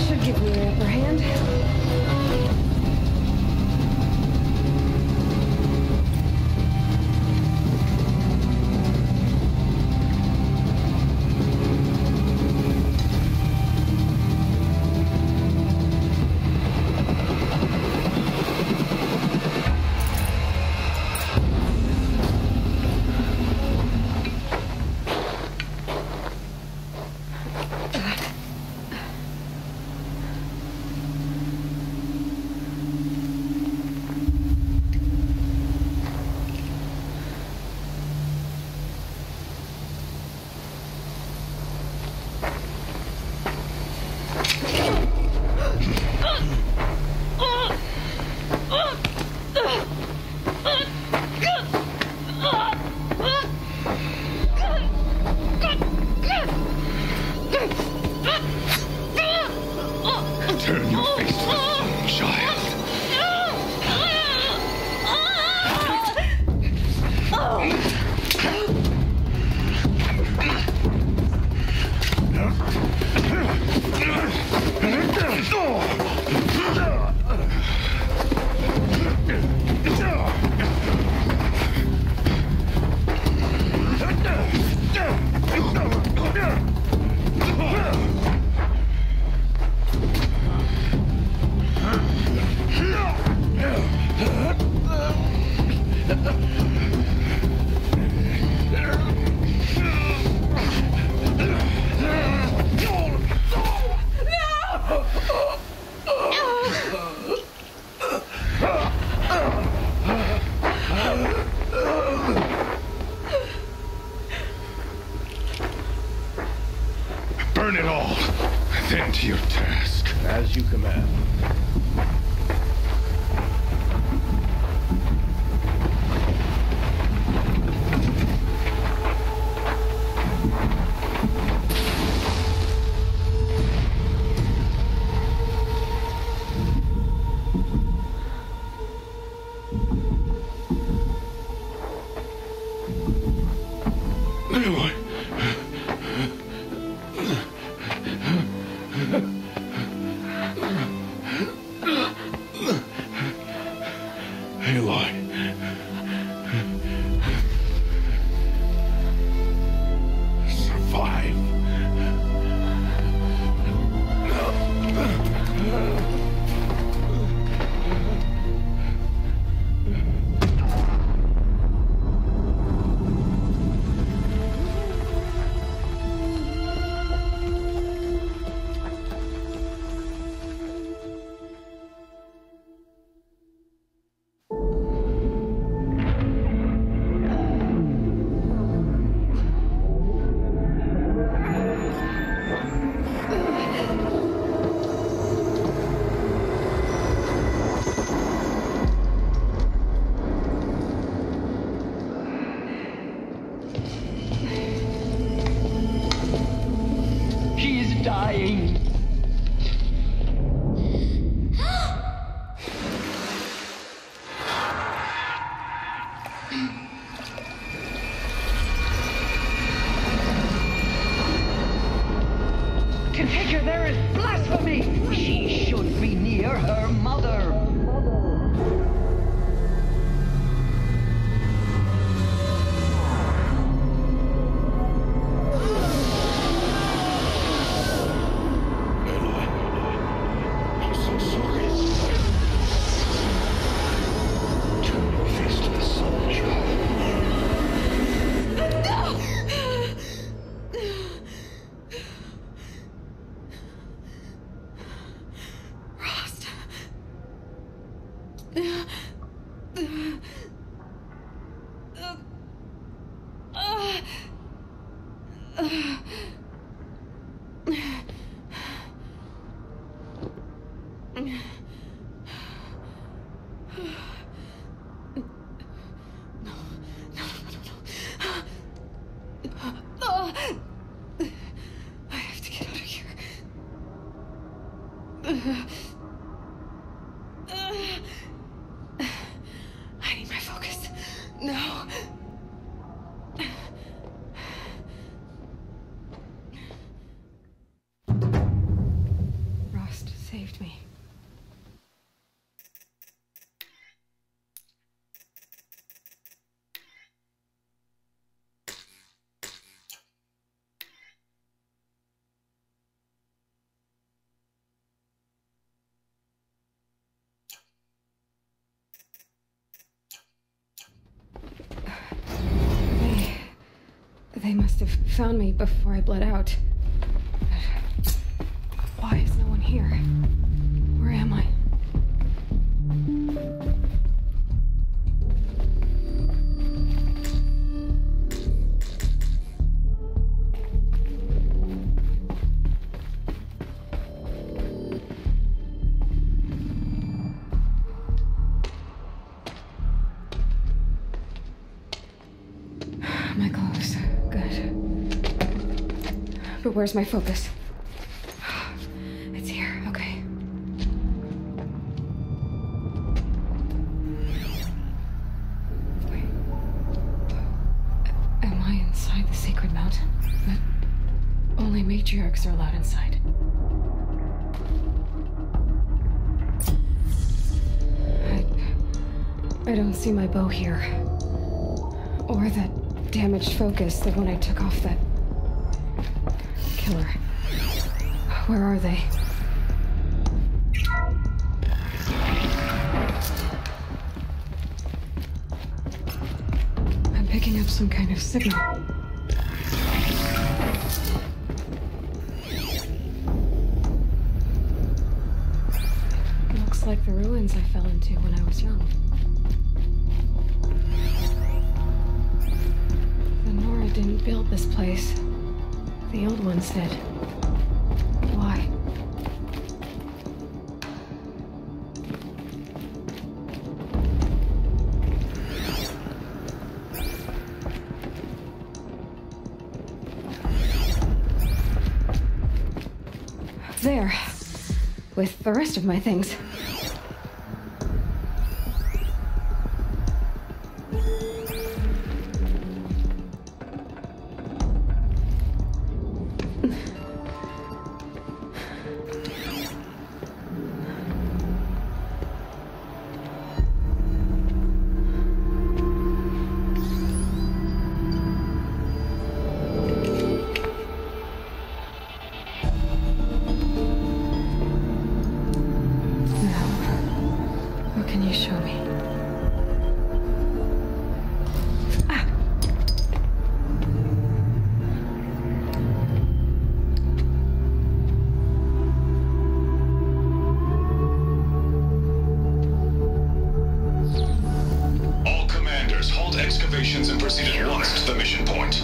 Should give me an upper hand. Turn your face to the sun, child. Burn it all, then to your task. As you command. Aloy. Aloy. Survive. She's dying. Configure, there is blasphemy! She should be near her mother. I'm so sorry. Turn your face to the sun, child. Rost. I have to get out of here. I need my focus. No. Rost saved me. They must have found me before I bled out. Why is no one here? Where am I? My clothes. Good. But where's my focus? It's here. Okay. Wait. Am I inside the sacred mountain? But only matriarchs are allowed inside. I don't see my bow here. Or that damaged focus, the one I took off that killer. Where are they? I'm picking up some kind of signal. Looks like the ruins I fell into when I was young. Didn't build this place. The old ones did. Why? There. With the rest of my things. And proceed at once to the mission point.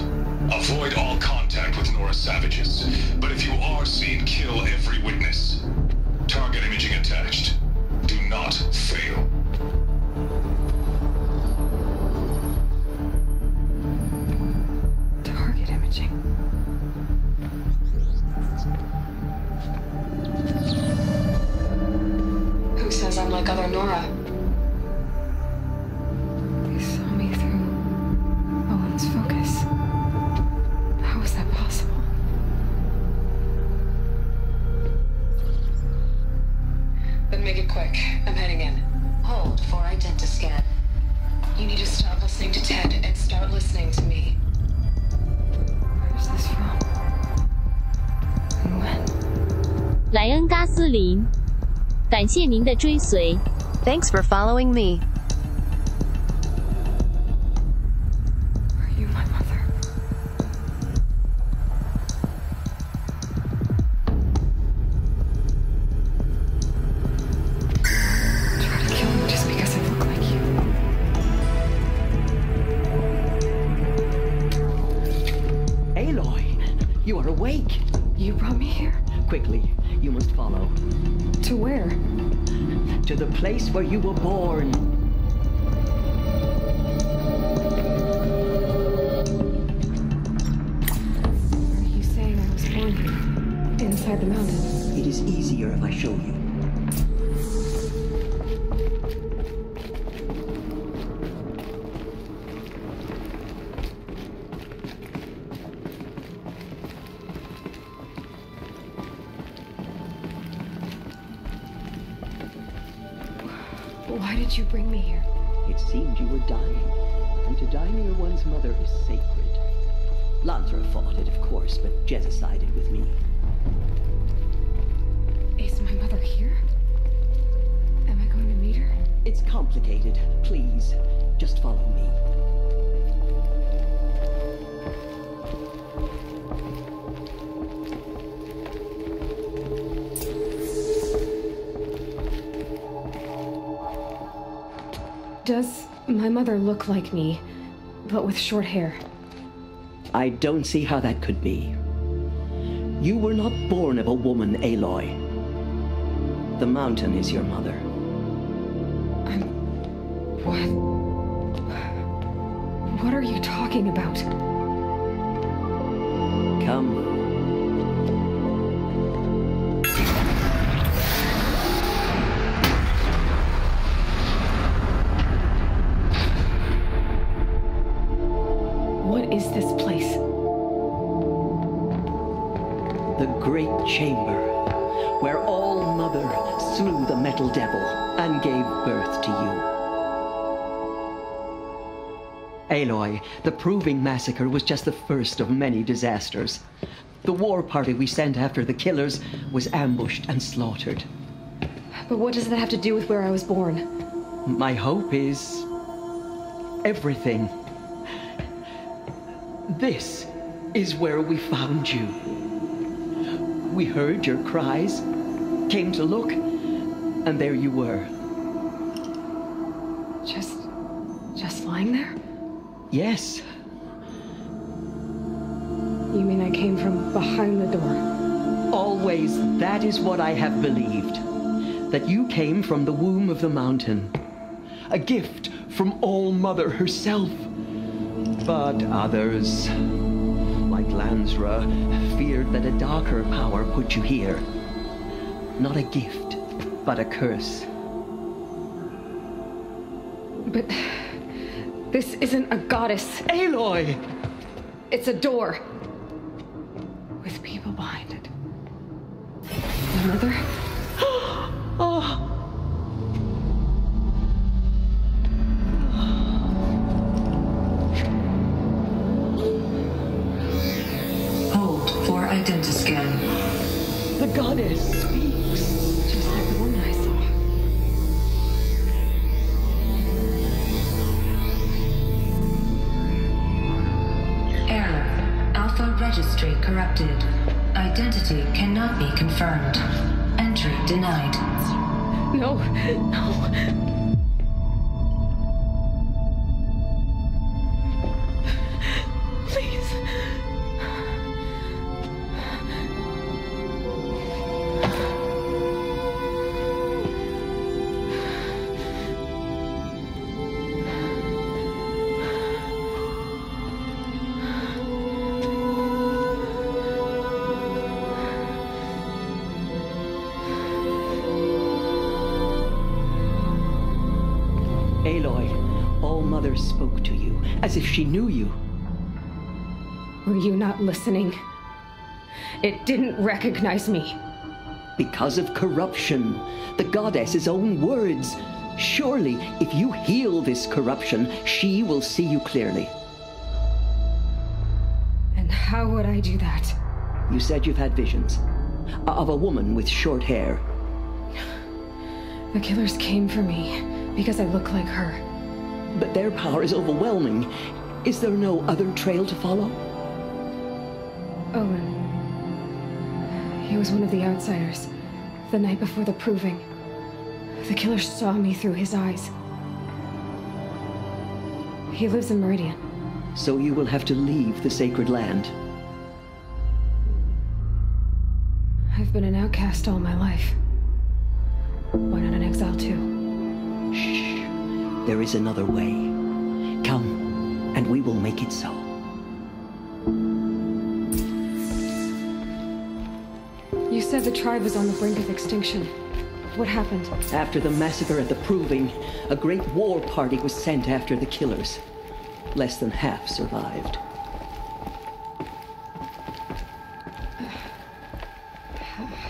Avoid all contact with Nora savages, but if you are seen, kill every witness. Target imaging attached. Do not fail. Target imaging. Who says I'm like other Nora? Focus. How is that possible? Then make it quick. I'm heading in. Hold for identiscan. You need to stop listening to Ted and start listening to me. Where's this from? And when? 莱恩·嘎斯林，感谢您的追随。Thanks for following me. You are awake. You brought me here? Quickly, you must follow. To where? To the place where you were born. Are you saying I was born here? Inside the mountain? It is easier if I show you. Why did you bring me here? It seemed you were dying, and to die near one's mother is sacred. Lansra fought it, of course, but Jezza sided with me. Is my mother here? Am I going to meet her? It's complicated. Please, just follow me. Does my mother look like me, but with short hair? I don't see how that could be. You were not born of a woman, Aloy. The mountain is your mother. What are you talking about? Come. What is this place? The Great Chamber, where All Mother slew the Metal Devil and gave birth to you. Aloy, the Proving Massacre was just the first of many disasters. The war party we sent after the killers was ambushed and slaughtered. But what does that have to do with where I was born? My hope is everything. This is where we found you. We heard your cries, came to look, and there you were. Just lying there? Yes. You mean I came from behind the door? Always, that is what I have believed. That you came from the womb of the mountain. A gift from All Mother herself. But others, like Lansra, feared that a darker power put you here. Not a gift, but a curse. But this isn't a goddess. Aloy! It's a door. With people behind it. My mother? Oh. Identiscan. The goddess speaks. Just like the woman I saw. Error. Alpha registry corrupted. Identity cannot be confirmed. Entry denied. No, no. Aloy, All Mother spoke to you, as if she knew you. Were you not listening? It didn't recognize me. Because of corruption. The goddess's own words. Surely, if you heal this corruption, she will see you clearly. And how would I do that? You said you've had visions. Of a woman with short hair. The killers came for me because I look like her. But their power is overwhelming. Is there no other trail to follow? Owen. He was one of the outsiders. The night before the Proving. The killers saw me through his eyes. He lives in Meridian. So you will have to leave the sacred land. I've been an outcast all my life. Why not an exile too? Shh. There is another way. Come, and we will make it so. You said the tribe was on the brink of extinction. What happened? After the massacre at the Proving, a great war party was sent after the killers. Less than half survived.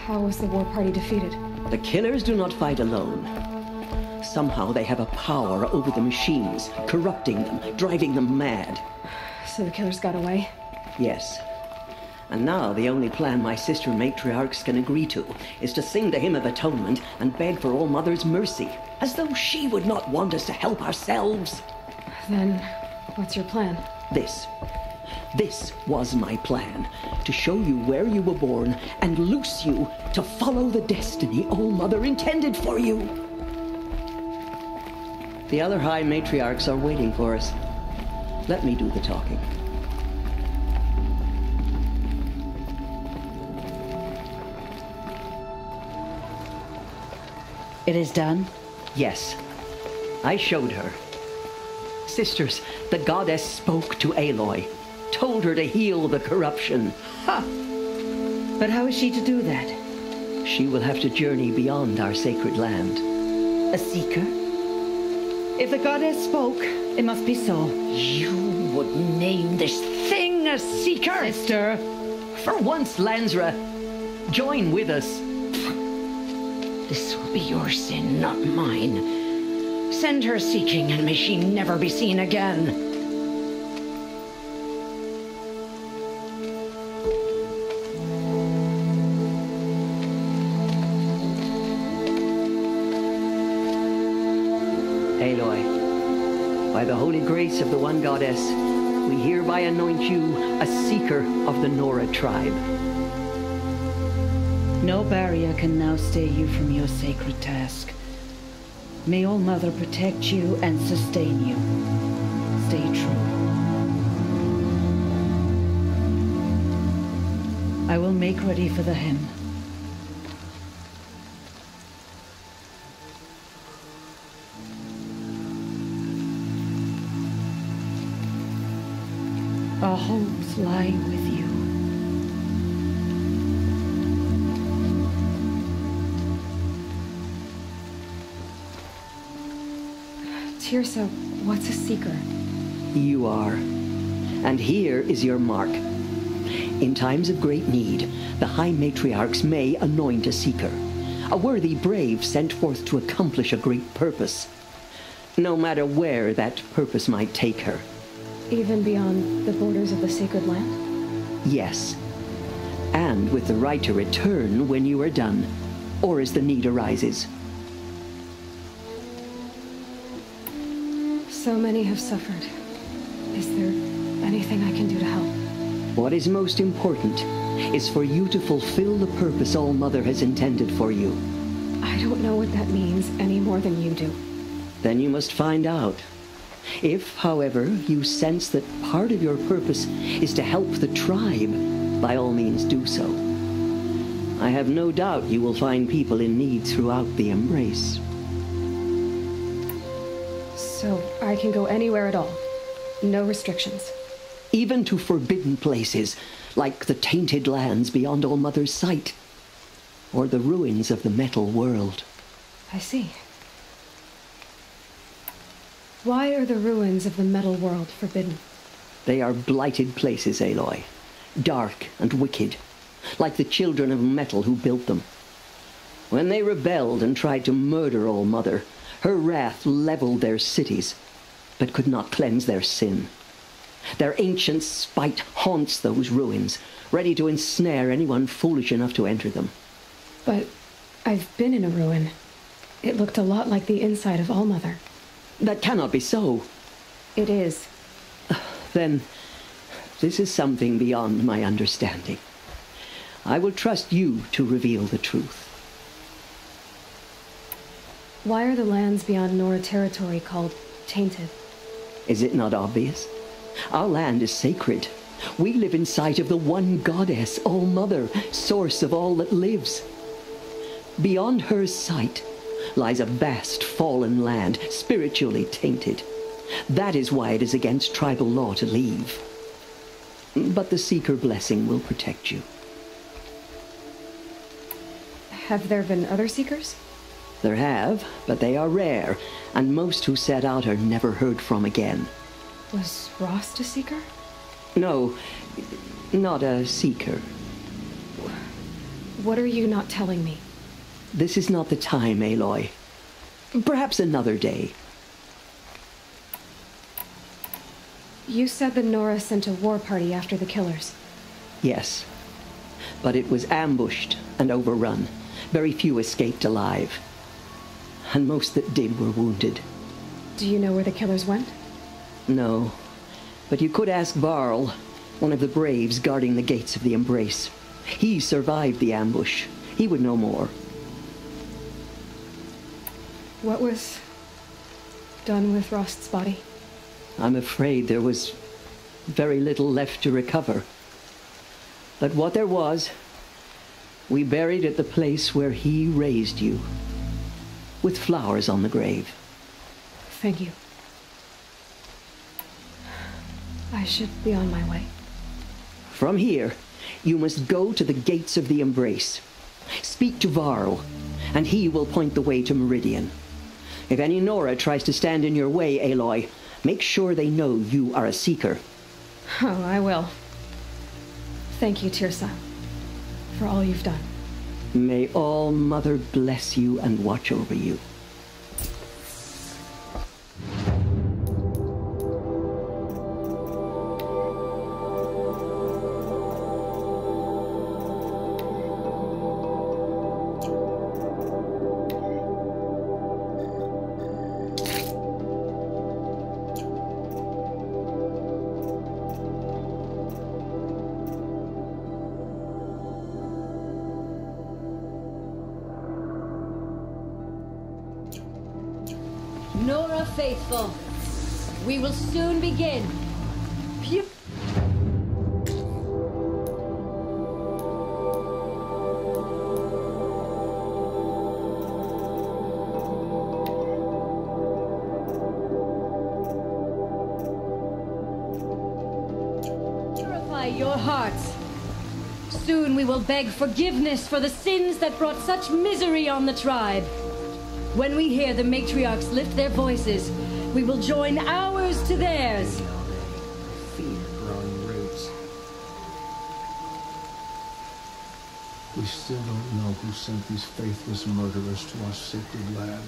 How was the war party defeated? The killers do not fight alone. Somehow they have a power over the machines, corrupting them, driving them mad. So the killers got away? Yes. And now the only plan my sister matriarchs can agree to is to sing the Hymn of Atonement and beg for All Mother's mercy, as though she would not want us to help ourselves. Then, what's your plan? This was my plan, to show you where you were born and loose you to follow the destiny All Mother intended for you. The other High Matriarchs are waiting for us. Let me do the talking. It is done? Yes. I showed her. Sisters, the goddess spoke to Aloy, told her to heal the corruption. Ha! But how is she to do that? She will have to journey beyond our sacred land. A seeker? If the goddess spoke, it must be so. You would name this thing a seeker? Sister! For once, Lansra, join with us. This will be your sin, not mine. Send her seeking, and may she never be seen again. Aloy, by the holy grace of the one goddess, we hereby anoint you a seeker of the Nora tribe. No barrier can now stay you from your sacred task. May All Mother protect you and sustain you. Stay true. I will make ready for the hymn. Our hopes lie with you. Tirsa, what's a seeker? You are. And here is your mark. In times of great need, the High Matriarchs may anoint a seeker, a worthy brave sent forth to accomplish a great purpose, no matter where that purpose might take her. Even beyond the borders of the sacred land? Yes. And with the right to return when you are done, or as the need arises. So many have suffered. Is there anything I can do to help? What is most important is for you to fulfill the purpose All Mother has intended for you. I don't know what that means any more than you do. Then you must find out. If, however, you sense that part of your purpose is to help the tribe, by all means do so. I have no doubt you will find people in need throughout the Embrace. So I can go anywhere at all? No restrictions? Even to forbidden places, like the tainted lands beyond All Mother's sight, or the ruins of the metal world. I see. Why are the ruins of the metal world forbidden? They are blighted places, Aloy. Dark and wicked, like the children of metal who built them. When they rebelled and tried to murder All Mother, her wrath leveled their cities, but could not cleanse their sin. Their ancient spite haunts those ruins, ready to ensnare anyone foolish enough to enter them. But I've been in a ruin. It looked a lot like the inside of All Mother. That cannot be so. It is. Then, this is something beyond my understanding. I will trust you to reveal the truth. Why are the lands beyond Nora territory called tainted? Is it not obvious? Our land is sacred. We live in sight of the one goddess, All Mother, source of all that lives. Beyond her sight lies a vast fallen land, spiritually tainted. That is why it is against tribal law to leave. But the Seeker blessing will protect you. Have there been other Seekers? There have, but they are rare, and most who set out are never heard from again. Was Rost a Seeker? No, not a Seeker. What are you not telling me? This is not the time, Aloy. Perhaps another day. You said that Nora sent a war party after the killers. Yes, but it was ambushed and overrun. Very few escaped alive. And most that did were wounded. Do you know where the killers went? No, but you could ask Varl, one of the braves guarding the gates of the Embrace. He survived the ambush. He would know more. What was done with Rost's body? I'm afraid there was very little left to recover. But what there was, we buried at the place where he raised you, with flowers on the grave. Thank you. I should be on my way. From here, you must go to the gates of the Embrace. Speak to Varl, and he will point the way to Meridian. If any Nora tries to stand in your way, Aloy, make sure they know you are a Seeker. Oh, I will. Thank you, Tirsa, for all you've done. May All Mother bless you and watch over you. Nora Faithful, we will soon begin. Pew. Purify your hearts. Soon we will beg forgiveness for the sins that brought such misery on the tribe. When we hear the matriarchs lift their voices, we will join ours to theirs. Feet growing roots. We still don't know who sent these faithless murderers to our sacred land.